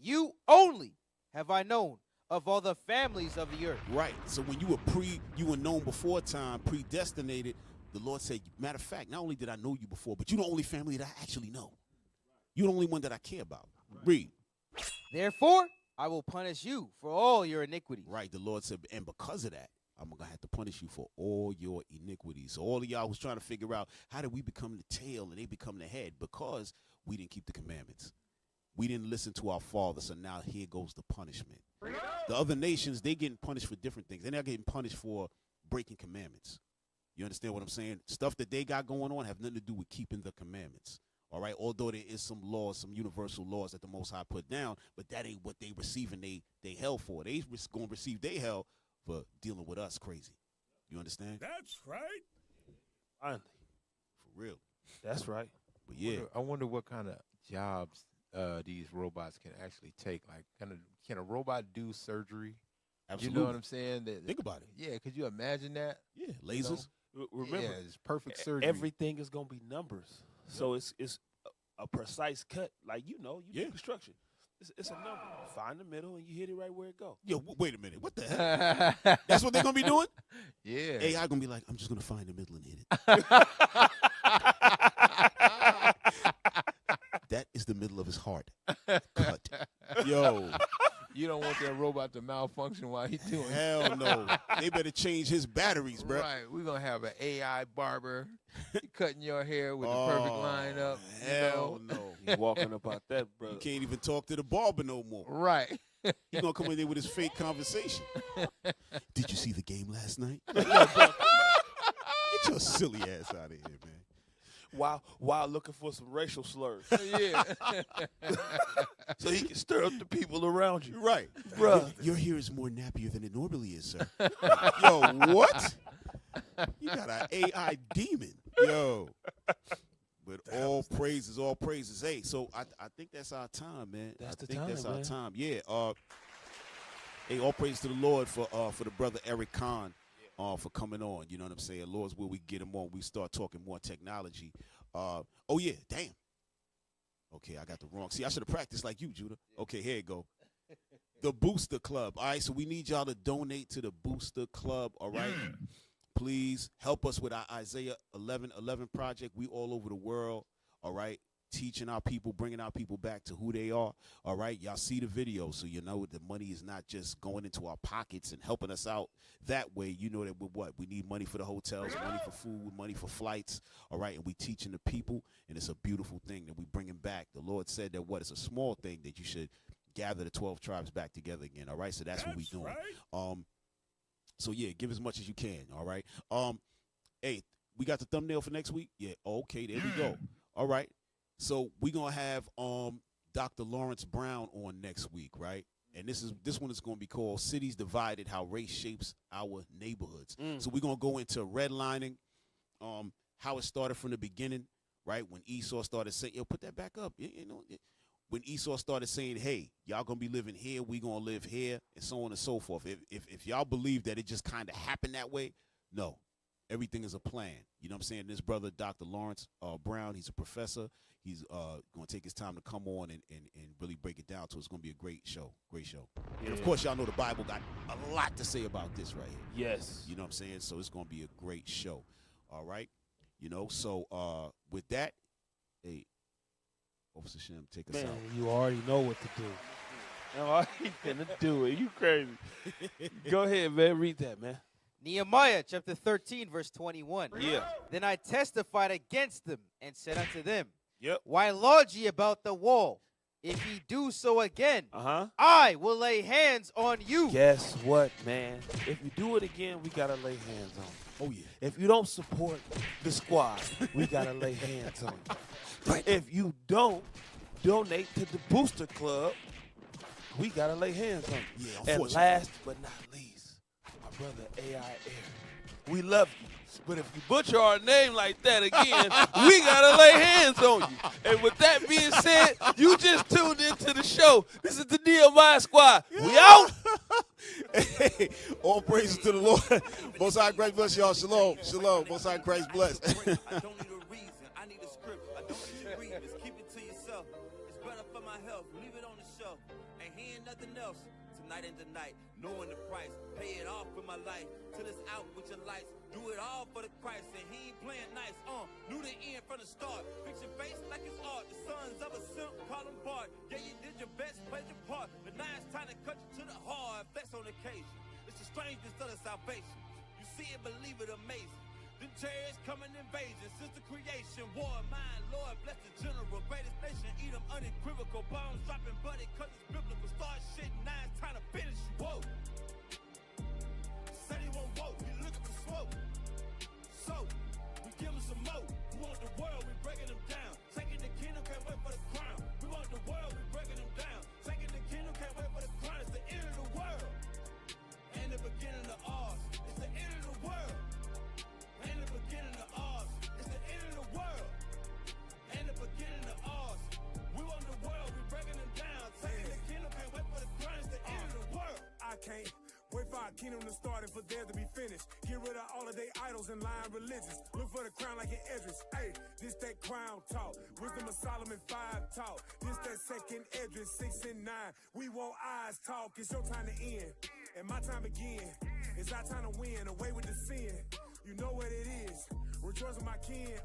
you only have I known of all the families of the earth. Right. So when you were known before time, predestinated, the Lord said, matter of fact, not only did I know you before, but you're the only family that I actually know. You're the only one that I care about. Read. Therefore, I will punish you for all your iniquities. Right. The Lord said, and because of that, I'm going to have to punish you for all your iniquities. So all of y'all was trying to figure out, how did we become the tail and they become the head? Because we didn't keep the commandments. We didn't listen to our father, so now here goes the punishment. The other nations, they getting punished for different things. They're not getting punished for breaking commandments. You understand what I'm saying? Stuff that they got going on have nothing to do with keeping the commandments. All right? Although there is some laws, some universal laws that the Most High put down, but that ain't what they receiving they hell for. They going to receive their hell for dealing with us crazy. You understand? That's right. Finally. For real. That's right. But yeah. I wonder what kind of jobs these robots can actually take. Like, can a robot do surgery? Absolutely. You know what I'm saying? Think about it. Yeah, could you imagine that? Yeah, lasers. Remember, it's perfect surgery. Everything is going to be numbers. So it's a precise cut. Like, you do construction. It's a number. Find the middle and you hit it right where it goes. Yo, wait a minute. What the hell? That's what they're going to be doing? Yeah. AI going to be like, I'm just going to find the middle and hit it. That is the middle of his heart. Cut. Yo. You don't want that robot to malfunction while he's doing it. Hell no. They better change his batteries, bro. Right. We're going to have an AI barber cutting your hair with the perfect line up. Hell no. He's walking about that, bro. You can't even talk to the barber no more. Right. He's going to come in there with his fake conversation. Did you see the game last night? Get your silly ass out of here, man. While looking for some racial slurs. Yeah. So he can stir up the people around you. Right. Bruh. Your hair is more nappier than it normally is, sir. Yo, what? You got an AI demon. Yo. But all praises. Hey, so I think that's our time, man. That's the I think time, that's man. our time. Yeah. Hey, all praise to the Lord for the brother Erik Conn. For coming on, you know what I'm saying? Lord's will, we get him on. We start talking more technology. Oh yeah, damn. Okay, I got the wrong. See, I should have practiced like you, Judah. Okay, here you go. The Booster Club. All right, so we need y'all to donate to the Booster Club. All right, please help us with our Isaiah 11:11 project. We all over the world. All right. Teaching our people, bringing our people back to who they are. All right, y'all see the video, so you know the money is not just going into our pockets and helping us out that way. You know that we need money for the hotels, money for food, money for flights. All right, and we teaching the people, and it's a beautiful thing that we bringing back. The Lord said that it's a small thing that you should gather the 12 tribes back together again. All right, so that's what we doing. Right. So yeah, give as much as you can. All right. Hey, we got the thumbnail for next week. Yeah. Okay, there we go. All right. So we're going to have Dr. Lawrence Brown on next week, right? And this one is going to be called Cities Divided, How Race Shapes Our Neighborhoods. So we're going to go into redlining, how it started from the beginning, right? When Esau started saying, yo, put that back up. You know, when Esau started saying, hey, y'all going to be living here, we going to live here, and so on and so forth. If y'all believe that it just kind of happened that way, no. Everything is a plan. You know what I'm saying? This brother, Dr. Lawrence Brown, he's a professor. He's going to take his time to come on and really break it down. So it's going to be a great show. Great show. Yeah. And, of course, y'all know the Bible got a lot to say about this right here. Yes. You know what I'm saying? So it's going to be a great show. All right? You know, so with that, hey, Officer Shem, take us out. Man, you already know what to do. I'm already going to do it. You crazy. Go ahead, man. Read that, man. Nehemiah chapter 13, verse 21. Yeah. Then I testified against them and said unto them, Yep. why lodge ye about the wall? If ye do so again, I will lay hands on you. Guess what, man? If you do it again, we got to lay hands on you. Oh, yeah. If you don't support the squad, we got to lay hands on you. Right. If you don't donate to the Booster Club, we got to lay hands on you. Yeah, and last but not least, my brother AI Erik, we love you. But if you butcher our name like that again, we got to lay hands on you. And with that being said, you just tuned into the show. This is the Nehemiah Squad. We out. Hey, all praises to the Lord. Most High Christ bless y'all. Shalom. Shalom. Most High Christ bless. I don't need a reason. I need a script. I don't need you reading. Just keep it to yourself. It's better for my health. Leave it on the shelf. Ain't hearing nothing else. Tonight and tonight, knowing the price. Pay it off with my life. Till it's out with your lights. Do it all for the Christ, and he ain't playing nice. Knew the end from the start. Fix your face like it's art. The sons of a simp, call him Bart. Yeah, you did your best, played your part. But now it's time to cut you to the heart. Flex on occasion. It's the strangeness of the salvation. You see it, believe it, amazing. Them chariots coming invasion. Since the creation, war, mine, Lord, bless the general. Greatest nation, eat them unequivocal. Bombs dropping, buddy, cause it's biblical. Start shit, now it's time to finish. Whoa. Said he won't vote, we looking for smoke. So, we give them some more. We want the world, we breaking them down. Taking the kingdom, can't wait for the crown. We want the world, we breaking them down. Taking the kingdom, can't wait for the crown. It's the end of the world. Ain't the beginning of ours. It's the end of the world. Ain't the beginning of ours. It's the end of the world. Ain't the beginning of ours. We want the world, we breaking them down. Taking the kingdom, can't wait for the crown. It's the end of the world. I can't wait for our our kingdom to start and for there to be finished. Get rid of all of their idols and lying religions. Look for the crown like an Edris. Hey, this that crown talk. Wisdom of Solomon 5 talk. This that second Edris 6 and 9. We want eyes talk. It's your time to end. And my time again. It's our time to win. Away with the sin. You know what it is. Rejoice with my kin.